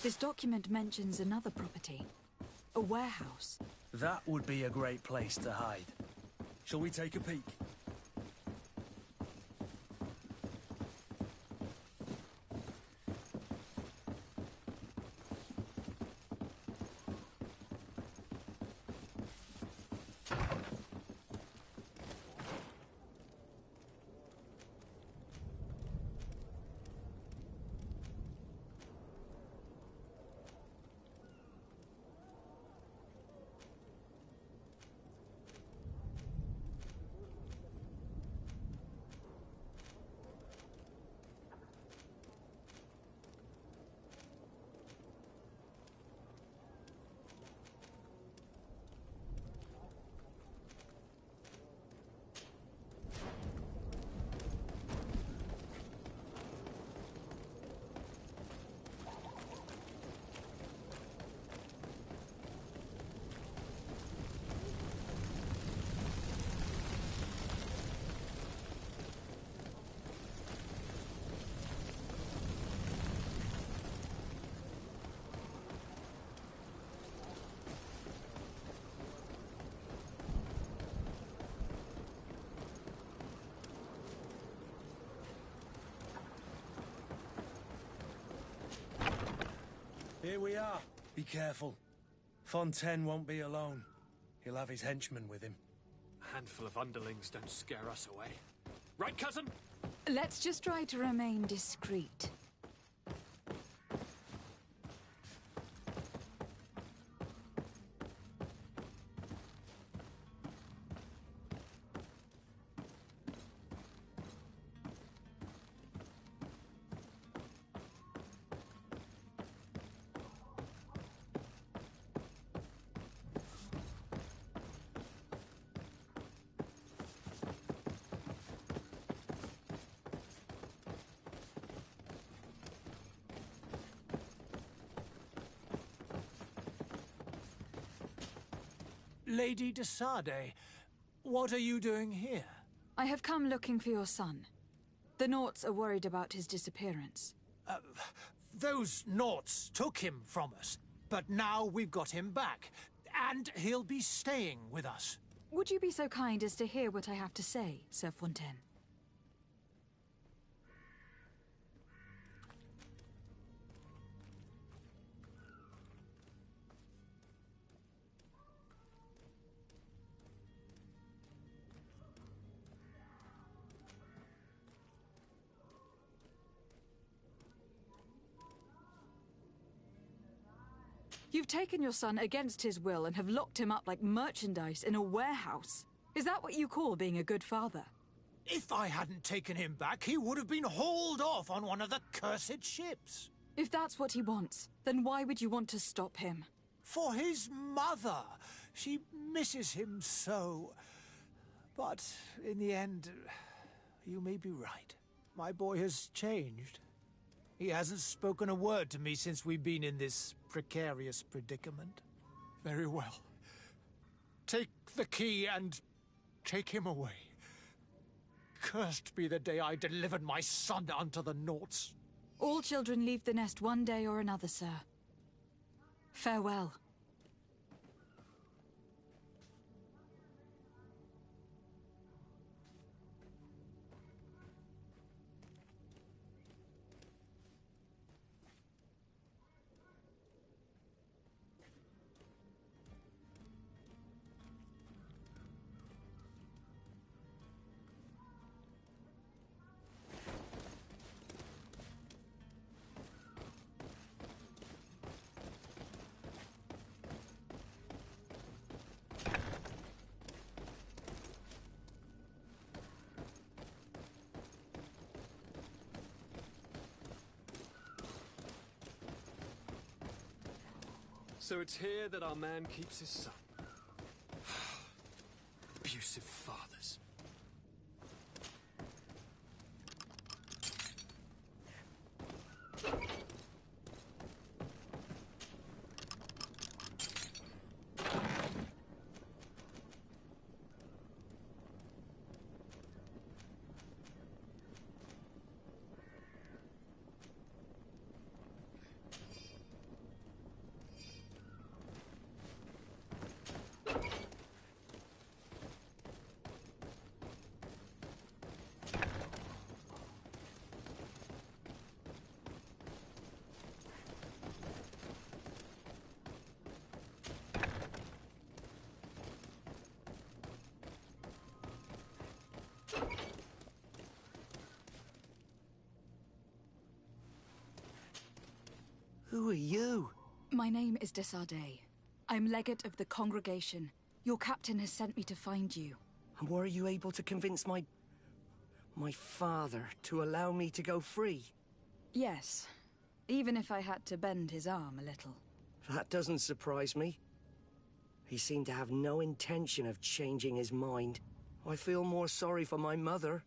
This document mentions another property. A warehouse. That would be a great place to hide. Shall we take a peek? Here we are. Be careful. Fontaine won't be alone. He'll have his henchmen with him. A handful of underlings don't scare us away. Right, cousin? Let's just try to remain discreet. Lady de Sade, what are you doing here? I have come looking for your son. The Naughts are worried about his disappearance. Those Naughts took him from us, but now we've got him back, and he'll be staying with us. Would you be so kind as to hear what I have to say, Sir Fontaine? You've taken your son against his will and have locked him up like merchandise in a warehouse. Is that what you call being a good father? If I hadn't taken him back, he would have been hauled off on one of the cursed ships. If that's what he wants, then why would you want to stop him? For his mother. She misses him so. But in the end, you may be right. My boy has changed. He hasn't spoken a word to me since we've been in this precarious predicament. Very well. Take the key and take him away. Cursed be the day I delivered my son unto the Naughts. All children leave the nest one day or another, sir. Farewell. So it's here that our man keeps his son. Abusive fathers. Who are you? My name is Desardet. I'm legate of the congregation. Your captain has sent me to find you. And were you able to convince my father to allow me to go free? Yes. Even if I had to bend his arm a little. That doesn't surprise me. He seemed to have no intention of changing his mind. I feel more sorry for my mother.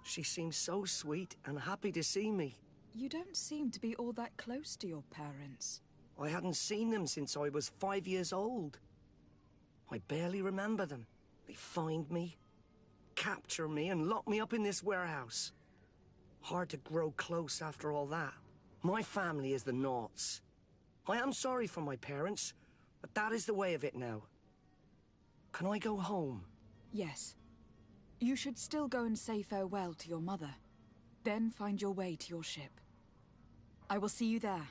She seemed so sweet and happy to see me. You don't seem to be all that close to your parents. I hadn't seen them since I was 5 years old. I barely remember them. They find me, capture me, and lock me up in this warehouse. Hard to grow close after all that. My family is the Naughts. I am sorry for my parents, but that is the way of it now. Can I go home? Yes. You should still go and say farewell to your mother. Then find your way to your ship. I will see you there.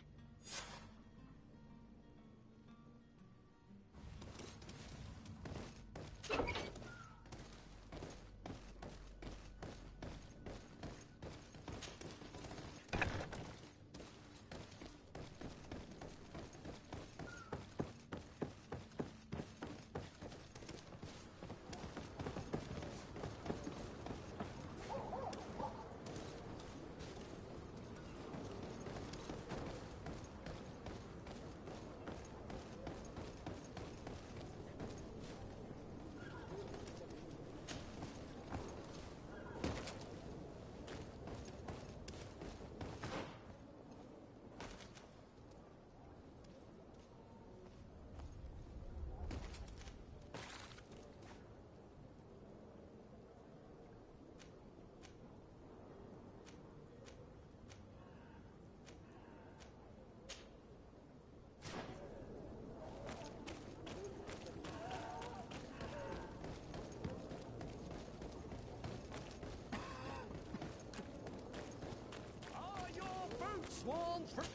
Swarm from...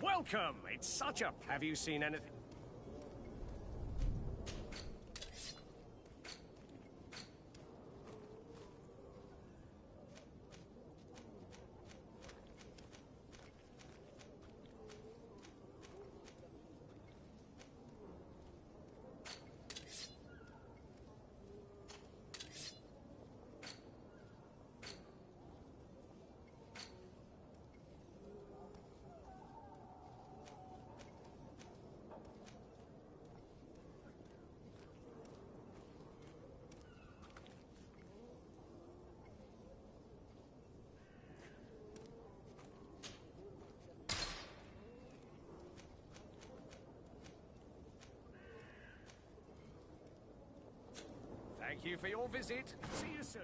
Welcome! It's such a... Have you seen anything? Thank you for your visit. See you soon.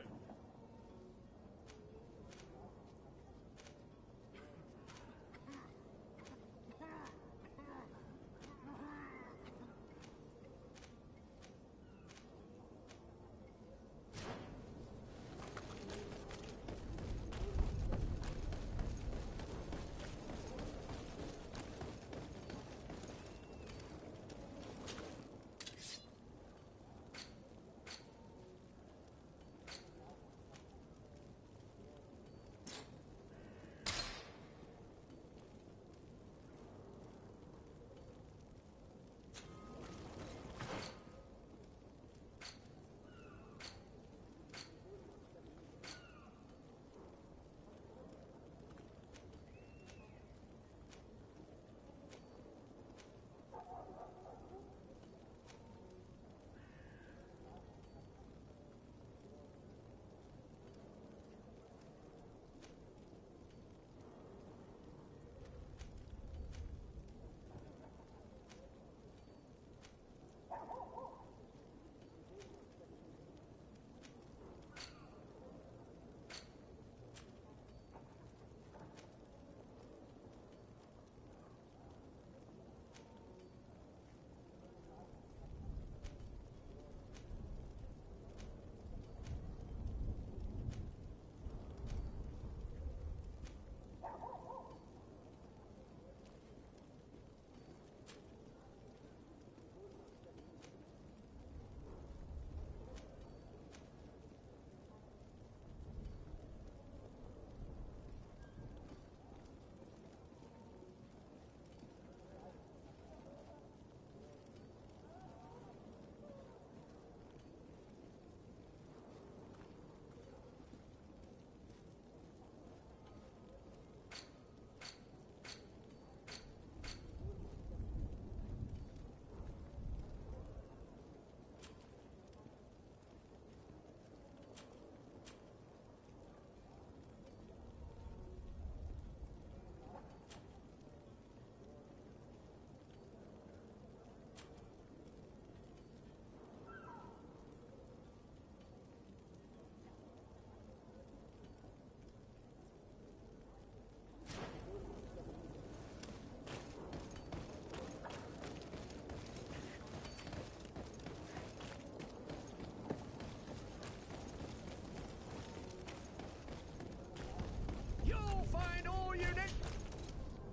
unit!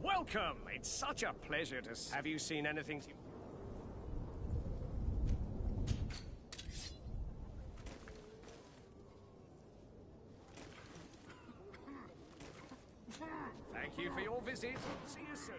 Welcome! It's such a pleasure to... Have you seen anything to... Thank you for your visit. See you soon.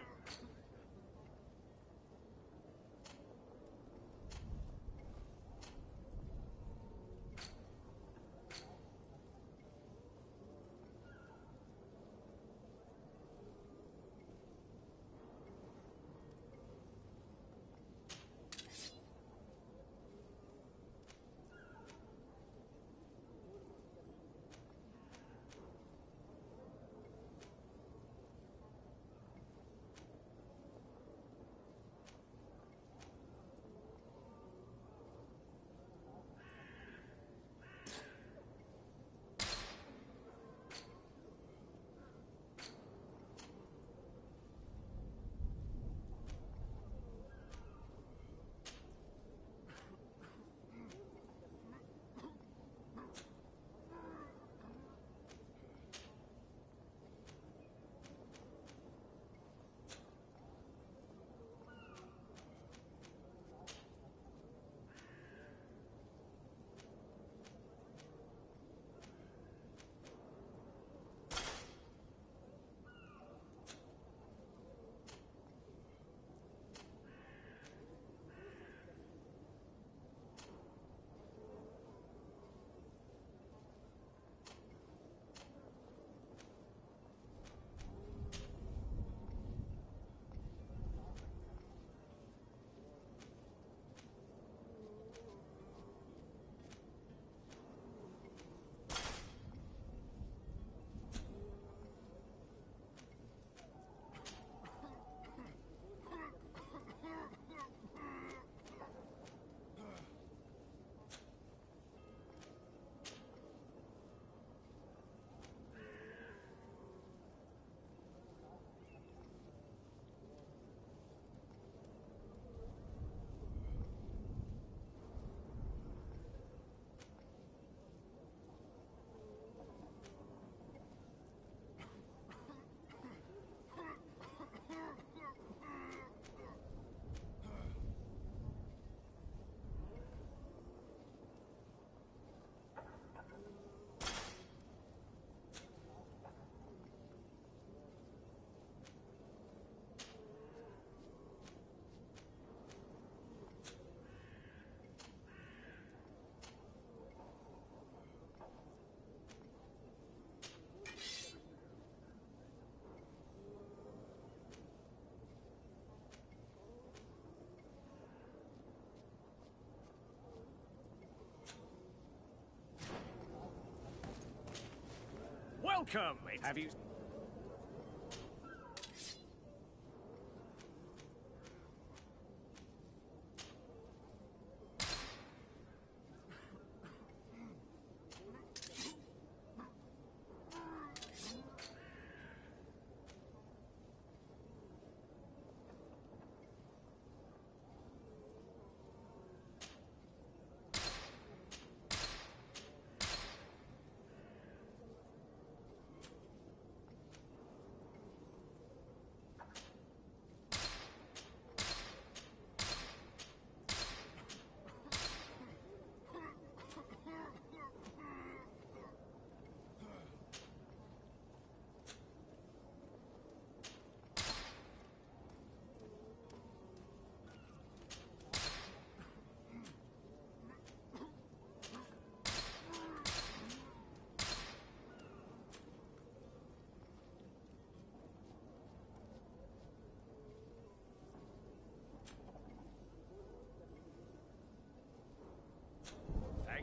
Welcome! Have you...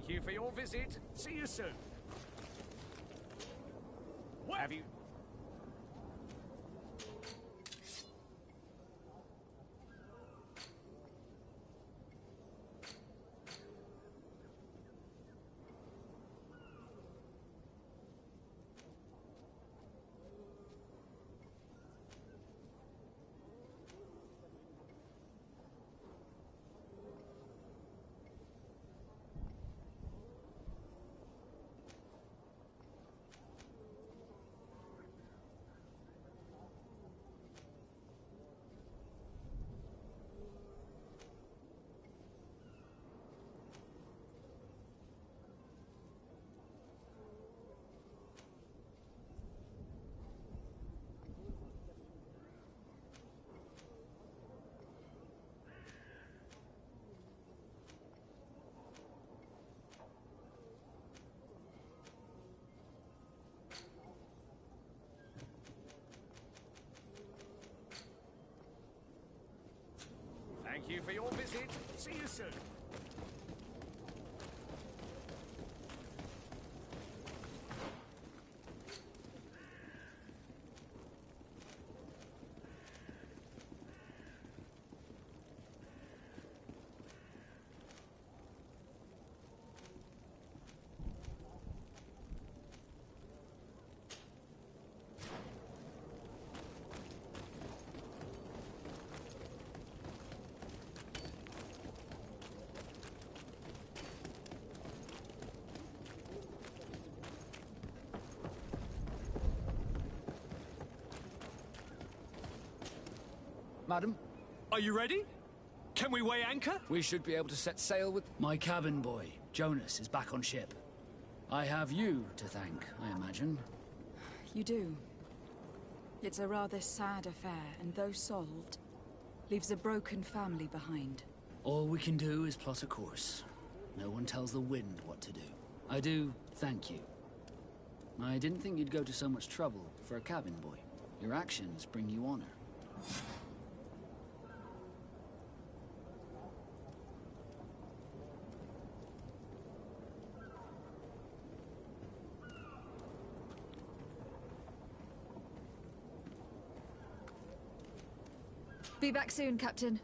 Thank you for your visit. See you soon. What have you... Thank you for your visit. See you soon. Madam? Are you ready? Can we weigh anchor? We should be able to set sail with... My cabin boy, Jonas, is back on ship. I have you to thank, I imagine. You do. It's a rather sad affair, and though solved, leaves a broken family behind. All we can do is plot a course. No one tells the wind what to do. I do thank you. I didn't think you'd go to so much trouble for a cabin boy. Your actions bring you honor. Be back soon, Captain.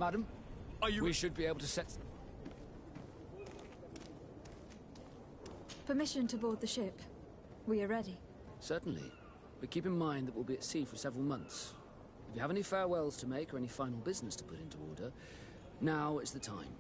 Madam, we should be able to set... Permission to board the ship. We are ready. Certainly. But keep in mind that we'll be at sea for several months. If you have any farewells to make or any final business to put into order, now is the time.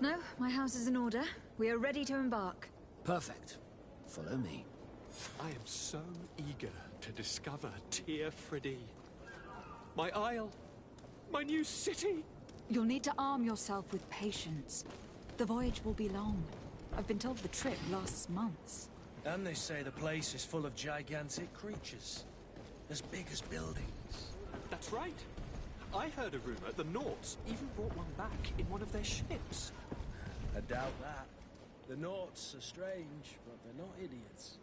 No, my house is in order. We are ready to embark. Perfect. Follow me. I am so eager to discover Teer Fradee. My isle. My new city. You'll need to arm yourself with patience. The voyage will be long. I've been told the trip lasts months. And they say the place is full of gigantic creatures. As big as buildings. That's right. I heard a rumor the Nauts even brought one back in one of their ships. I doubt that. The Nauts are strange, but they're not idiots.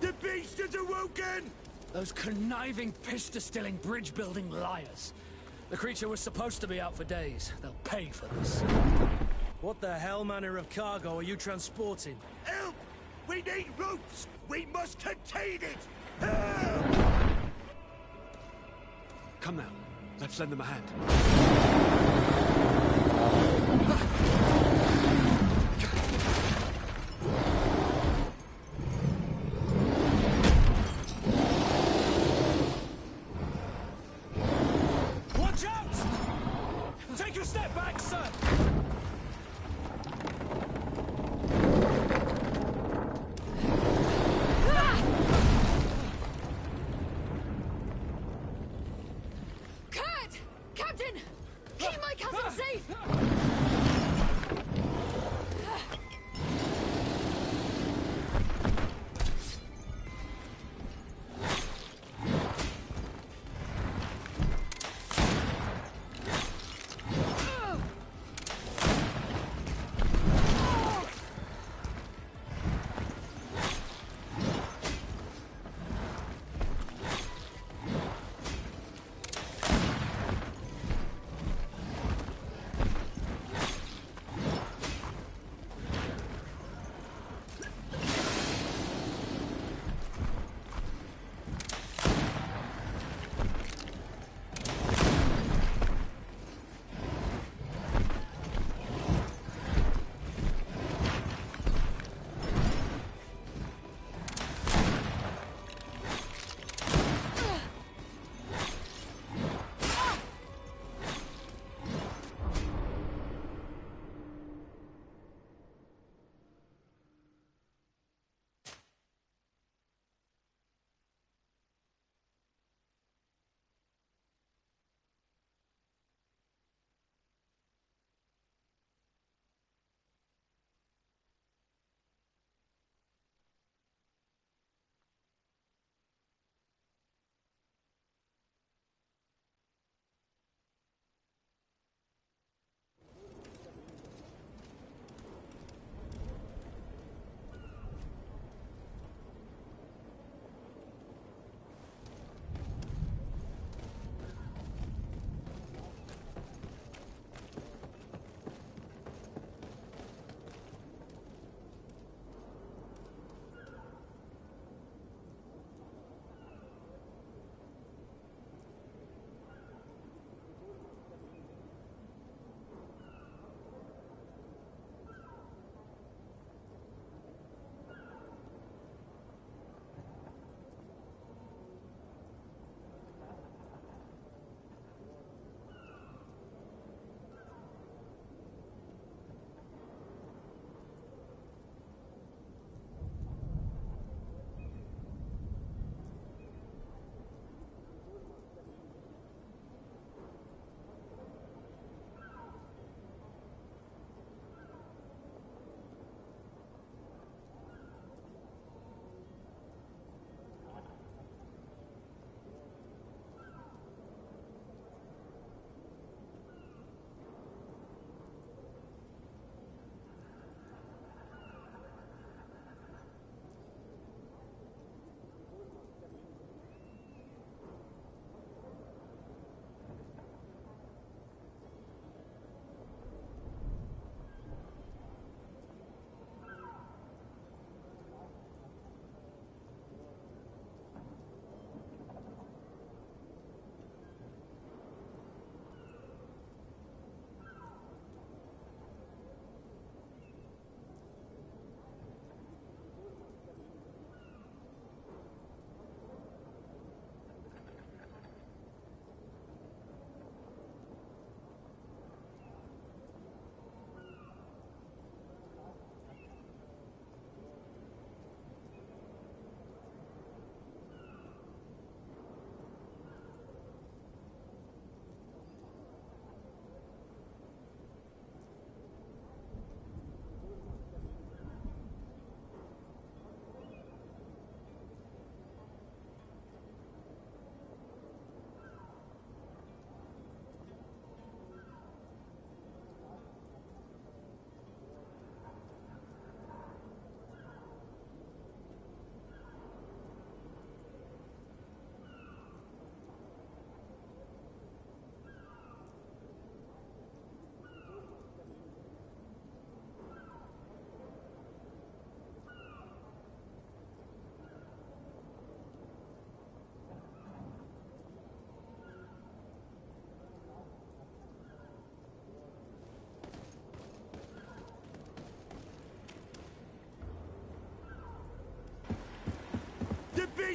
The beast is awoken! Those conniving, piss-distilling, bridge-building liars. The creature was supposed to be out for days. They'll pay for this. What the hell manner of cargo are you transporting? Help! We need ropes! We must contain it! Help! Come now. Let's lend them a hand. Watch out! Take a step back, sir! Kurt! Captain! Keep my cousin safe!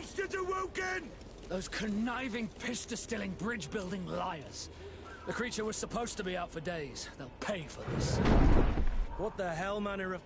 bastards are woken! Those conniving, pista-stilling, bridge-building liars. The creature was supposed to be out for days. They'll pay for this. What the hell manner of...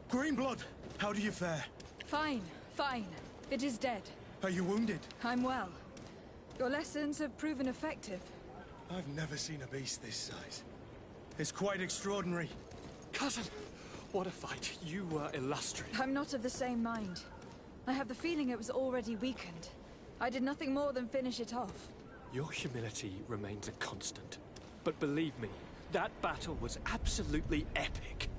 Greenblood, how do you fare? Fine, fine. It is dead. Are you wounded? I'm well. Your lessons have proven effective. I've never seen a beast this size. It's quite extraordinary. Cousin, what a fight. You were illustrious. I'm not of the same mind. I have the feeling it was already weakened. I did nothing more than finish it off. Your humility remains a constant. But believe me, that battle was absolutely epic.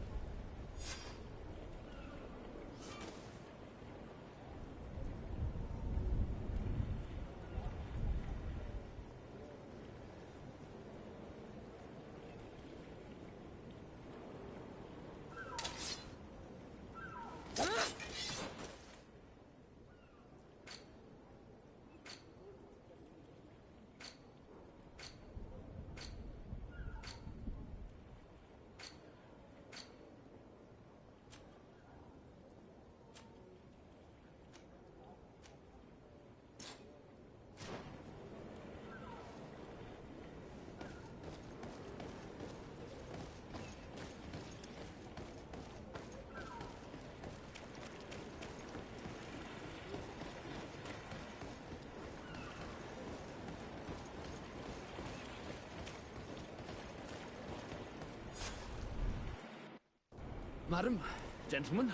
Madam, gentlemen.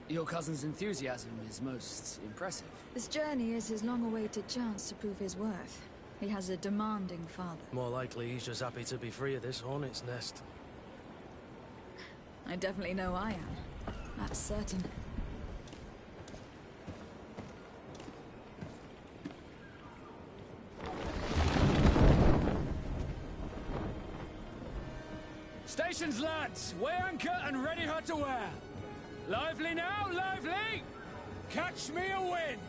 Your cousin's enthusiasm is most impressive. This journey is his long-awaited chance to prove his worth. He has a demanding father. More likely he's just happy to be free of this hornet's nest. I definitely know I am. That's certain. Stations, lads! Weigh anchor and ready her to wear. Lively now, lively! Catch me a wind!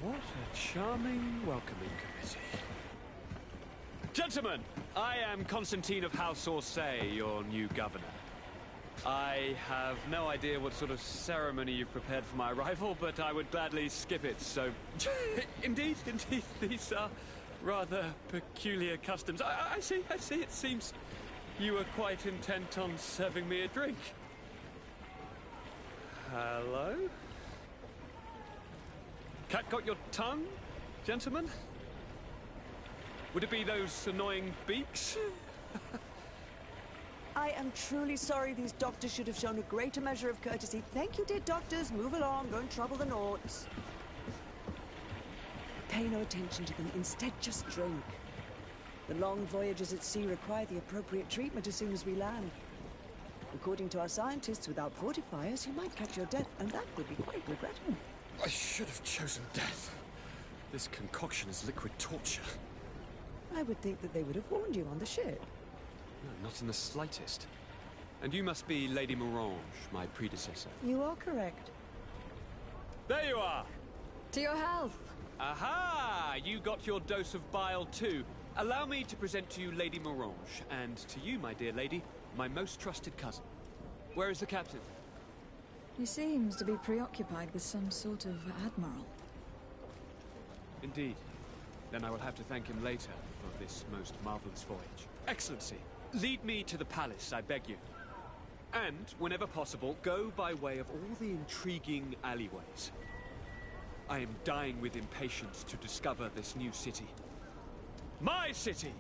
What a charming welcoming committee. Gentlemen, I am Constantine of House Orsay, your new governor. I have no idea what sort of ceremony you've prepared for my arrival, but I would gladly skip it, so... Indeed, these are rather peculiar customs. I see, it seems you were quite intent on serving me a drink. Hello? Cat got your tongue, gentlemen? Would it be those annoying beaks? I am truly sorry these doctors should have shown a greater measure of courtesy. Thank you, dear doctors. Move along, don't trouble the Nauts. Pay no attention to them. Instead, just drink. The long voyages at sea require the appropriate treatment as soon as we land. According to our scientists, without fortifiers, you might catch your death, and that would be quite regrettable. I should have chosen death. This concoction is liquid torture. I would think that they would have warned you on the ship. No, not in the slightest. And you must be Lady Morange, my predecessor. You are correct. There you are! To your health! Aha! You got your dose of bile too. Allow me to present to you Lady Morange, and to you, my dear lady, my most trusted cousin. Where is the captain? He seems to be preoccupied with some sort of admiral. Indeed. Then I will have to thank him later for this most marvelous voyage. Excellency, lead me to the palace, I beg you. And, whenever possible, go by way of all the intriguing alleyways. I am dying with impatience to discover this new city. My city!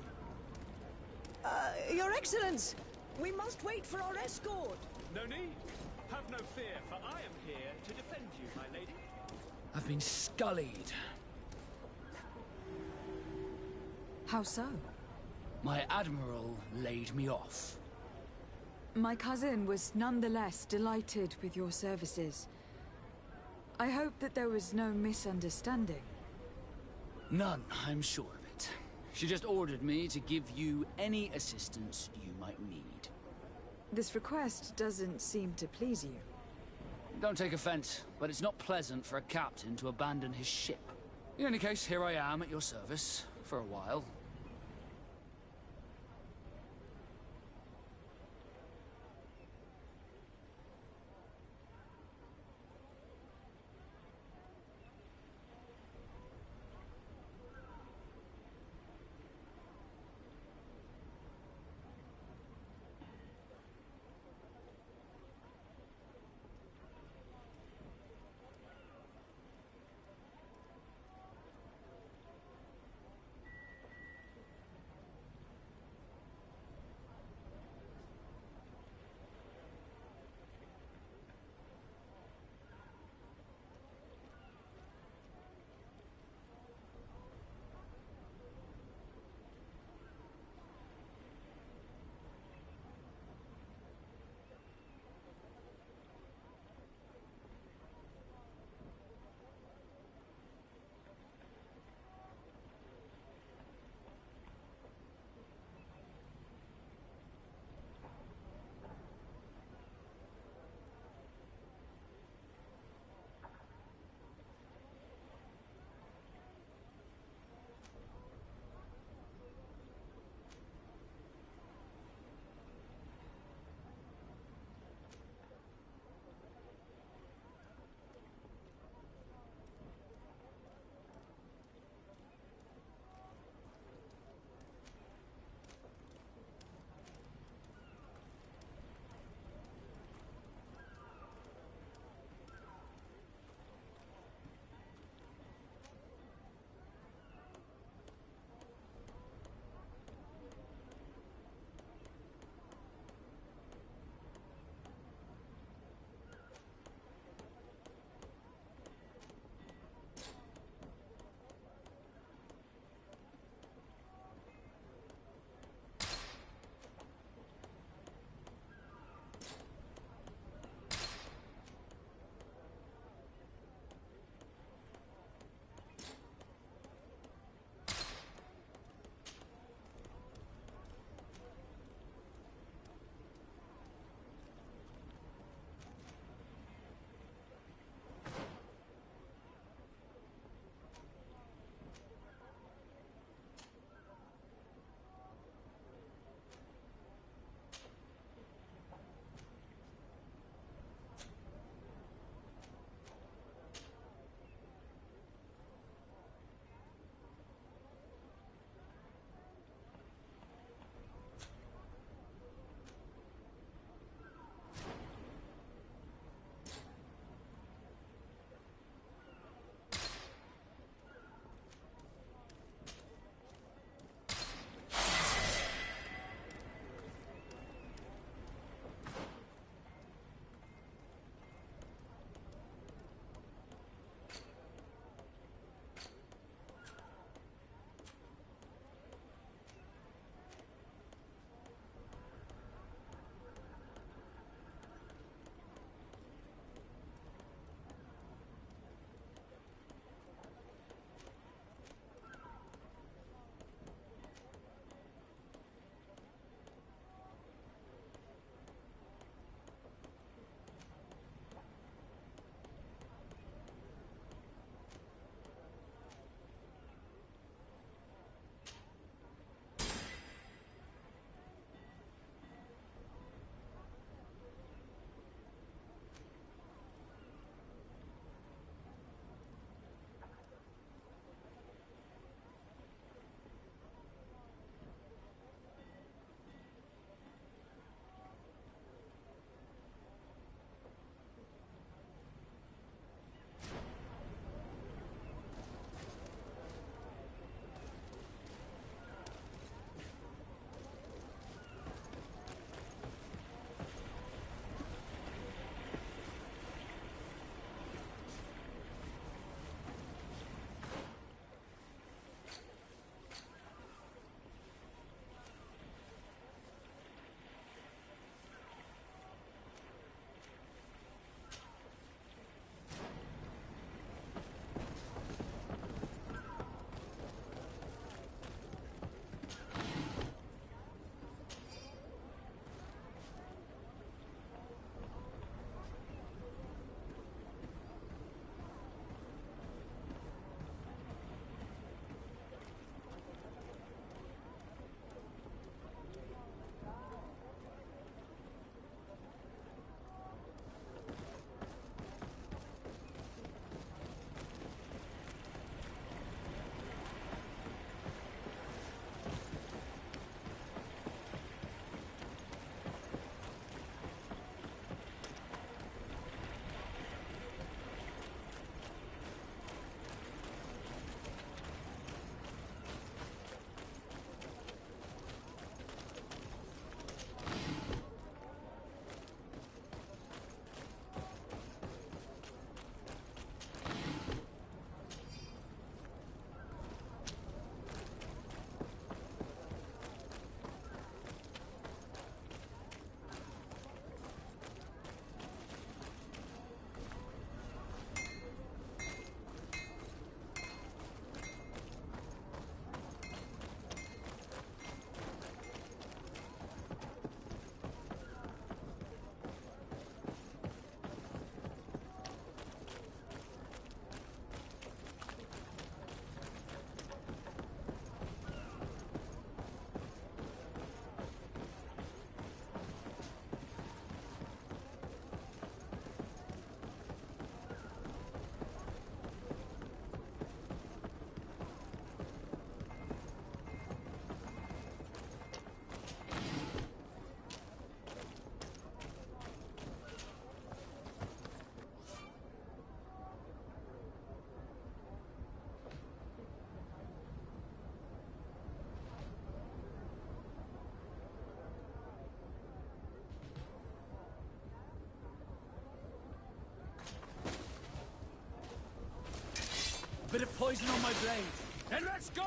Your Excellence! We must wait for our escort! No need. Have no fear, for I am here to defend you, my lady. I've been scullied. How so? My admiral laid me off. My cousin was nonetheless delighted with your services. I hope that there was no misunderstanding. None, I'm sure of it. She just ordered me to give you any assistance you might need. This request doesn't seem to please you. Don't take offense, but it's not pleasant for a captain to abandon his ship. In any case, here I am at your service, for a while. Bit of poison on my blade. Then let's go!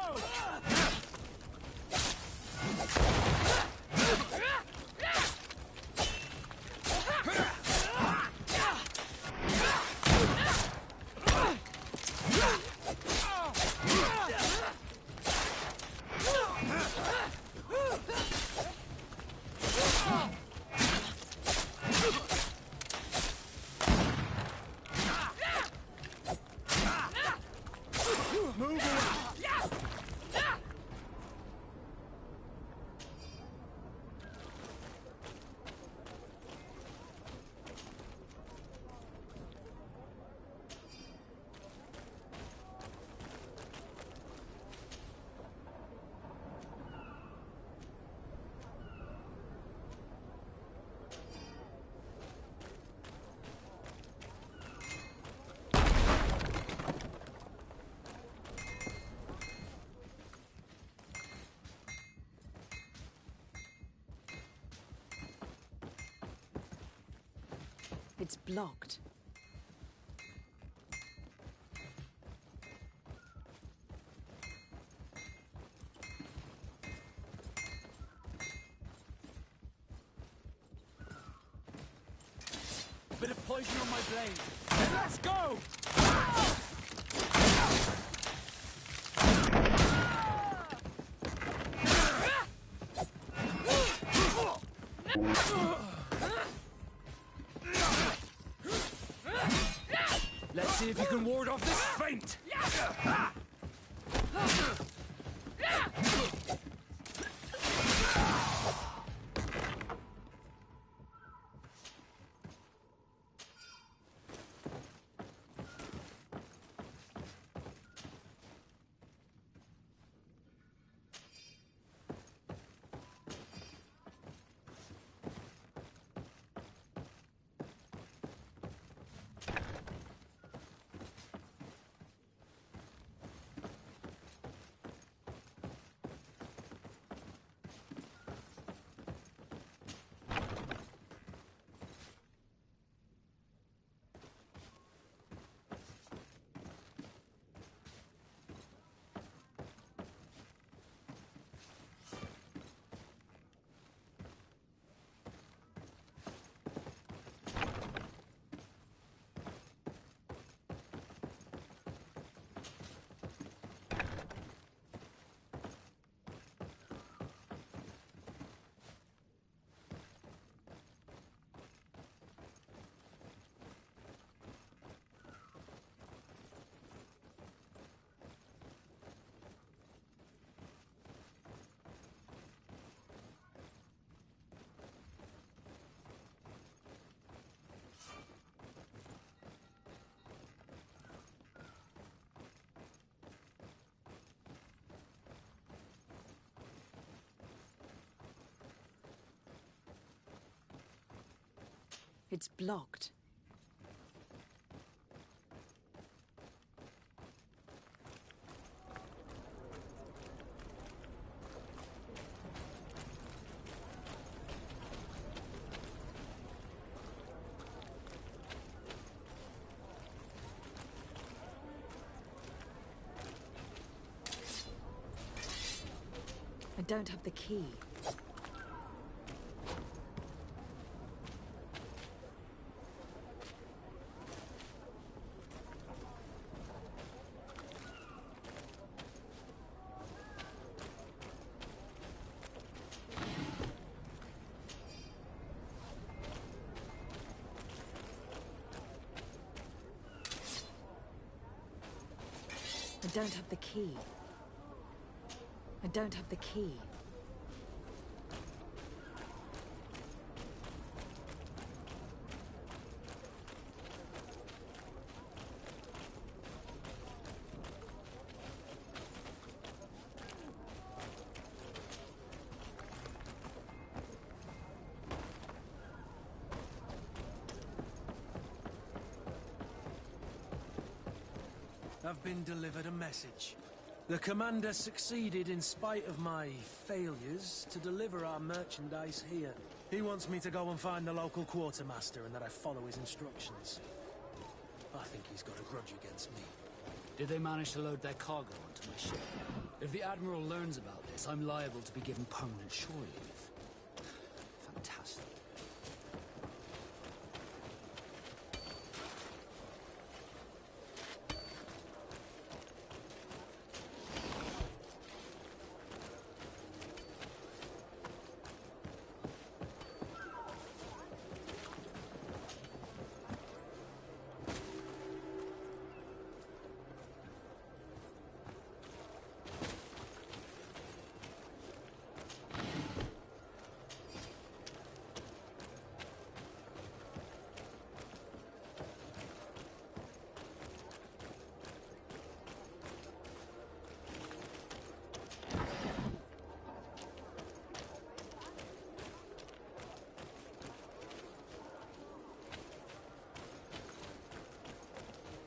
It's blocked. Bit of poison on my blade. Then let's go! Let's see if you can ward off this feint! It's blocked. I don't have the key. I don't have the key. I don't have the key. I've been delivered a message. The commander succeeded, in spite of my failures, to deliver our merchandise here. He wants me to go and find the local quartermaster and that I follow his instructions. I think he's got a grudge against me. Did they manage to load their cargo onto my ship? If the Admiral learns about this, I'm liable to be given permanent shore leave. Fantastic.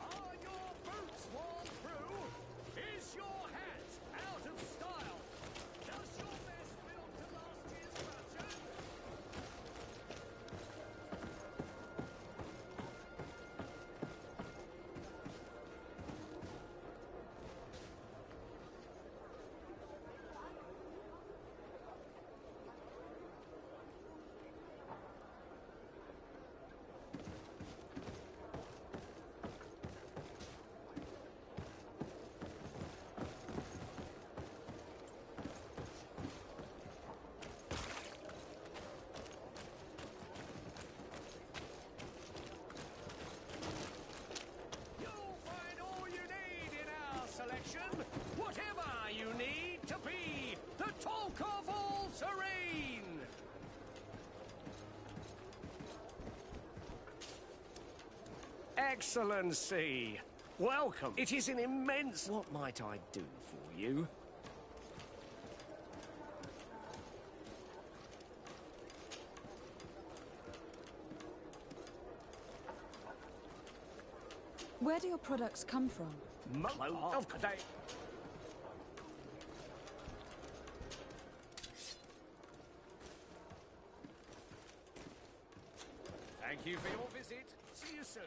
Are your boots worn through? Is your hat out of style? Does your vest belong to last year's fashion? You'll find all you need in our selection. Whatever you need to be the talk of all Serene. Excellency, welcome. It is an immense... What might I do for you? Where do your products come from? Of course. Thank you for your visit. See you soon.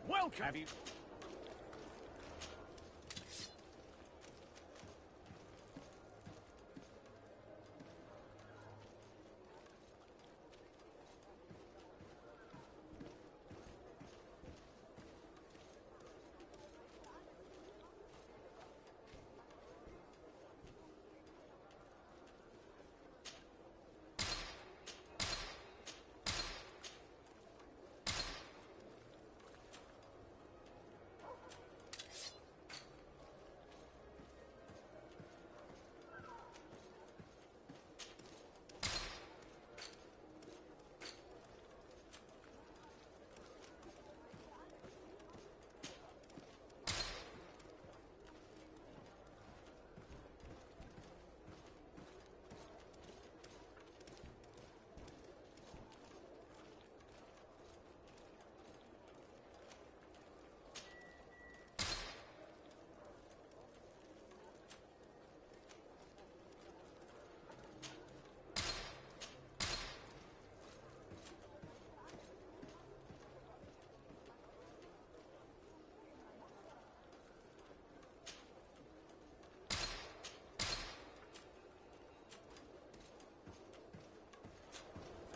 Welcome. Have you...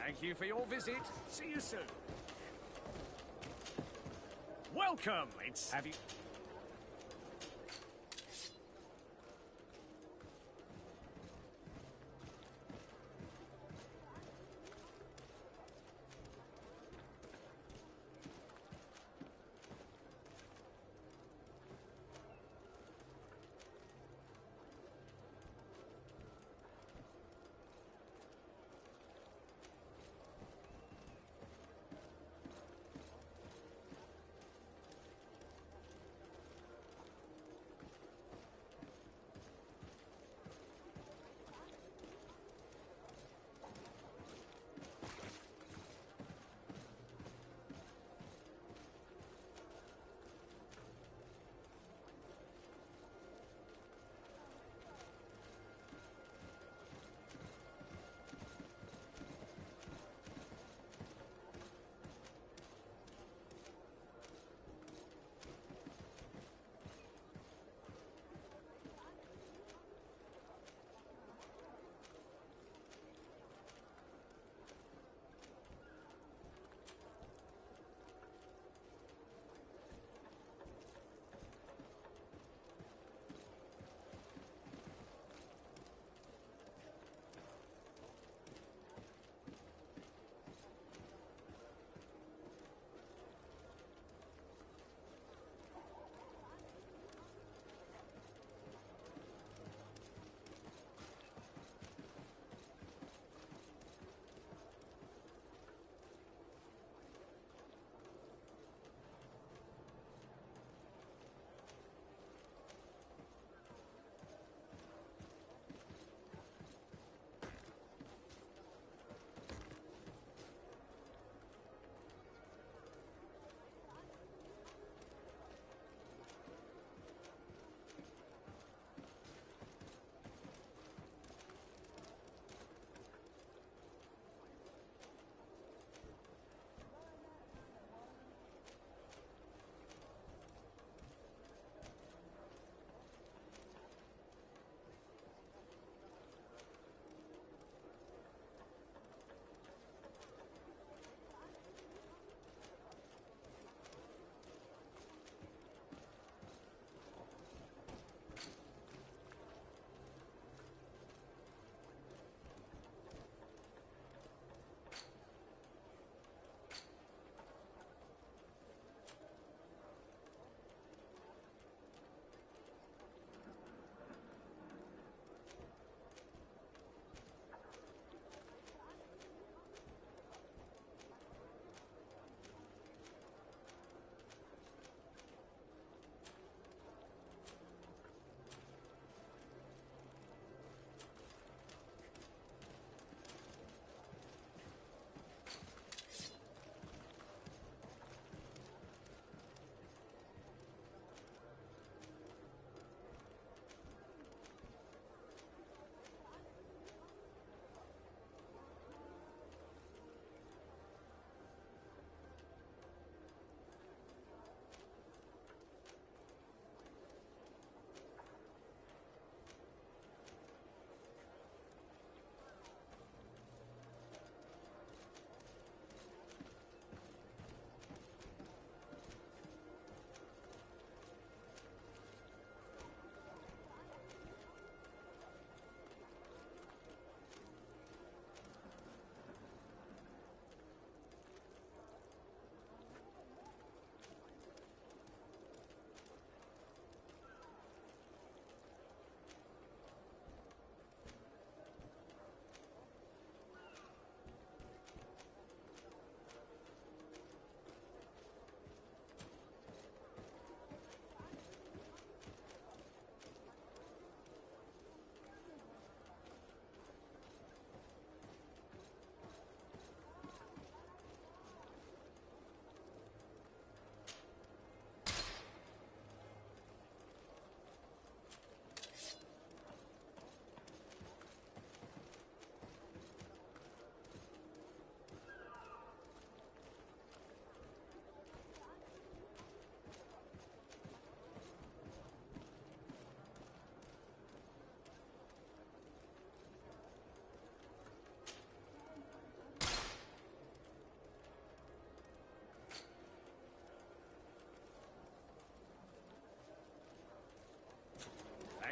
Thank you for your visit. See you soon. Welcome. Have you...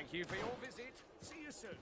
Thank you for your visit. See you soon.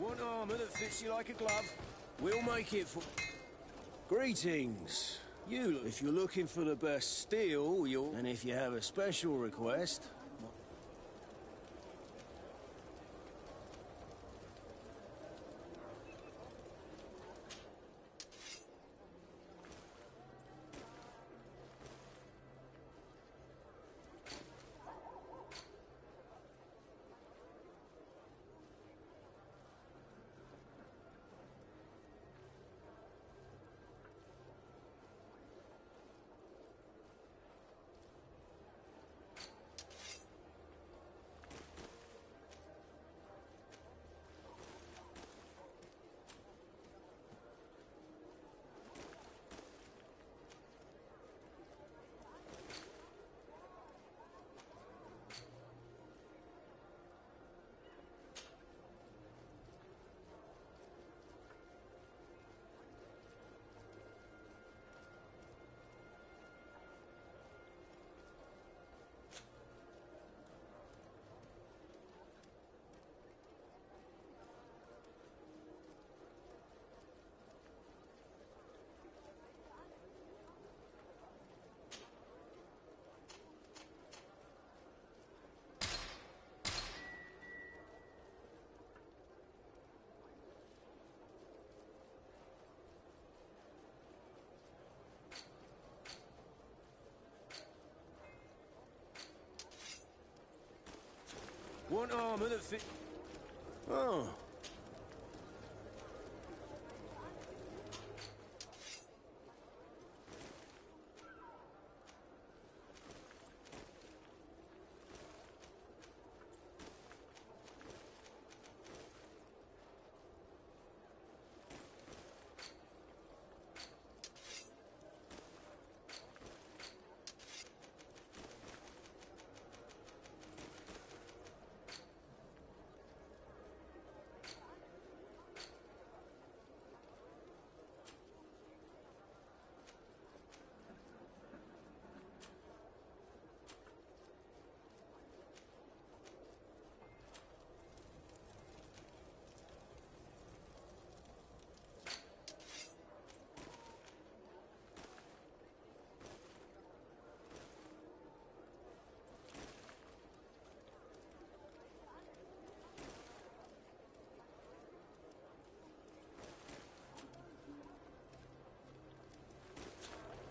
Want armour that fits you like a glove? We'll make it for... Greetings. If you're looking for the best steel, you'll... And if you have a special request... Want armor that fit... Oh.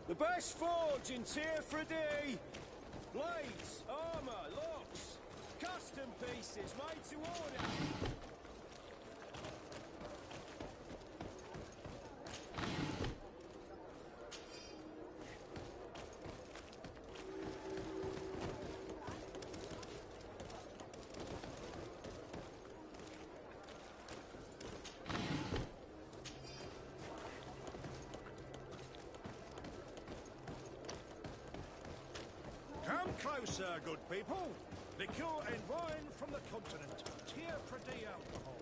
The best forge in Tier Fredy! Blades, armor, locks, custom pieces made to order! Come closer, good people. Liqueur and wine from the continent. Tier Fredy alcohol.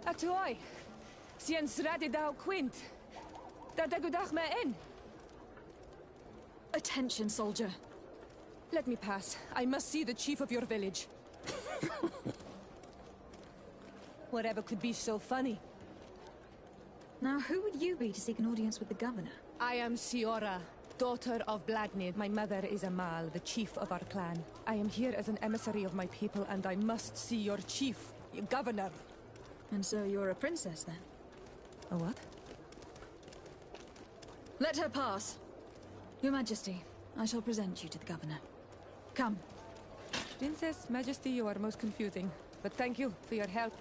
Atuai. Siens radi dau quint. Da dagudach me in. Attention, soldier. Let me pass. I must see the chief of your village. Whatever could be so funny. Now, who would you be to seek an audience with the governor? I am Siora, daughter of Blagnid. My mother is Amal, the chief of our clan. I am here as an emissary of my people, and I must see your chief, your governor. And so you're a princess, then? A what? Let her pass. Your Majesty, I shall present you to the governor. Come. Princess, Majesty, you are most confusing. But thank you for your help.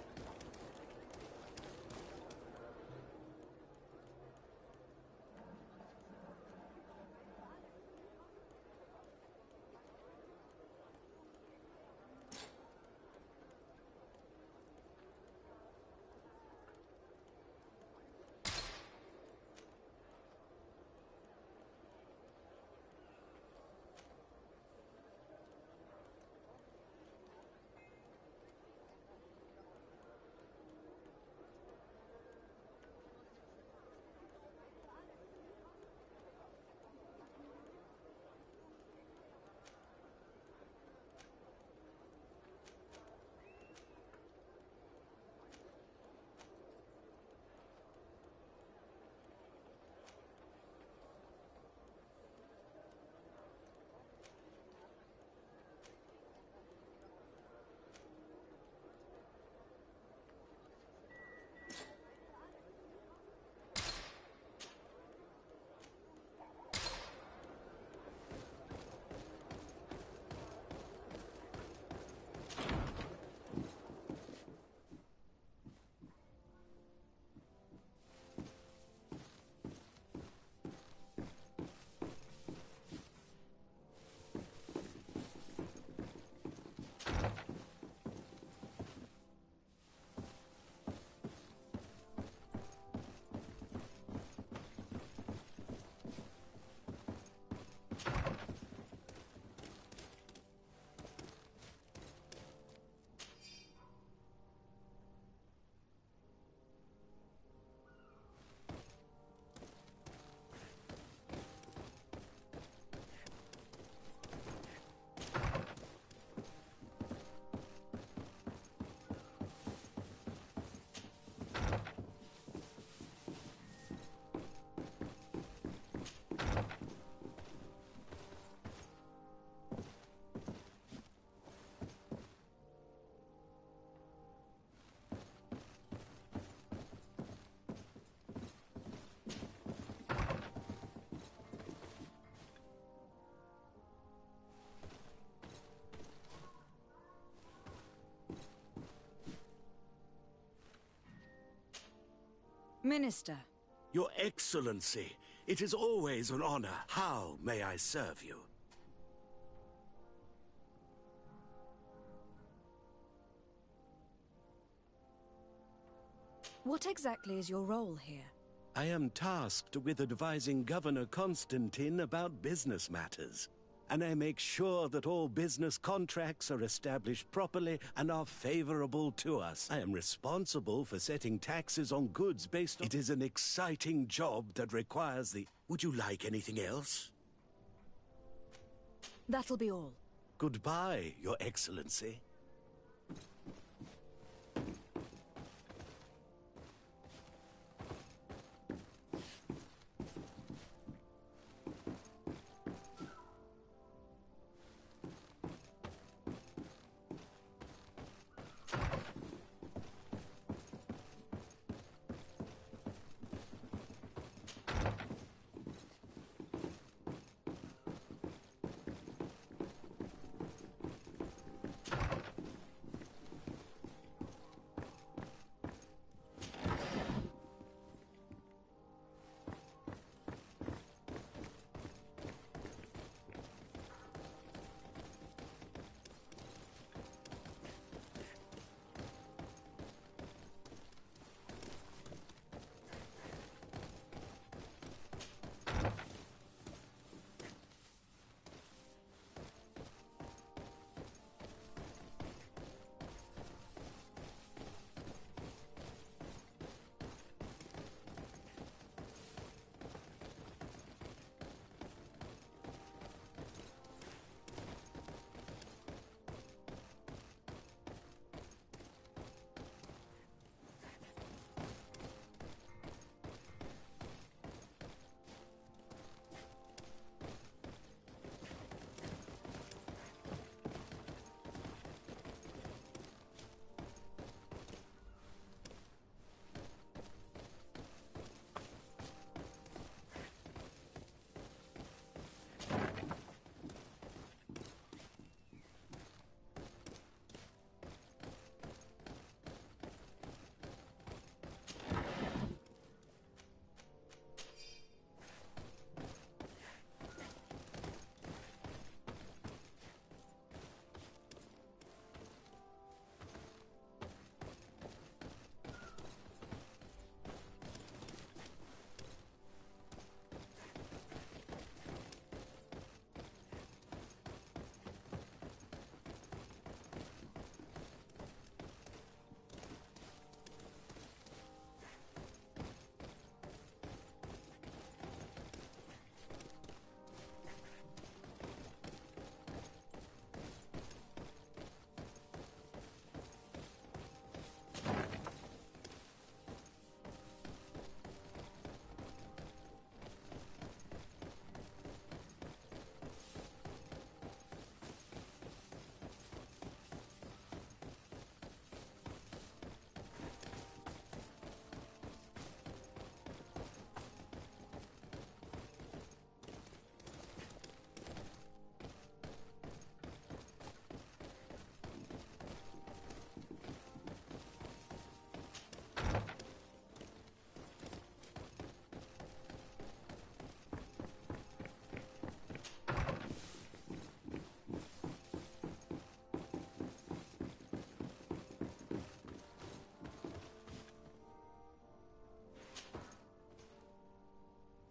Minister. Your Excellency, it is always an honor. How may I serve you? What exactly is your role here? I am tasked with advising Governor Constantine about business matters. And I make sure that all business contracts are established properly and are favorable to us. I am responsible for setting taxes on goods based on... It is an exciting job that requires the... Would you like anything else? That'll be all. Goodbye, Your Excellency.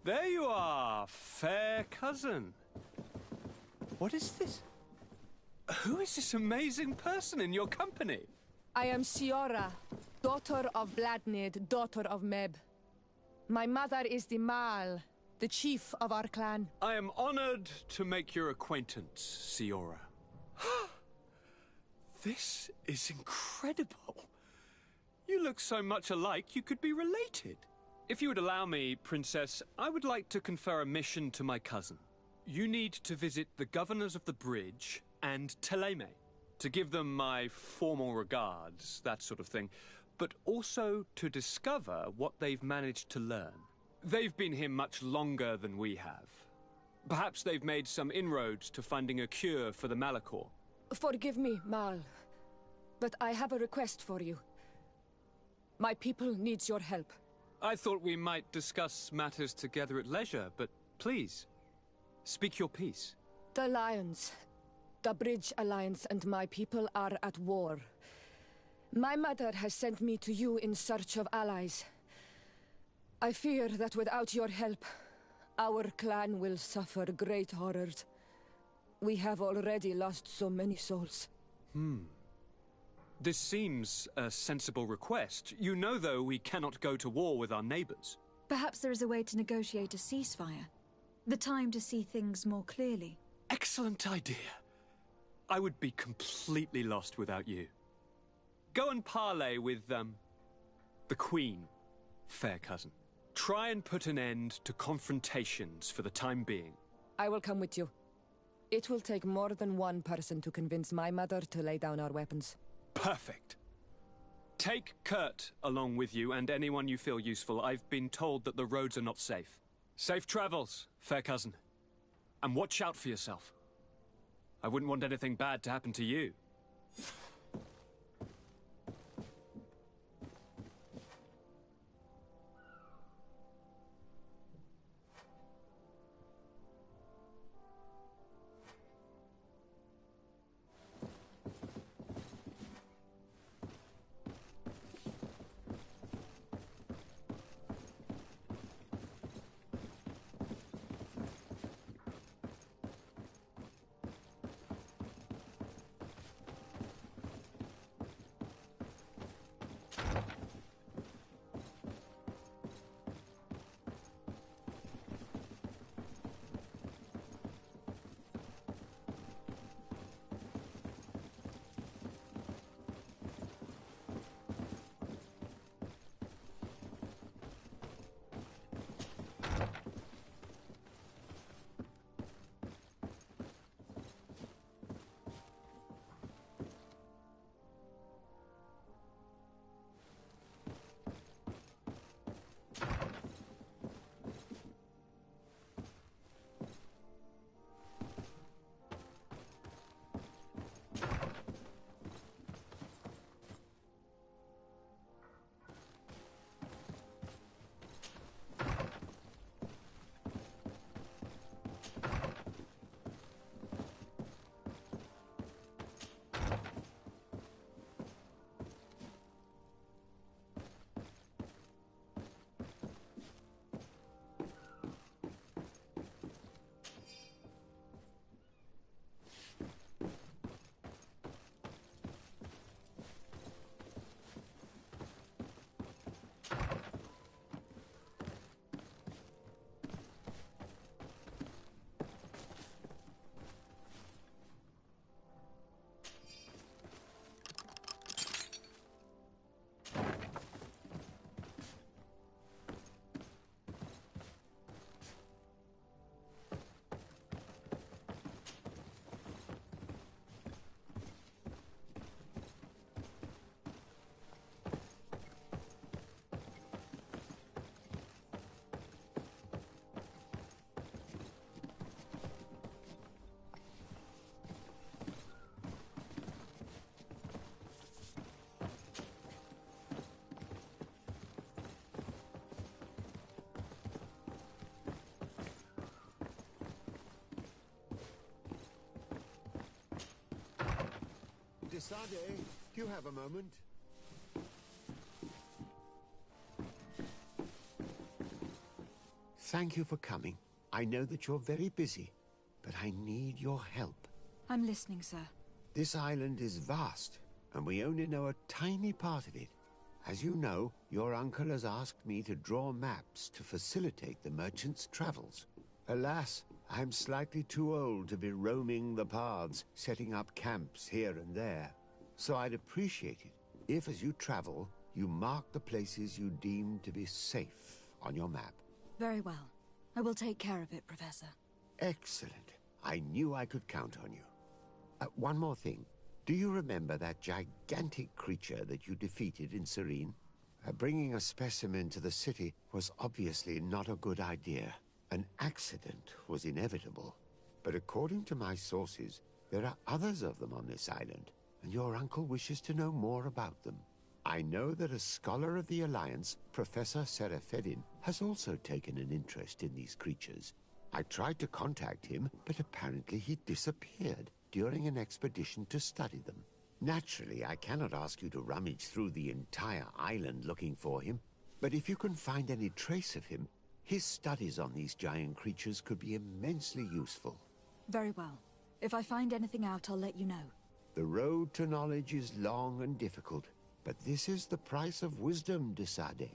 There you are, fair cousin. What is this? Who is this amazing person in your company? I am Siora, daughter of Bladnid, daughter of Meb. My mother is the Mal, the chief of our clan. I am honored to make your acquaintance, Siora. This is incredible. You look so much alike you could be related. If you would allow me, Princess, I would like to confer a mission to my cousin. You need to visit the governors of the bridge and Thélème, to give them my formal regards, that sort of thing, but also to discover what they've managed to learn. They've been here much longer than we have. Perhaps they've made some inroads to finding a cure for the Malachor. Forgive me, Mal, but I have a request for you. My people needs your help. I thought we might discuss matters together at leisure, but please, speak your piece. The Lions, the Bridge Alliance and my people are at war. My mother has sent me to you in search of allies. I fear that without your help, our clan will suffer great horrors. We have already lost so many souls. This seems a sensible request. You know, though, we cannot go to war with our neighbors. Perhaps there is a way to negotiate a ceasefire. The time to see things more clearly. Excellent idea. I would be completely lost without you. Go and parley with, the Queen, fair cousin. Try and put an end to confrontations for the time being. I will come with you. It will take more than one person to convince my mother to lay down our weapons. Perfect. Take Kurt along with you and anyone you feel useful. I've been told that the roads are not safe. Safe travels, fair cousin. And watch out for yourself. I wouldn't want anything bad to happen to you. Desade, do you have a moment? Thank you for coming. I know that you're very busy, but I need your help. I'm listening, sir. This island is vast, and we only know a tiny part of it. As you know, your uncle has asked me to draw maps to facilitate the merchant's travels. Alas, I'm slightly too old to be roaming the paths, setting up camps here and there. So I'd appreciate it if, as you travel, you mark the places you deem to be safe on your map. Very well. I will take care of it, Professor. Excellent. I knew I could count on you. One more thing. Do you remember that gigantic creature that you defeated in Serene? Bringing a specimen to the city was obviously not a good idea. An accident was inevitable. But according to my sources, there are others of them on this island, and your uncle wishes to know more about them. I know that a scholar of the Alliance, Professor Serafedin, has also taken an interest in these creatures. I tried to contact him, but apparently he disappeared during an expedition to study them. Naturally, I cannot ask you to rummage through the entire island looking for him, but if you can find any trace of him, his studies on these giant creatures could be immensely useful. Very well. If I find anything out, I'll let you know. The road to knowledge is long and difficult, but this is the price of wisdom, de Sade.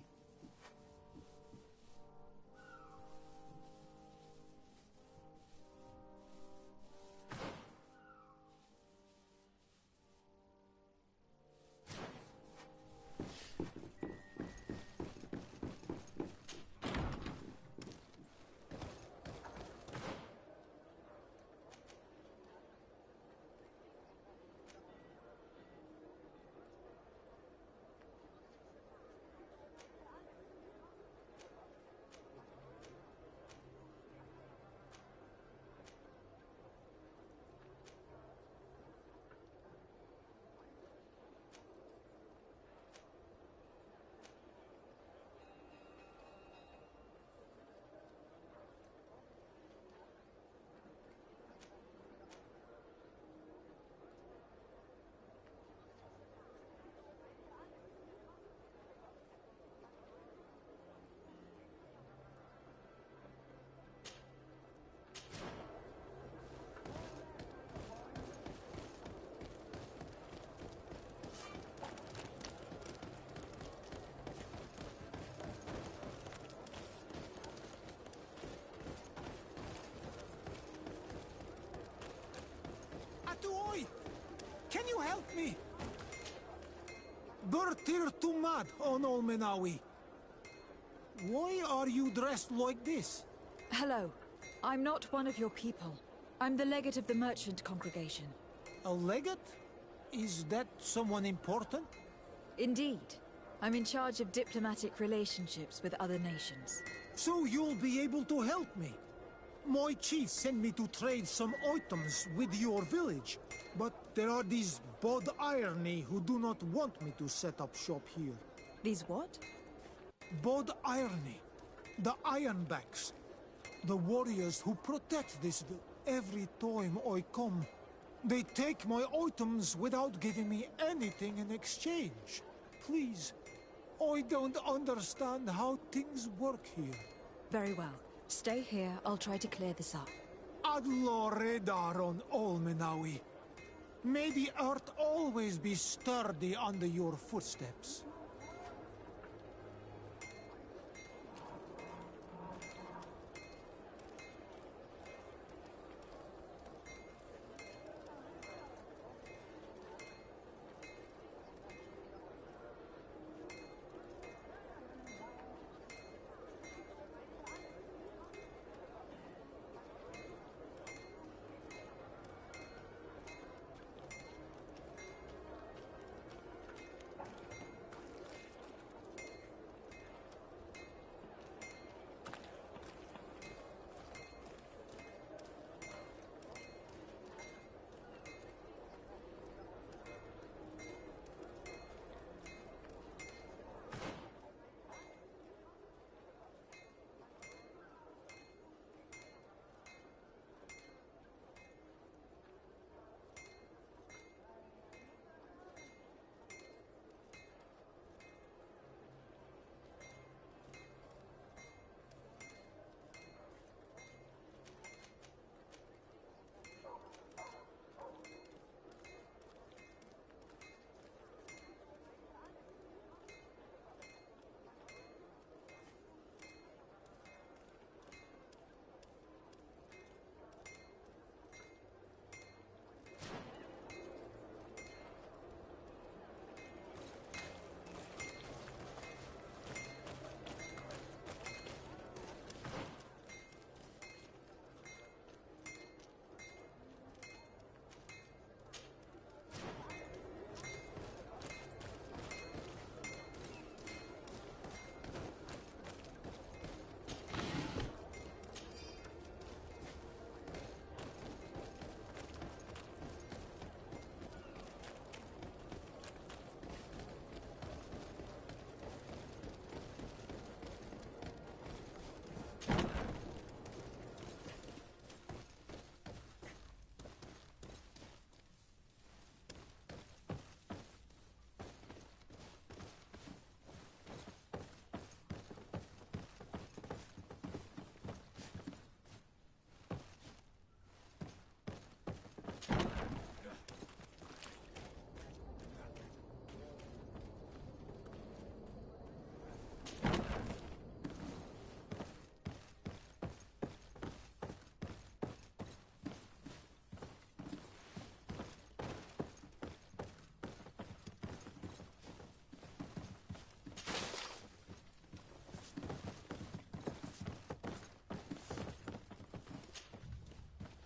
Atuoi! Can you help me? Bertir Tumad on Olmenawi. Why are you dressed like this? Hello. I'm not one of your people. I'm the legate of the merchant congregation. A legate? Is that someone important? Indeed. I'm in charge of diplomatic relationships with other nations. So you'll be able to help me. My chief sent me to trade some items with your village, but there are these Bod Irony who do not want me to set up shop here. These what? Bod Irony. The Ironbacks. The warriors who protect this every time I come. They take my items without giving me anything in exchange. Please, I don't understand how things work here. Very well. Stay here, I'll try to clear this up. Adlo Redar on Olmenawi. May the earth always be sturdy under your footsteps.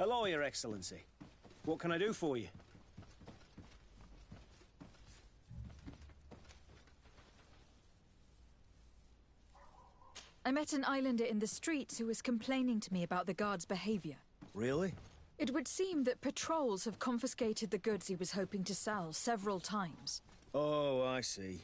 Hello, Your Excellency. What can I do for you? I met an islander in the streets who was complaining to me about the guard's behavior. Really? It would seem that patrols have confiscated the goods he was hoping to sell several times. Oh, I see.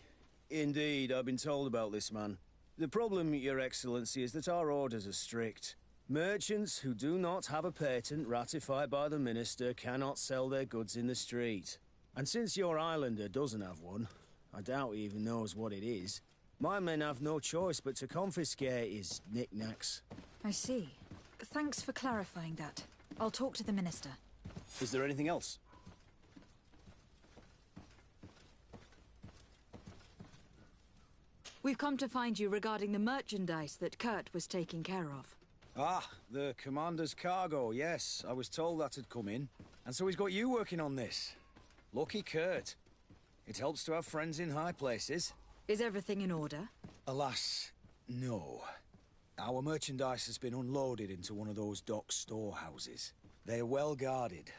Indeed, I've been told about this man. The problem, Your Excellency, is that our orders are strict. Merchants who do not have a patent ratified by the Minister cannot sell their goods in the street. And since your islander doesn't have one, I doubt he even knows what it is, my men have no choice but to confiscate his knickknacks. I see. Thanks for clarifying that. I'll talk to the Minister. Is there anything else? We've come to find you regarding the merchandise that Kurt was taking care of. Ah, the Commander's cargo, yes. I was told that had come in. And so he's got you working on this. Lucky Kurt. It helps to have friends in high places. Is everything in order? Alas, no. Our merchandise has been unloaded into one of those dock storehouses. They are well guarded.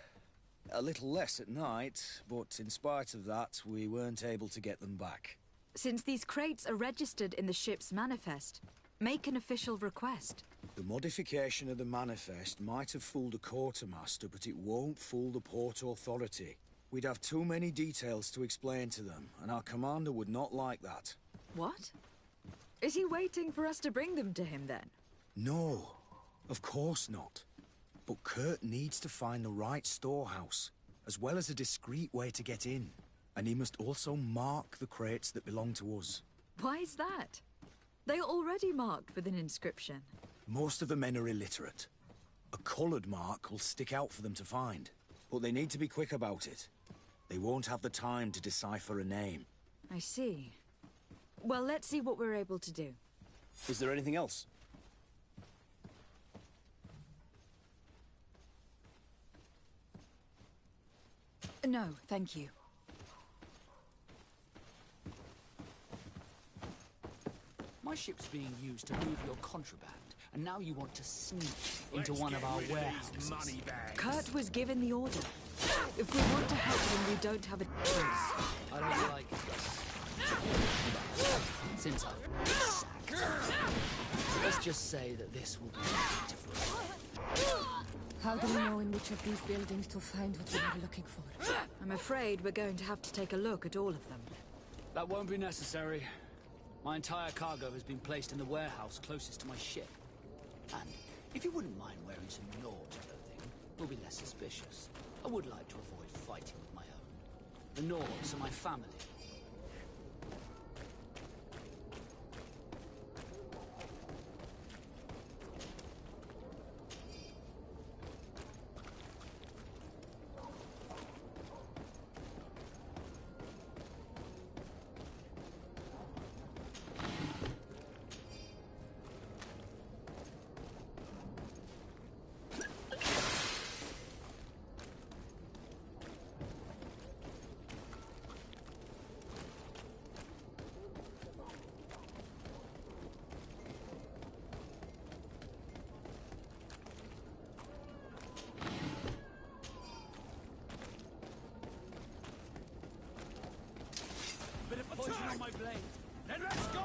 A little less at night, but in spite of that, we weren't able to get them back. Since these crates are registered in the ship's manifest, make an official request. The modification of the manifest might have fooled a quartermaster, but it won't fool the Port Authority. We'd have too many details to explain to them, and our commander would not like that. What? Is he waiting for us to bring them to him, then? No, of course not. But Kurt needs to find the right storehouse, as well as a discreet way to get in. And he must also mark the crates that belong to us. Why is that? They are already marked with an inscription. Most of the men are illiterate. A coloured mark will stick out for them to find. But they need to be quick about it. They won't have the time to decipher a name. I see. Well, let's see what we're able to do. Is there anything else? No, thank you. My ship's being used to move your contraband, and now you want to sneak into one of our warehouses. Kurt was given the order. If we want to help him, we don't have a choice. I don't like it. Since I've been sacked, let's just say that this will be beautiful. How do we know in which of these buildings to find what we are looking for? I'm afraid we're going to have to take a look at all of them. That won't be necessary. My entire cargo has been placed in the warehouse closest to my ship. And if you wouldn't mind wearing some Nord clothing, we'll be less suspicious. I would like to avoid fighting with my own. The Nords are my family. Poison on my blade. Then let's go!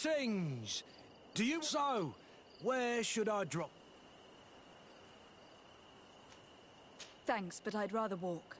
Greetings! Do you so? Where should I drop? Thanks, but I'd rather walk.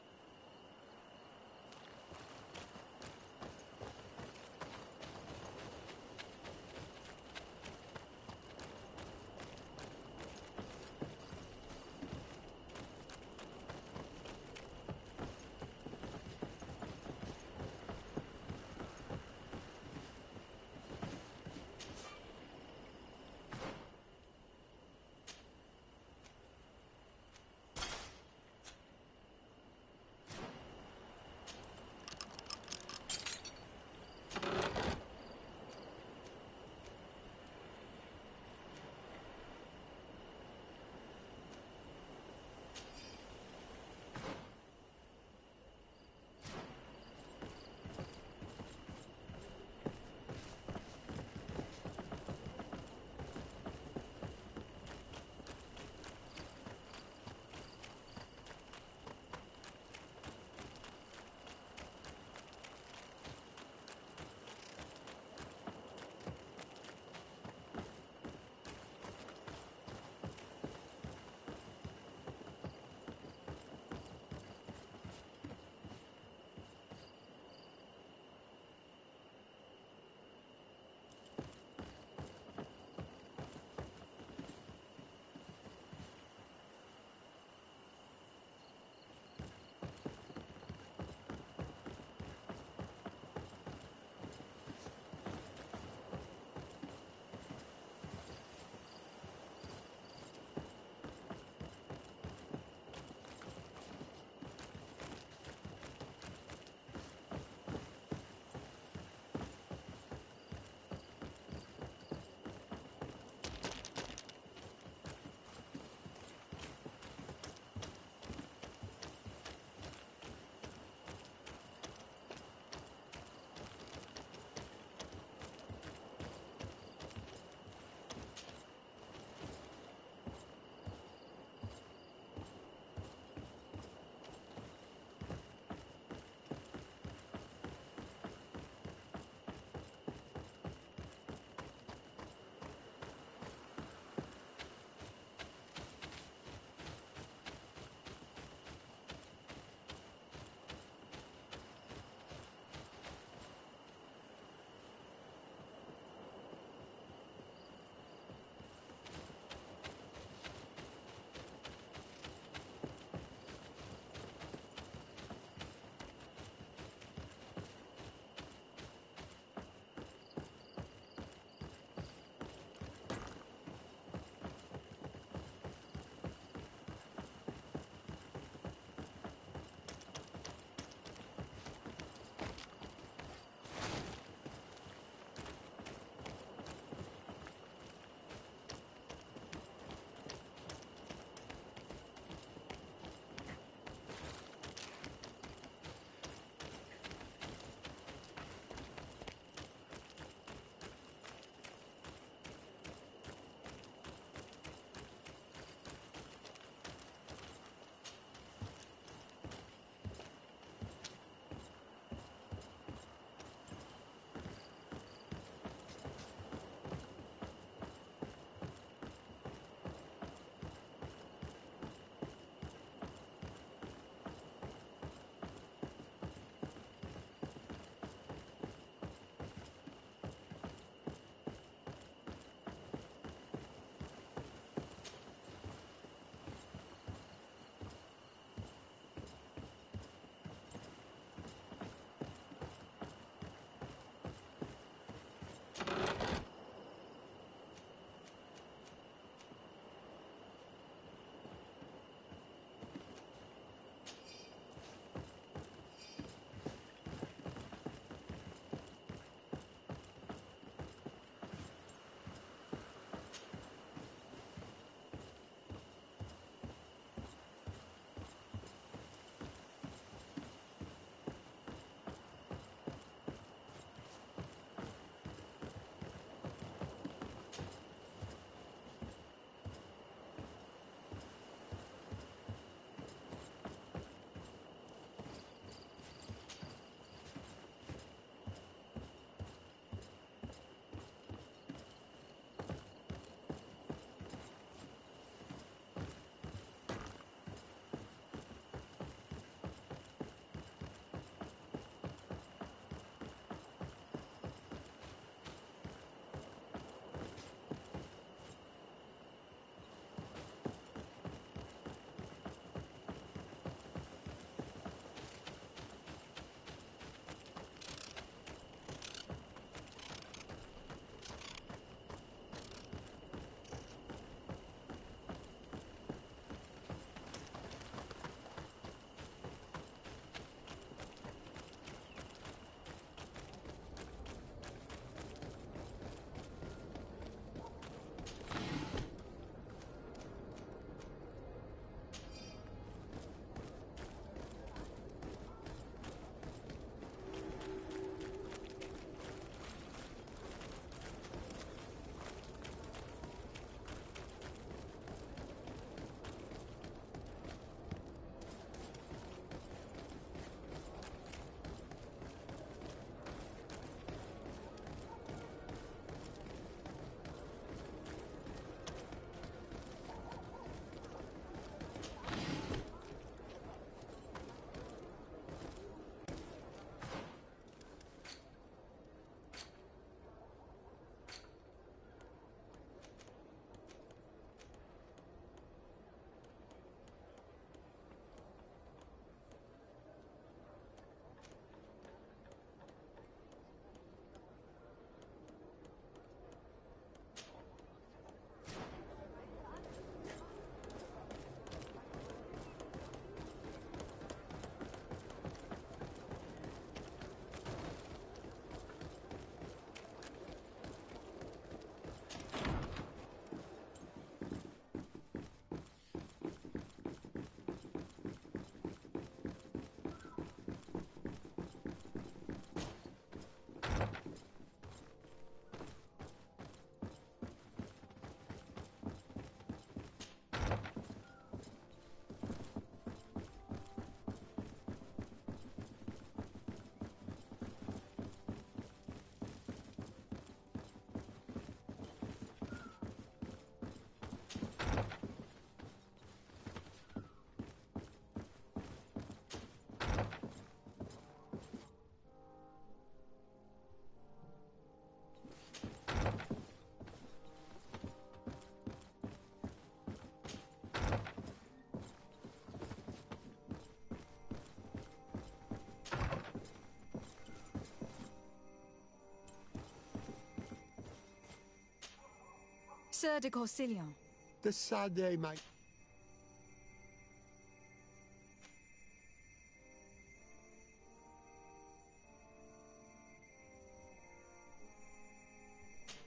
Sir de Corsilion. The Sade might...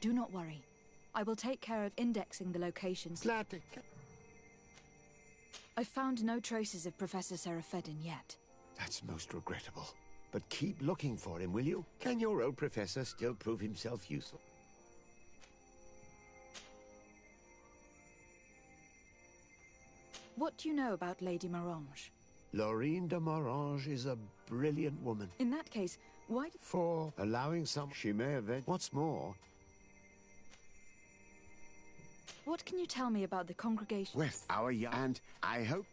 Do not worry. I will take care of indexing the locations. I've found no traces of Professor Seraphedin yet. That's most regrettable. But keep looking for him, will you? Can your old professor still prove himself useful? What do you know about Lady Morange? Laurine de Morange is a brilliant woman. In that case, why... For allowing some... She may have... What's more... What can you tell me about the congregation? With our young... And I hope...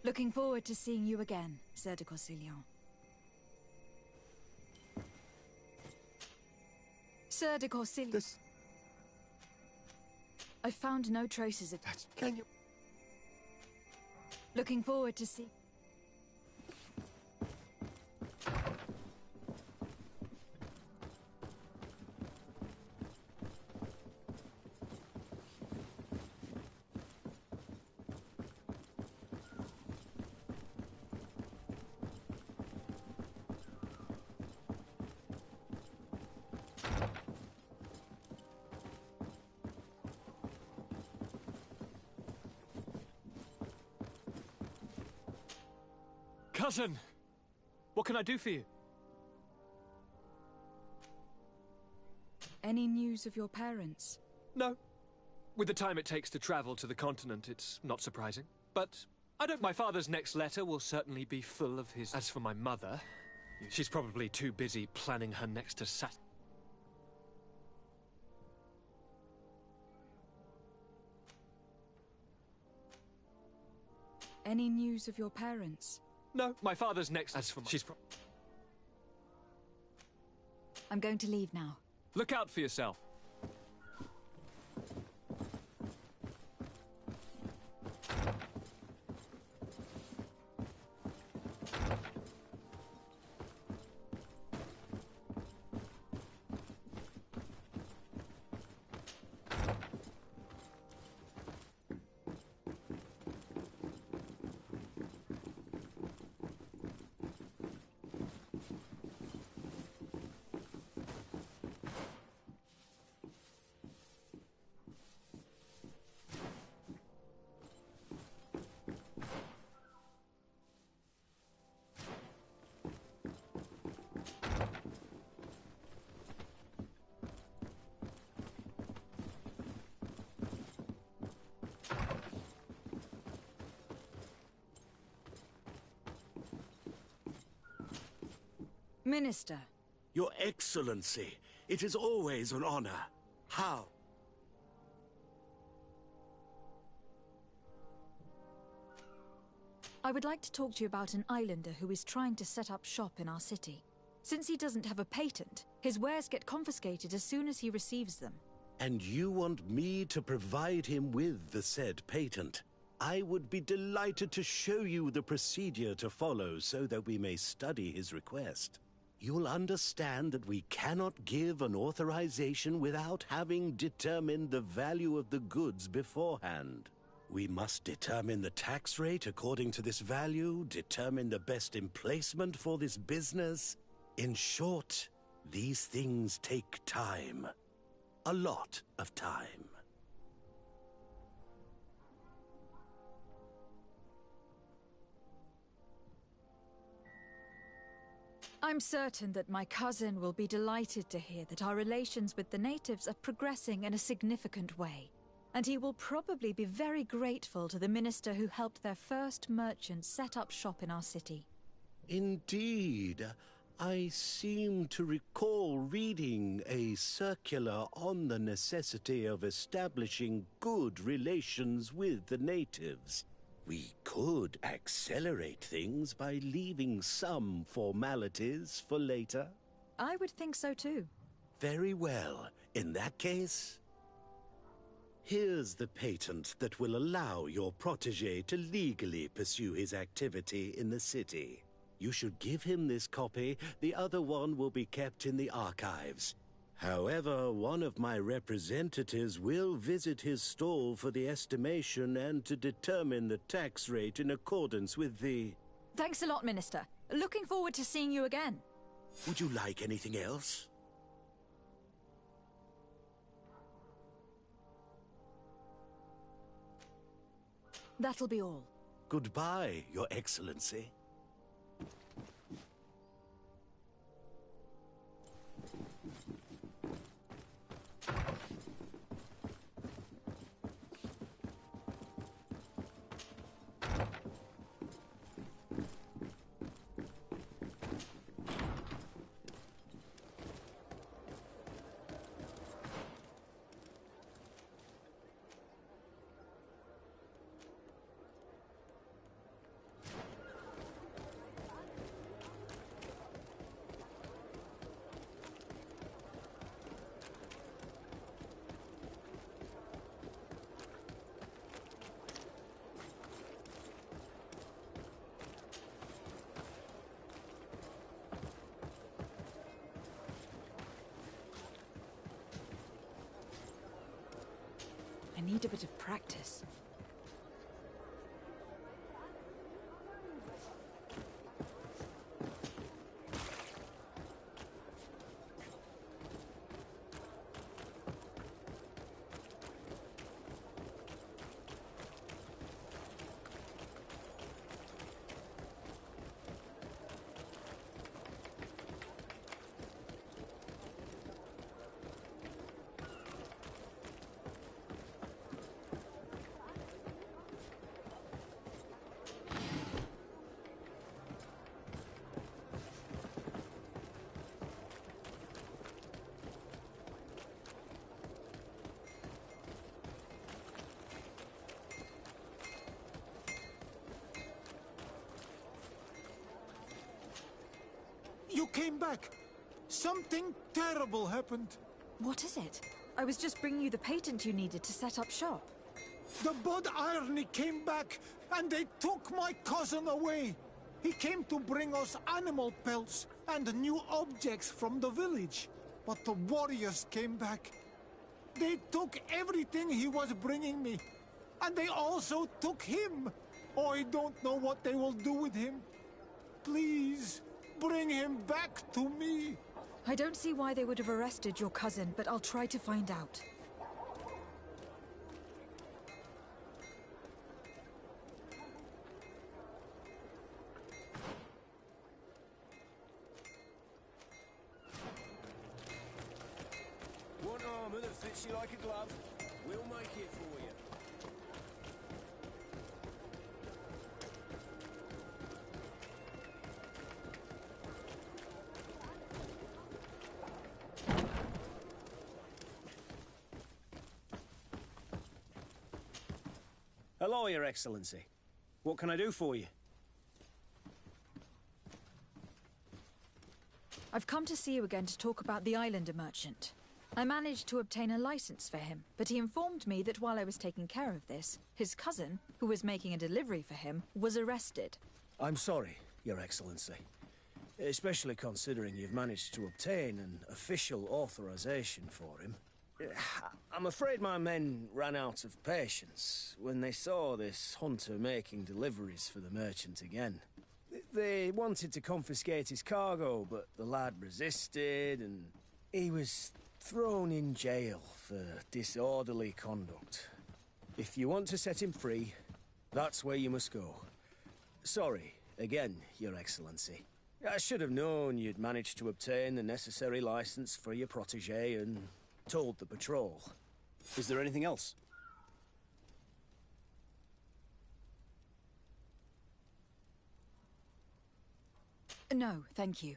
Looking forward to seeing you again, Sir de Corsilion. Sir de Corsilion... I found no traces of... Can you... Looking forward to see... Cousin! What can I do for you? Any news of your parents? No. With the time it takes to travel to the continent, it's not surprising. But I don't... My father's next letter will certainly be full of his... As for my mother, she's probably too busy planning her next assassin. Any news of your parents? No, my father's next... As for my... She's I'm going to leave now. Look out for yourself. Minister. Your Excellency, it is always an honor. How? I would like to talk to you about an islander who is trying to set up shop in our city. Since he doesn't have a patent, his wares get confiscated as soon as he receives them. And you want me to provide him with the said patent? I would be delighted to show you the procedure to follow so that we may study his request. You'll understand that we cannot give an authorization without having determined the value of the goods beforehand. We must determine the tax rate according to this value, determine the best emplacement for this business. In short, these things take time. A lot of time. I'm certain that my cousin will be delighted to hear that our relations with the natives are progressing in a significant way. And he will probably be very grateful to the minister who helped their first merchant set up shop in our city. Indeed. I seem to recall reading a circular on the necessity of establishing good relations with the natives. We could accelerate things by leaving some formalities for later. I would think so too. Very well. In that case, here's the patent that will allow your protégé to legally pursue his activity in the city. You should give him this copy. The other one will be kept in the archives. However, one of my representatives will visit his stall for the estimation and to determine the tax rate in accordance with the... Thanks a lot, Minister. Looking forward to seeing you again. Would you like anything else? That'll be all. Goodbye, Your Excellency. I need a bit of practice. You came back. Something terrible happened. What is it? I was just bringing you the patent you needed to set up shop. The Bod Irony came back, and they took my cousin away. He came to bring us animal pelts and new objects from the village. But the warriors came back. They took everything he was bringing me. And they also took him. Oh, I don't know what they will do with him. Please, bring him back to me. I don't see why they would have arrested your cousin, but I'll try to find out. Want armor that fits you like a glove? We'll make it for you. Hello, Your Excellency. What can I do for you? I've come to see you again to talk about the Islander merchant. I managed to obtain a license for him, but he informed me that while I was taking care of this, his cousin, who was making a delivery for him, was arrested. I'm sorry, Your Excellency. Especially considering you've managed to obtain an official authorization for him. I'm afraid my men ran out of patience when they saw this hunter making deliveries for the merchant again. They wanted to confiscate his cargo, but the lad resisted, and he was thrown in jail for disorderly conduct. If you want to set him free, that's where you must go. Sorry, again, Your Excellency. I should have known you'd managed to obtain the necessary license for your protege and told the patrol. Is there anything else? No, thank you.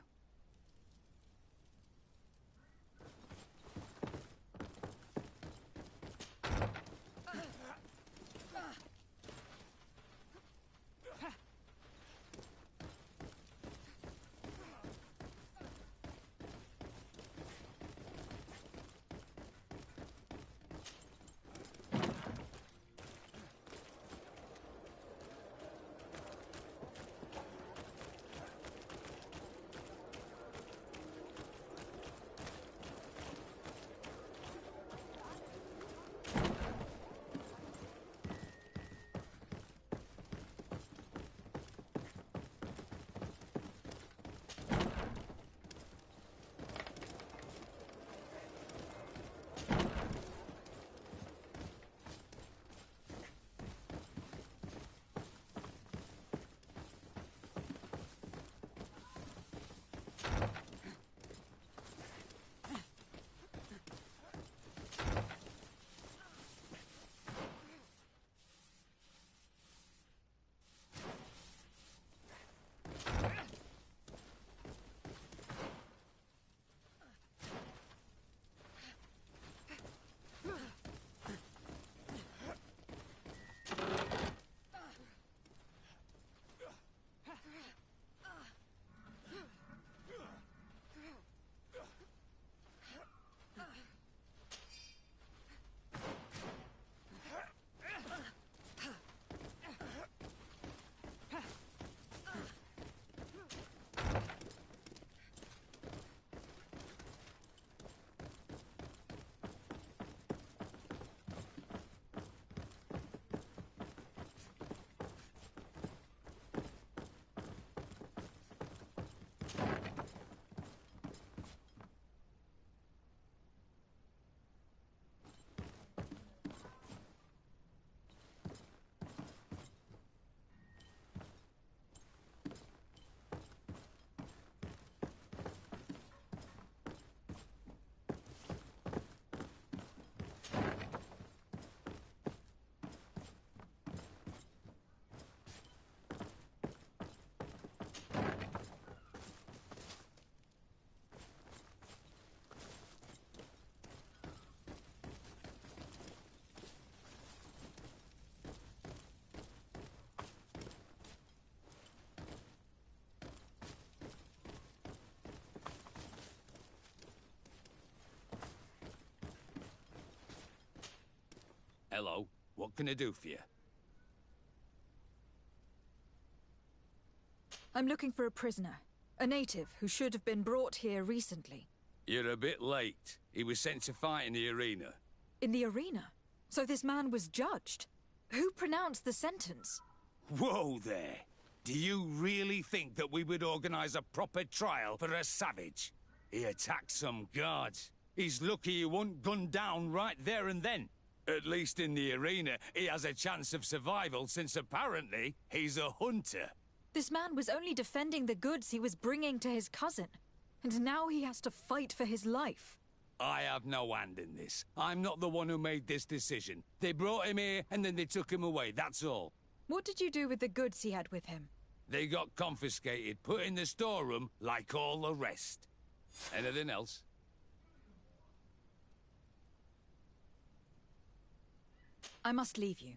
Hello, what can I do for you? I'm looking for a prisoner. A native who should have been brought here recently. You're a bit late. He was sent to fight in the arena. In the arena? So this man was judged? Who pronounced the sentence? Whoa there! Do you really think that we would organize a proper trial for a savage? He attacked some guards. He's lucky he wasn't gunned down right there and then. At least in the arena, he has a chance of survival since apparently he's a hunter. This man was only defending the goods he was bringing to his cousin. And now he has to fight for his life. I have no hand in this. I'm not the one who made this decision. They brought him here and then they took him away, that's all. What did you do with the goods he had with him? They got confiscated, put in the storeroom like all the rest. Anything else? I must leave you.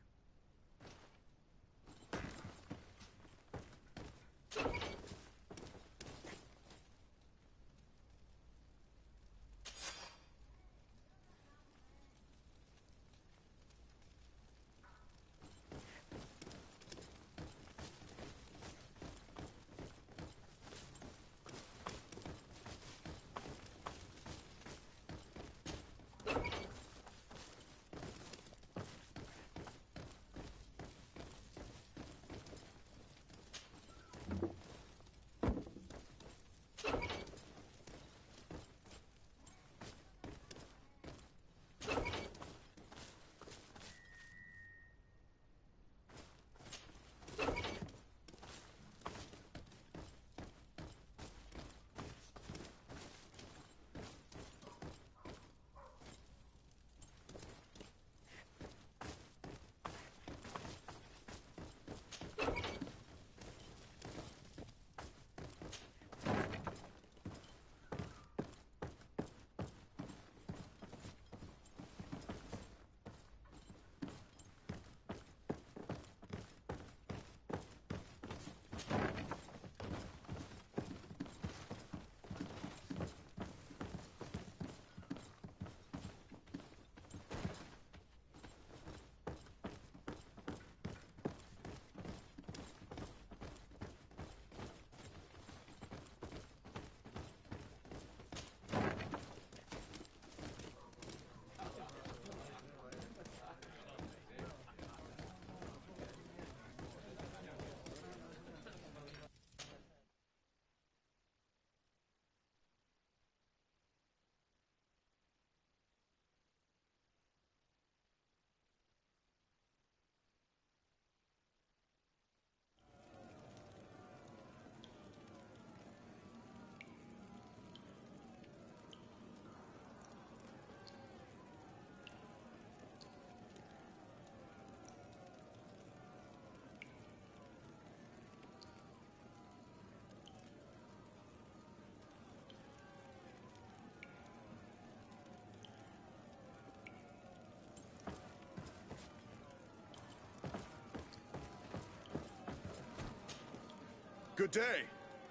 Good day,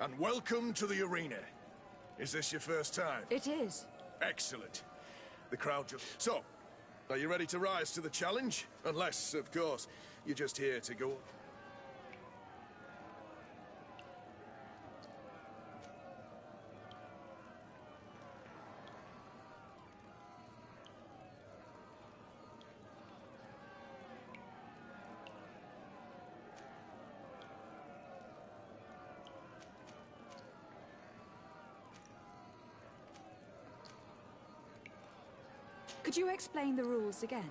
and welcome to the arena. Is this your first time? It is. Excellent. The crowd just... So, are you ready to rise to the challenge? Unless, of course, you're just here to go... Could you explain the rules again?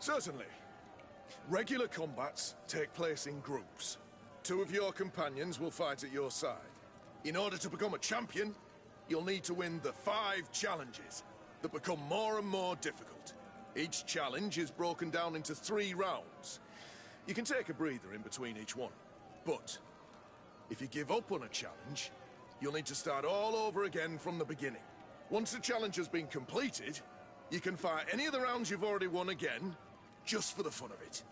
Certainly. Regular combats take place in groups. 2 of your companions will fight at your side. In order to become a champion, you'll need to win the 5 challenges that become more and more difficult. Each challenge is broken down into 3 rounds. You can take a breather in between each one. But if you give up on a challenge, you'll need to start all over again from the beginning. Once the challenge has been completed, you can fight any of the rounds you've already won again, just for the fun of it.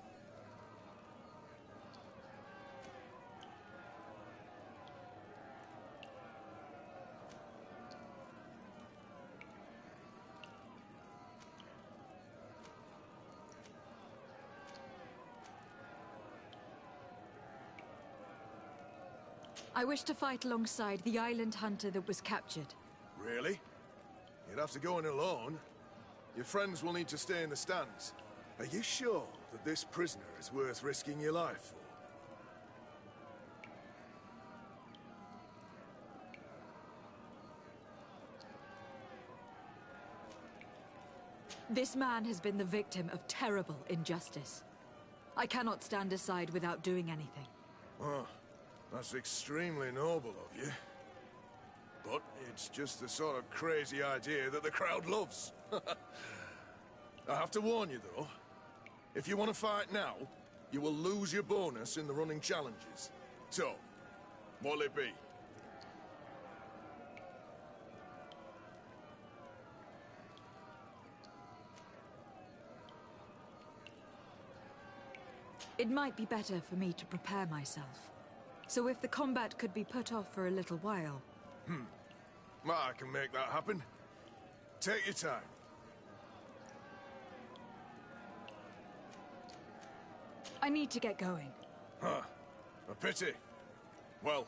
I wish to fight alongside the island hunter that was captured. Really? You'd have to go in alone. Your friends will need to stay in the stands. Are you sure that this prisoner is worth risking your life for? This man has been the victim of terrible injustice. I cannot stand aside without doing anything. Oh, that's extremely noble of you. But it's just the sort of crazy idea that the crowd loves. I have to warn you, though. If you want to fight now, you will lose your bonus in the running challenges. So, what'll it be? It might be better for me to prepare myself. So if the combat could be put off for a little while... Well, I can make that happen. Take your time. I need to get going. Huh. A pity. Well,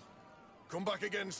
come back again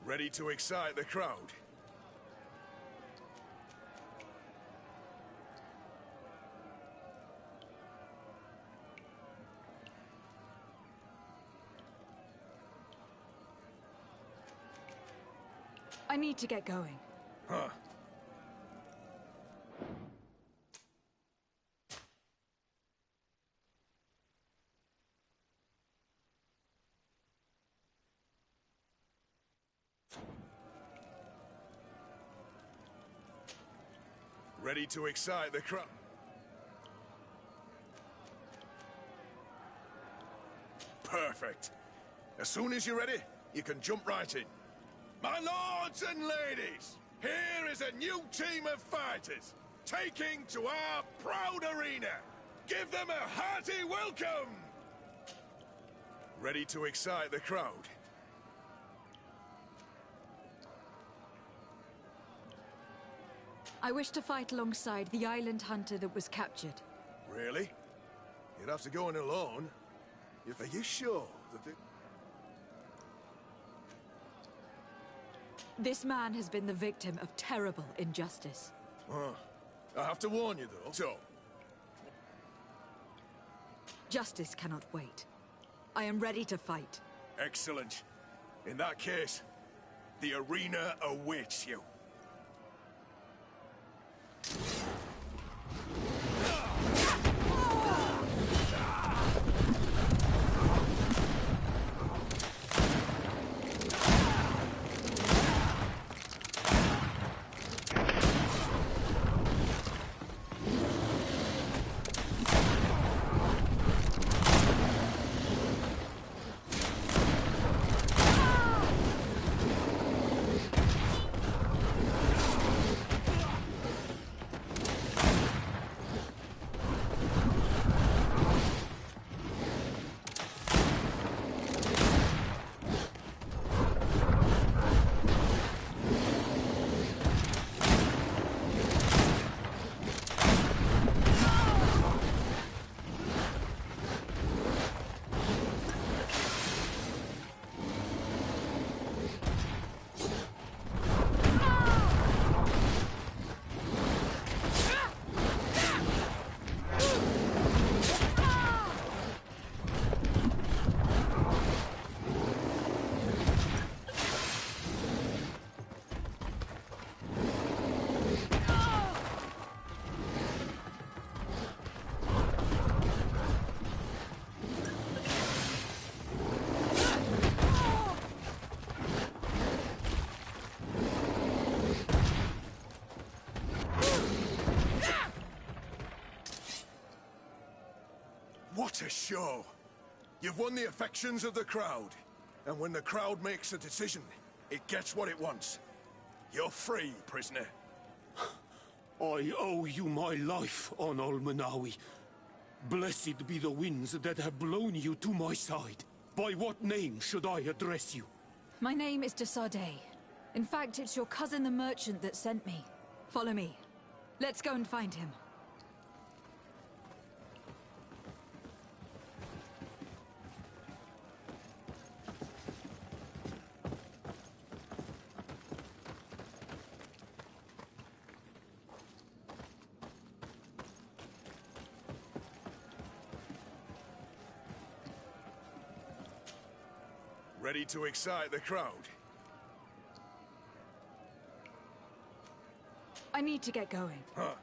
Ready to excite the crowd? I need to get going. Huh. Ready to excite the crowd? Perfect. As soon as you're ready, you can jump right in. My lords and ladies, here is a new team of fighters, taking to our proud arena. Give them a hearty welcome! Ready to excite the crowd? I wish to fight alongside the island hunter that was captured. Really? You'd have to go in alone. Are you sure that the... This man has been the victim of terrible injustice. I have to warn you, though. So, justice cannot wait. I am ready to fight. excellent. In that case, the arena awaits you. What a show! You've won the affections of the crowd. And when the crowd makes a decision, it gets what it wants. You're free, prisoner. I owe you my life, Onol Manawi. Blessed be the winds that have blown you to my side. By what name should I address you? My name is Desade. In fact, it's your cousin the merchant that sent me. Follow me. Let's go and find him. Ready to excite the crowd? I need to get going. Huh.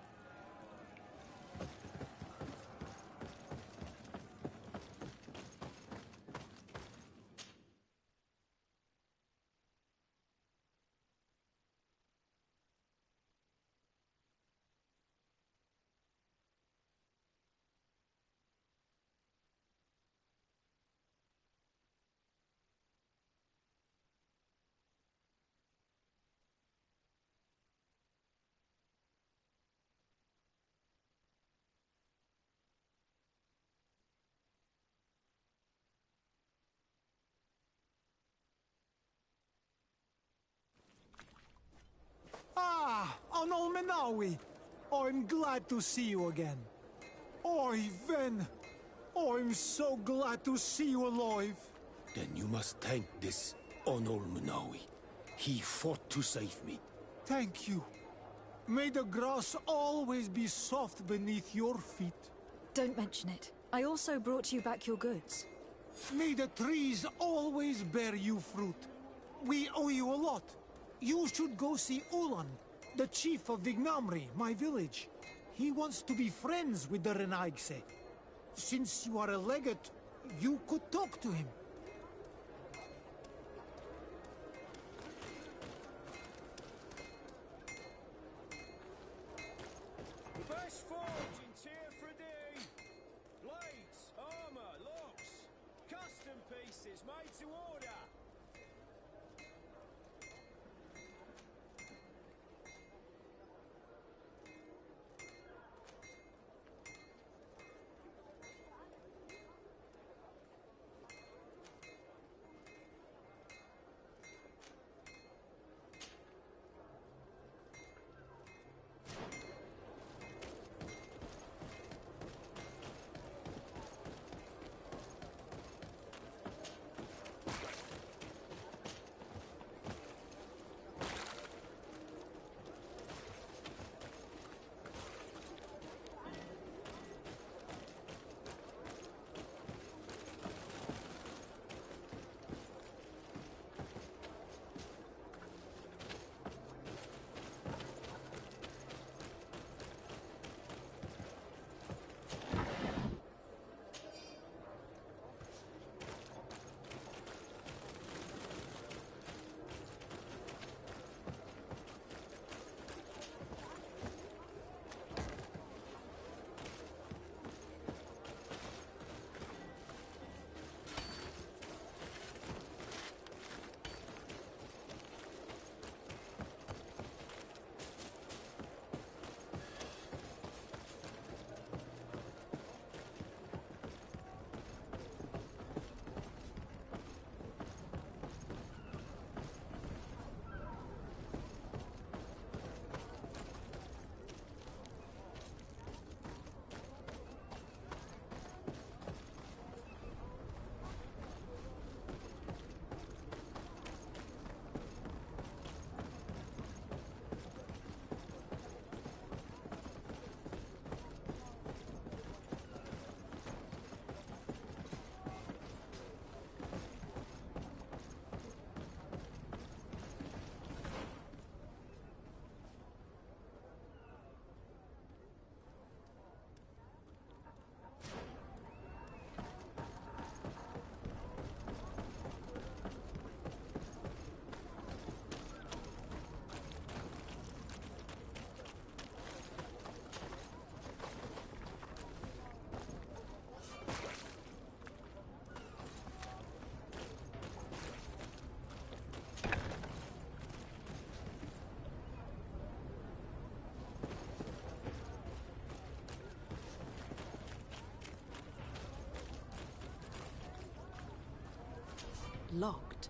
Ah, Onol Manawi. I'm glad to see you again. Oi, Ven. I'm so glad to see you alive. Then you must thank this Onol Manawi. He fought to save me. Thank you. May the grass always be soft beneath your feet. Don't mention it. I also brought you back your goods. May the trees always bear you fruit. We owe you a lot. You should go see Ulan, the chief of Vignamri, my village. He wants to be friends with the Renaigse. Since you are a legate, you could talk to him. Best forge in Tier Friday. Blades, armor, locks, custom pieces made to order. Locked.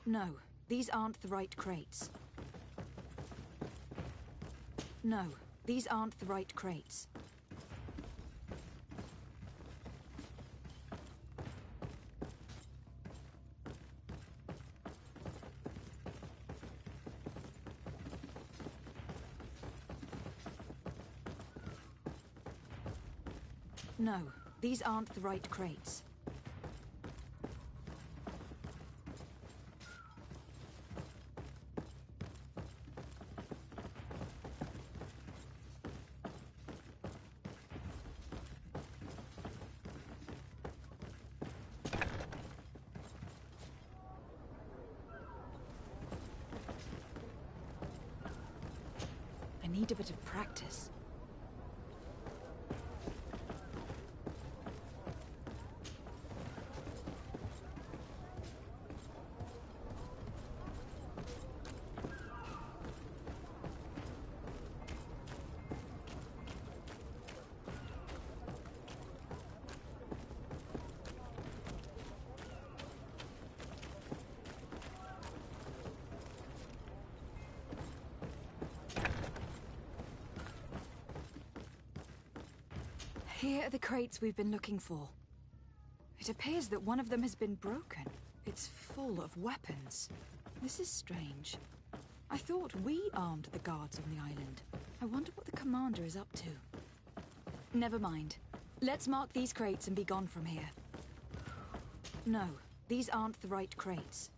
No, these aren't the right crates. No, these aren't the right crates. No, these aren't the right crates. I need a bit of practice. Here are the crates we've been looking for. It appears that one of them has been broken. It's full of weapons. This is strange. I thought we armed the guards on the island. I wonder what the commander is up to. Never mind. Let's mark these crates and be gone from here. No, these aren't the right crates.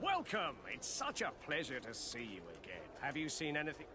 Welcome! It's such a pleasure to see you again. Have you seen anything?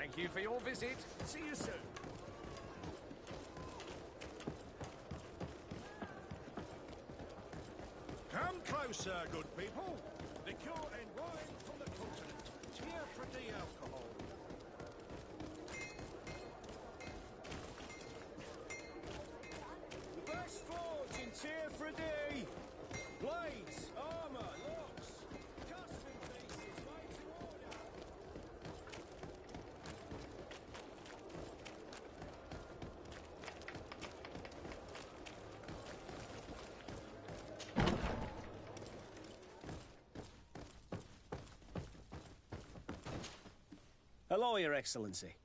Thank you for your visit. See you soon. Come closer, good people. Liqueur and wine from the continent. Tear for the alcohol. The best forge in Tear for a day. Blades, armor, locks, custom pieces made to order. Hello, Your Excellency.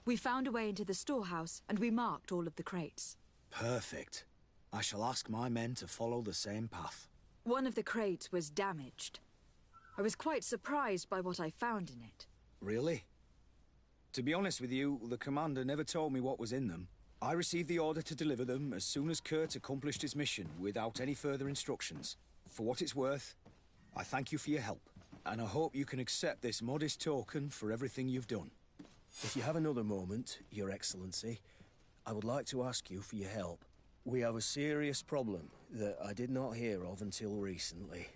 We found a way into the storehouse, and we marked all of the crates. Perfect. I shall ask my men to follow the same path. One of the crates was damaged. I was quite surprised by what I found in it. Really? To be honest with you, the commander never told me what was in them. I received the order to deliver them as soon as Kurt accomplished his mission, without any further instructions. For what it's worth, I thank you for your help, and I hope you can accept this modest token for everything you've done. If you have another moment, Your Excellency, I would like to ask you for your help. We have a serious problem that I did not hear of until recently.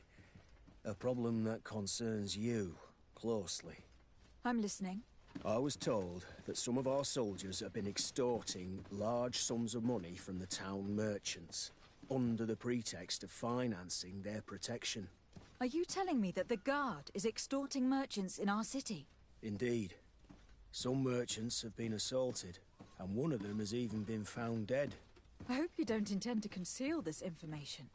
A problem that concerns you closely. I'm listening. I was told that some of our soldiers have been extorting large sums of money from the town merchants, under the pretext of financing their protection. Are you telling me that the Guard is extorting merchants in our city? Indeed. Some merchants have been assaulted, and one of them has even been found dead. I hope you don't intend to conceal this information.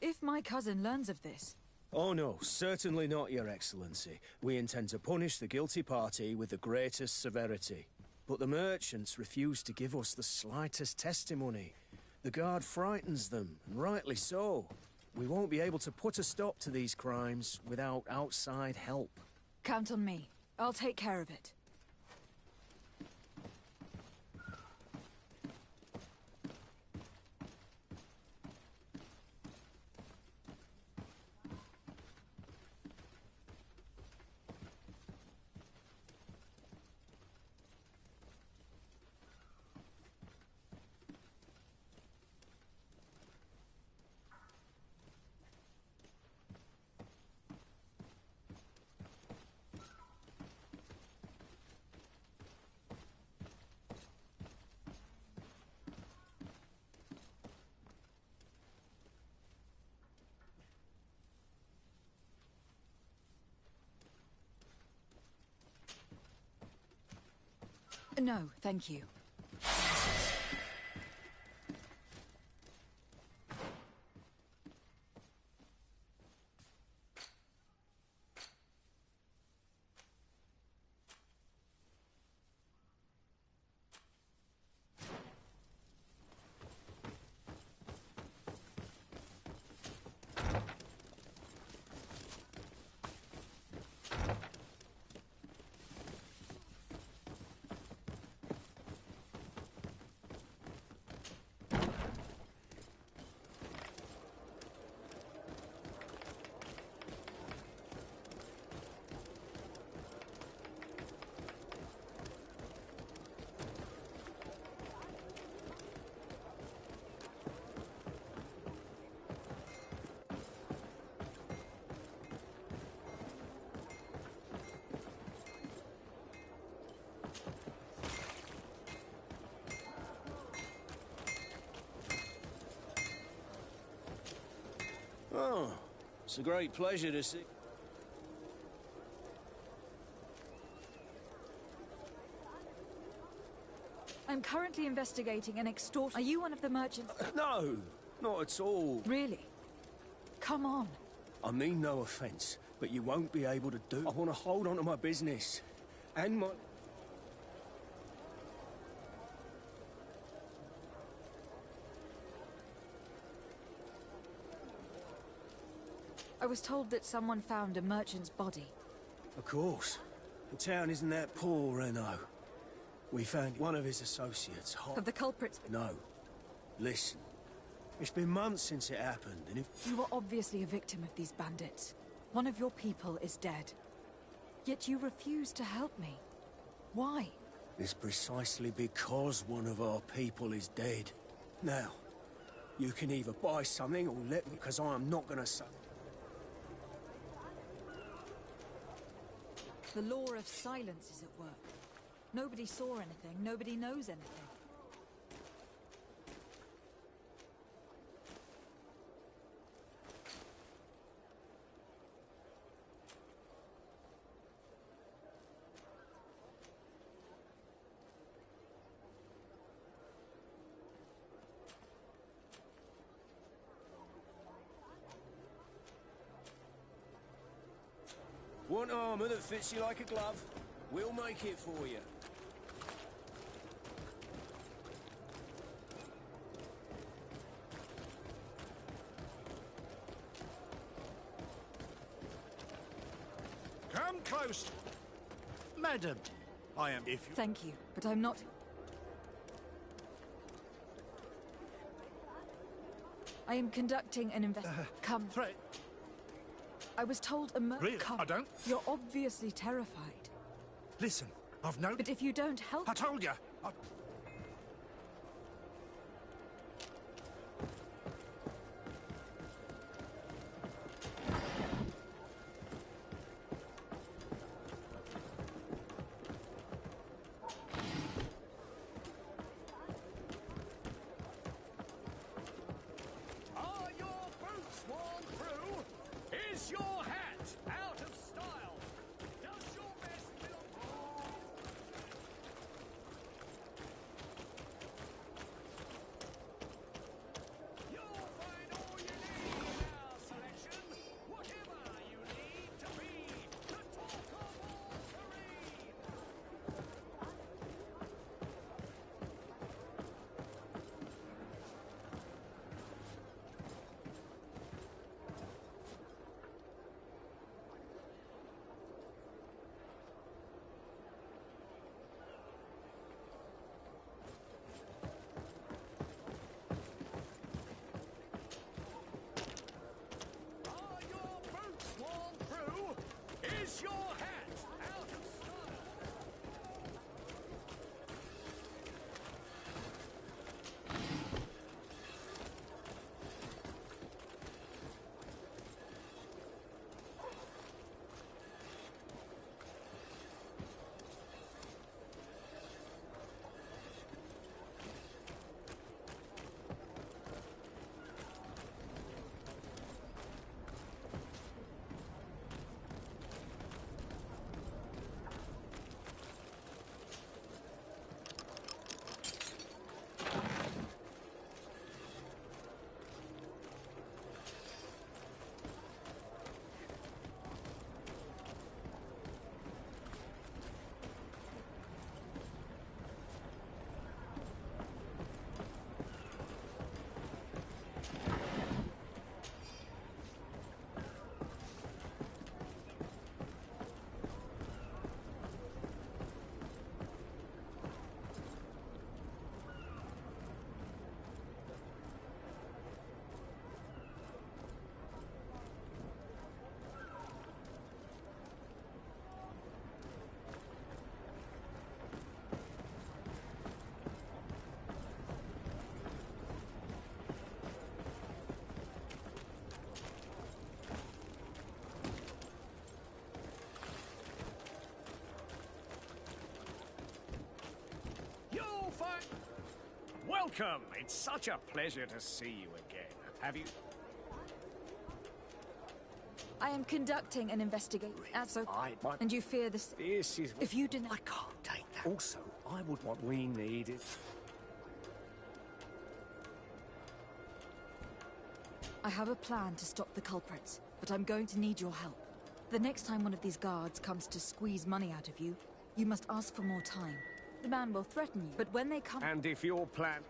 If my cousin learns of this... Oh no, certainly not, Your Excellency. We intend to punish the guilty party with the greatest severity. But the merchants refuse to give us the slightest testimony. The Guard frightens them, and rightly so. We won't be able to put a stop to these crimes without outside help. Count on me. I'll take care of it. No, thank you. Oh, it's a great pleasure to see. I'm currently investigating an extortion. Are you one of the merchants? No, not at all. Really? Come on. I mean no offence, but you won't be able to do. I want to hold on to my business. And my... I was told that someone found a merchant's body. Of course. The town isn't that poor, Renaud. We found one of his associates hot. Have the culprits been... No. Listen. It's been months since it happened, and if... You were obviously a victim of these bandits. One of your people is dead. Yet you refuse to help me. Why? It's precisely because one of our people is dead. Now, you can either buy something or let me, because I am not gonna say. The law of silence is at work. Nobody saw anything, nobody knows anything. Want armor that fits you like a glove? We'll make it for you. Come close. Madam, I am if you... Thank you, but I'm not... I am conducting an Come. I was told a Really? Come. I don't... You're obviously terrified. Listen, I've no... But if you don't help... I told you. Are your boots worn through? Is your hat out of style? Does your vest feel... You'll find all you need in our selection. Whatever you need to be the talk of all Serene. Are your boots worn through? Is your hat out of style? You'll find... Welcome! It's such a pleasure to see you again. Have you... I am conducting an investigation. And you fear this... This is... If you deny... I can't take that. Also, I would... What we need is... I have a plan to stop the culprits, but I'm going to need your help. The next time one of these guards comes to squeeze money out of you, you must ask for more time. The man will threaten you, but when they come... And if your plan...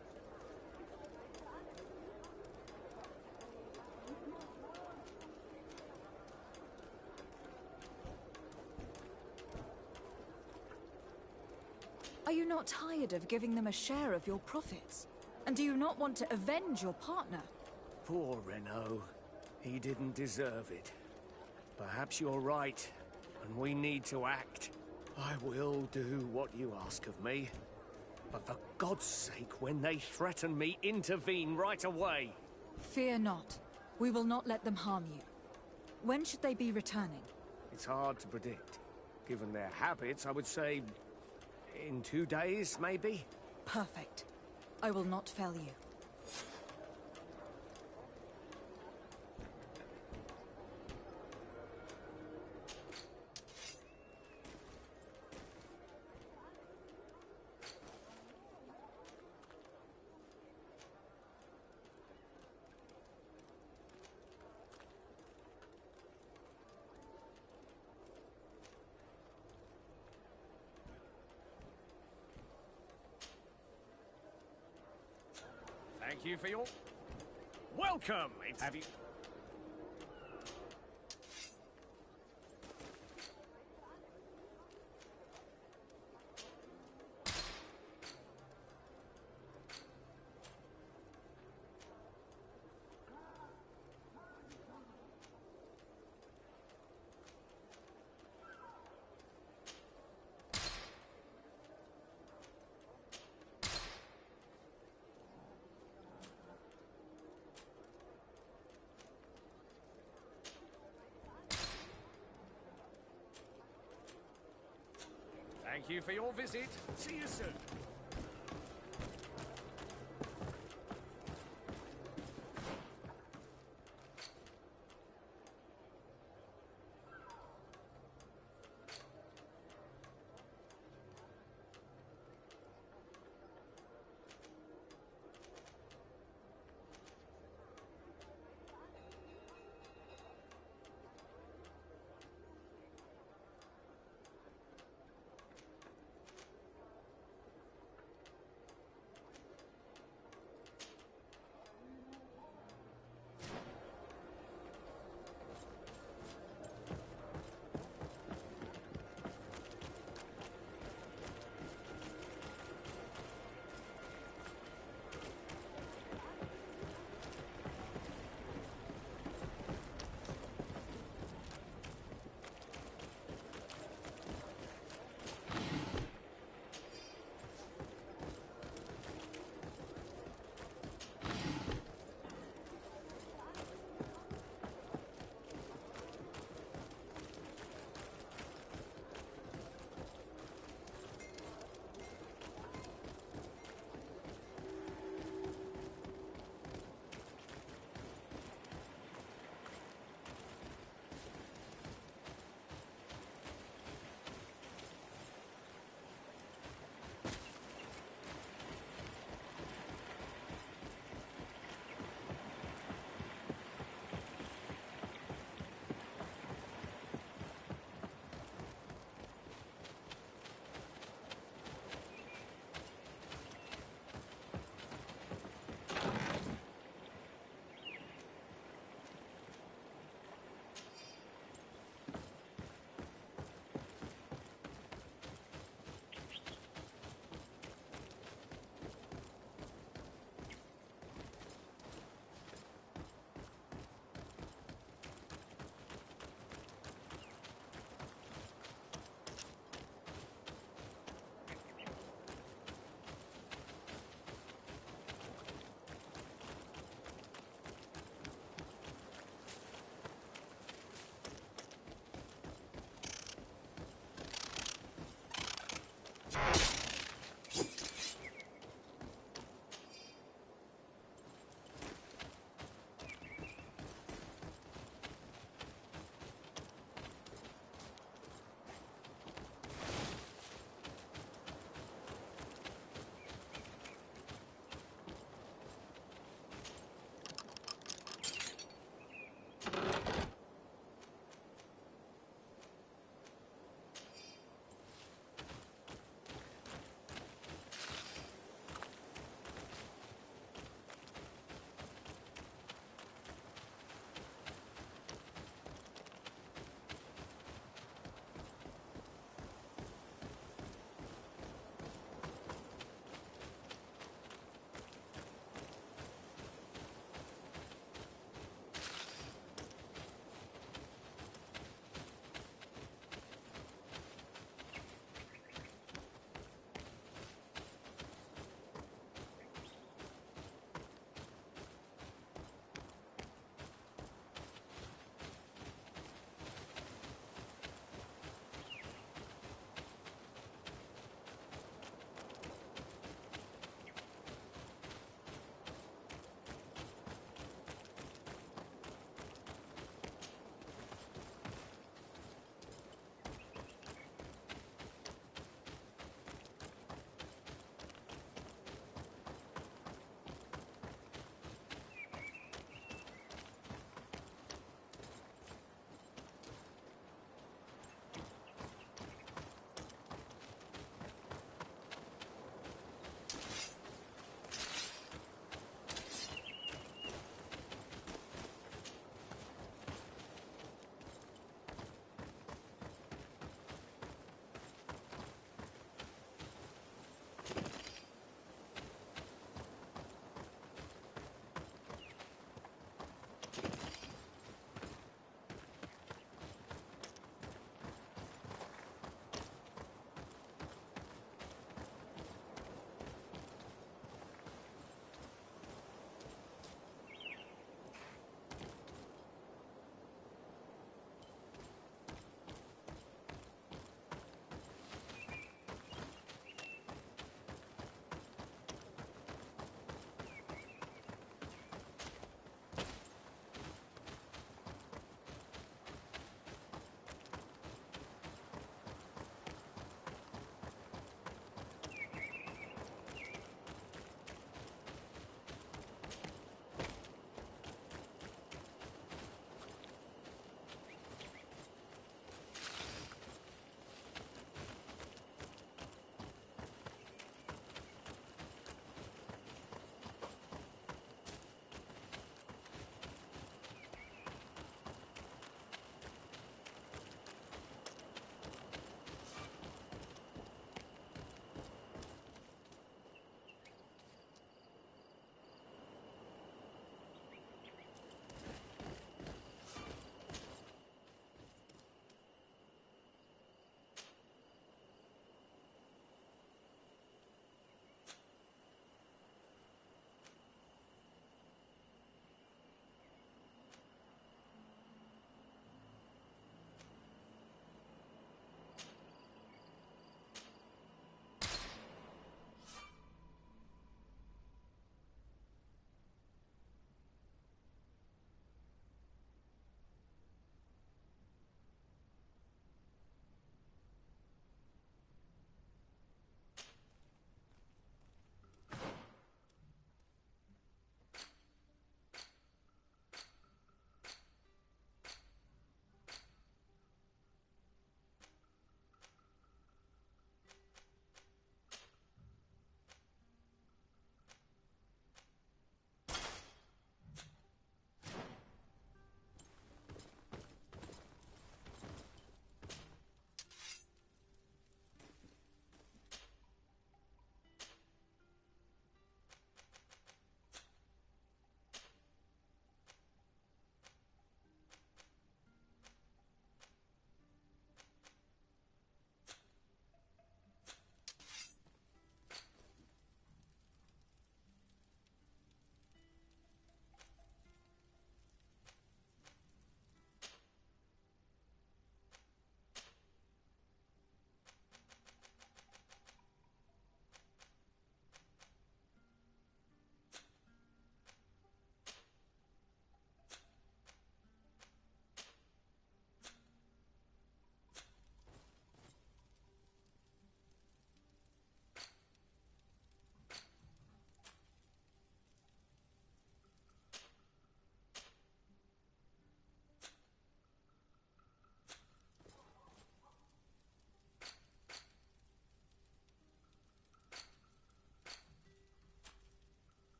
Are you not tired of giving them a share of your profits? And do you not want to avenge your partner? Poor Renault. He didn't deserve it. Perhaps you're right, and we need to act. I will do what you ask of me. But for God's sake, when they threaten me, intervene right away. Fear not. We will not let them harm you. When should they be returning? It's hard to predict. Given their habits, I would say in 2 days, maybe? Perfect. I will not fail you. Thank you for your... Welcome! Have you... Thank you for your visit. See you soon.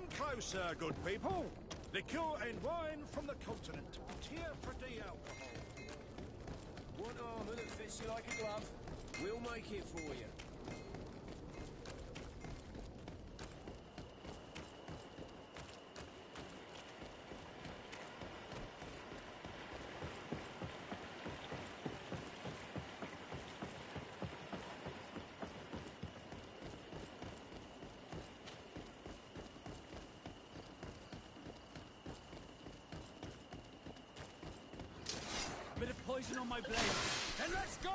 Come closer, good people. Liqueur and wine from the continent. Tier for the alcohol. Want armor that fits you like a glove? We'll make it for you. Bit of poison on my blade. Then let's go!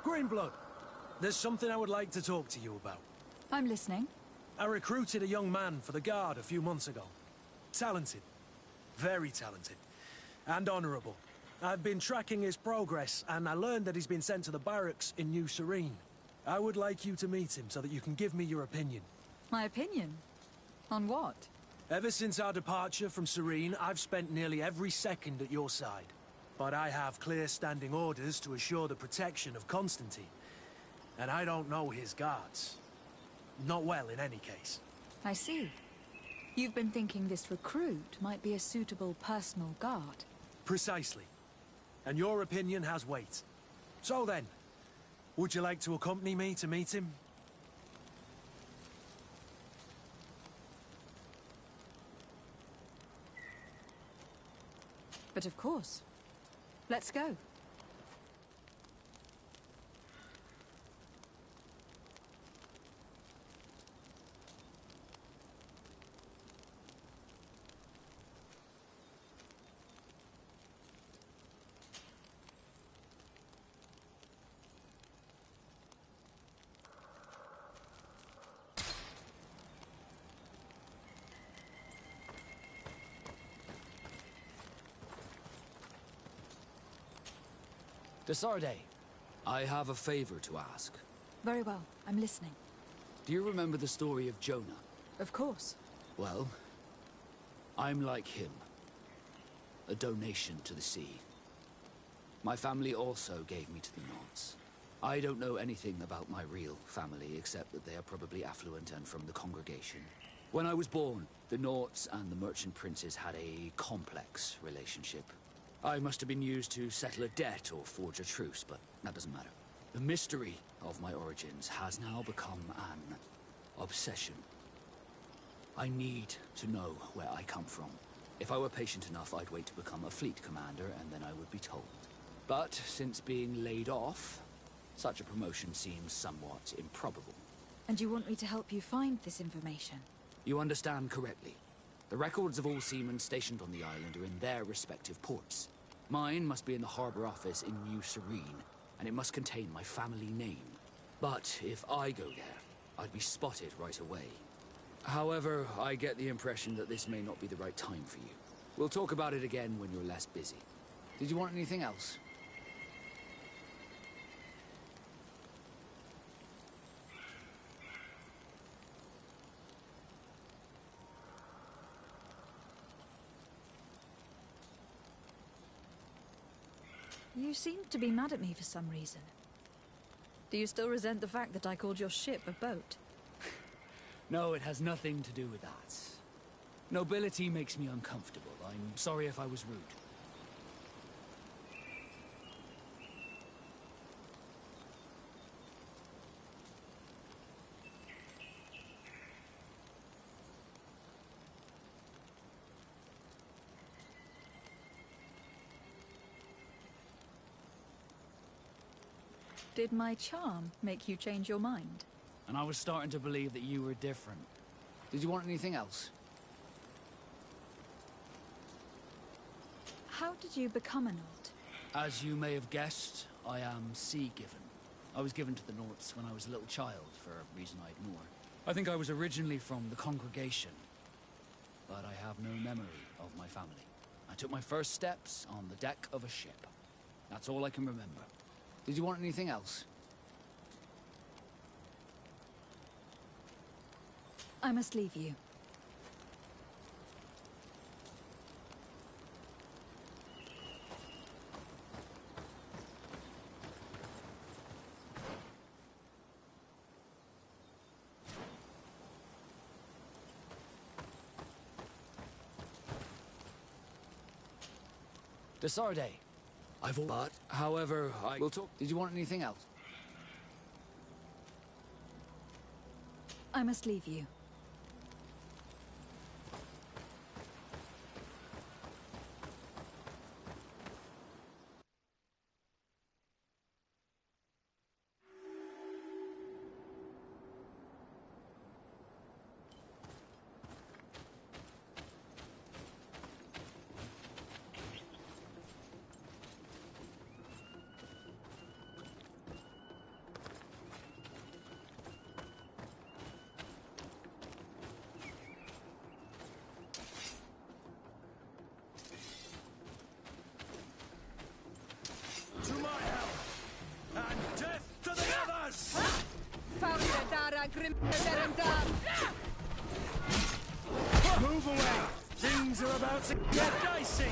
Greenblood, there's something I would like to talk to you about. I'm listening. I recruited a young man for the Guard a few months ago. Talented. Very talented. And honorable. I've been tracking his progress, and I learned that he's been sent to the barracks in New Serene. I would like you to meet him so that you can give me your opinion. My opinion? On what? Ever since our departure from Serene, I've spent nearly every second at your side. But I have clear standing orders to assure the protection of Constantine. And I don't know his guards. Not well, in any case. I see. You've been thinking this recruit might be a suitable personal guard. Precisely. And your opinion has weight. So then, would you like to accompany me to meet him? But of course. Let's go. Desarde, I have a favor to ask. Very well. I'm listening. Do you remember the story of Jonah? Of course. Well, I'm like him. A donation to the sea. My family also gave me to the Nauts. I don't know anything about my real family, except that they are probably affluent and from the congregation. When I was born, the Nauts and the merchant princes had a complex relationship. I must have been used to settle a debt or forge a truce, but that doesn't matter. The mystery of my origins has now become an obsession. I need to know where I come from. If I were patient enough, I'd wait to become a fleet commander, and then I would be told. But since being laid off, such a promotion seems somewhat improbable. And you want me to help you find this information? You understand correctly. The records of all seamen stationed on the island are in their respective ports. Mine must be in the harbor office in New Serene, and it must contain my family name. But if I go there, I'd be spotted right away. However, I get the impression that this may not be the right time for you. We'll talk about it again when you're less busy. Did you want anything else? You seem to be mad at me for some reason. Do you still resent the fact that I called your ship a boat? No, it has nothing to do with that. Nobility makes me uncomfortable. I'm sorry if I was rude. Did my charm make you change your mind? And I was starting to believe that you were different. Did you want anything else? How did you become a Nord? As you may have guessed, I am sea-given. I was given to the Norts when I was a little child, for a reason I ignore. I think I was originally from the Congregation, but I have no memory of my family. I took my first steps on the deck of a ship. That's all I can remember. Did you want anything else? I must leave you. Desarde. But, however, I will talk. Did you want anything else? I must leave you. To my help! And death to the others! Move away! Things are about to get dicey!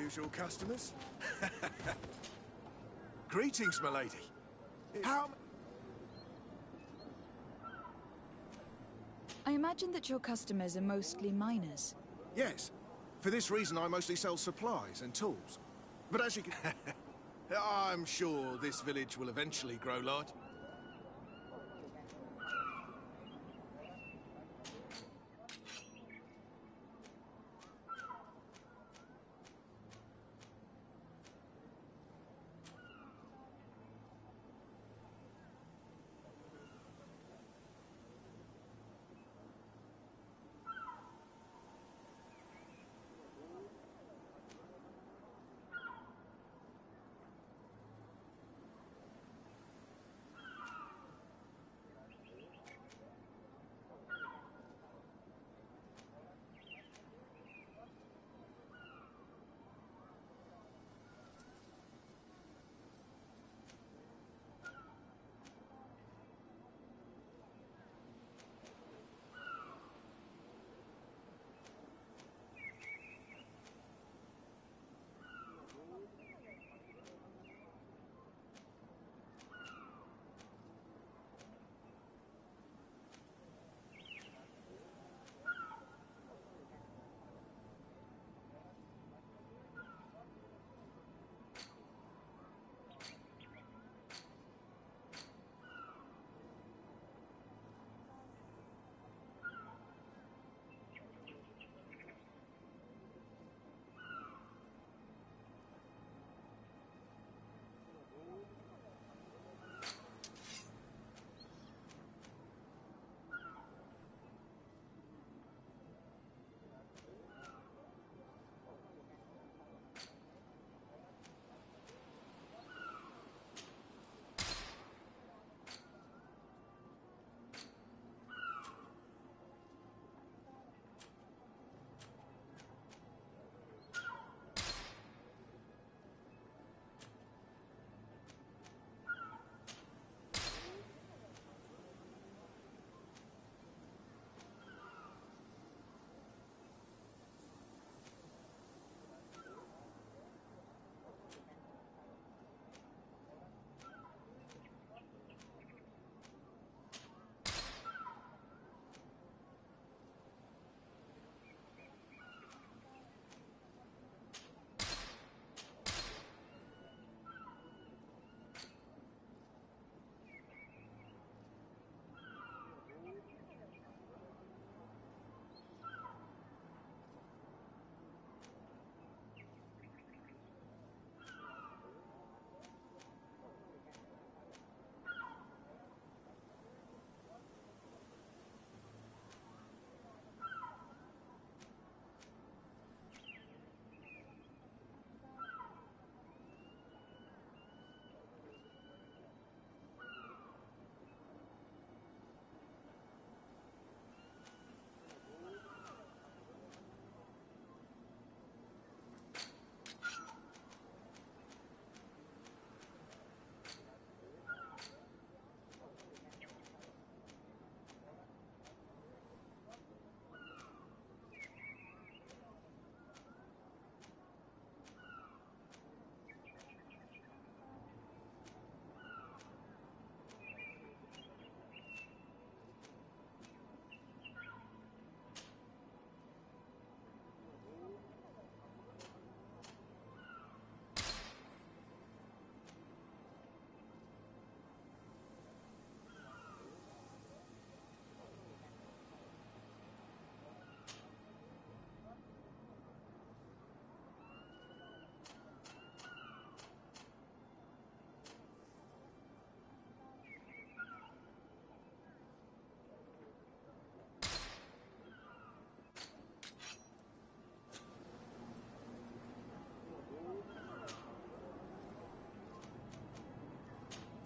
usual customers? Greetings, my lady. How... I imagine that your customers are mostly miners. Yes. For this reason, I mostly sell supplies and tools. But as you can... I'm sure this village will eventually grow large.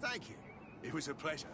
Thank you. It was a pleasure.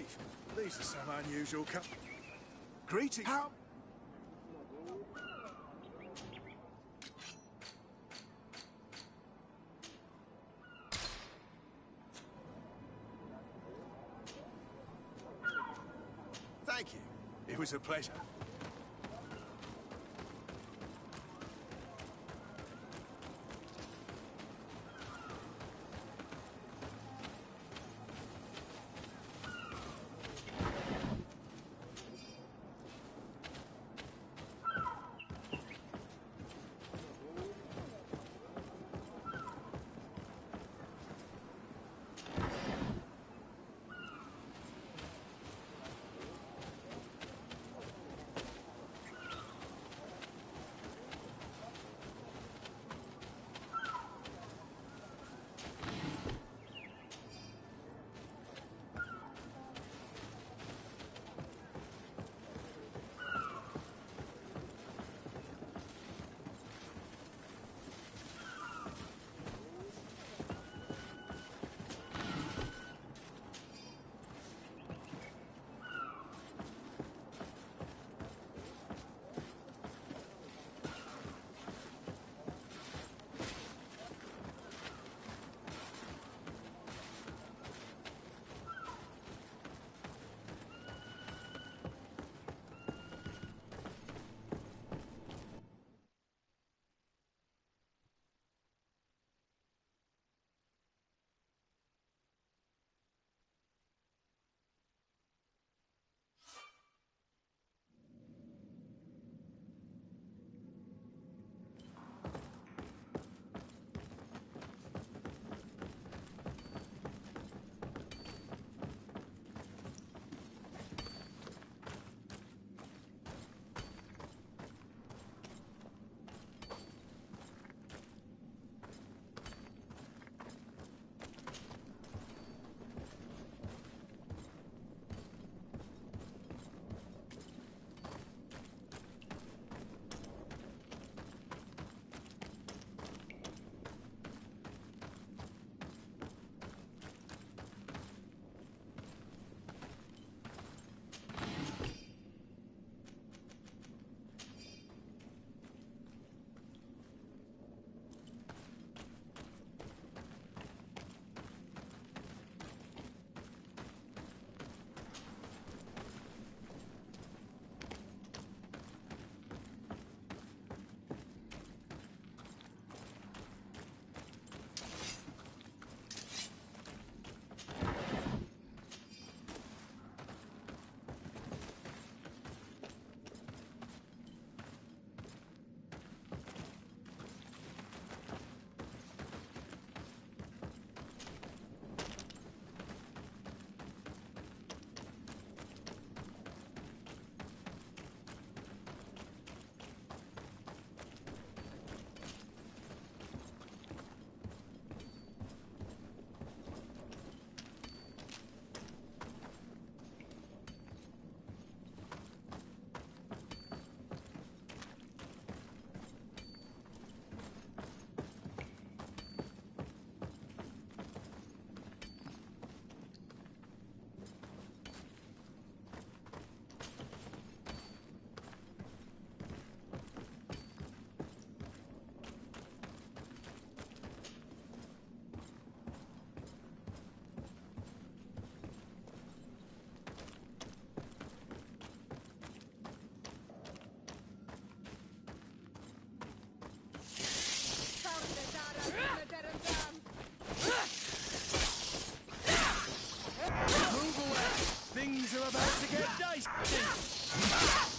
Chief, these are some unusual Greetings. How? Thank you. It was a pleasure. Move away! Things are about to get dicey!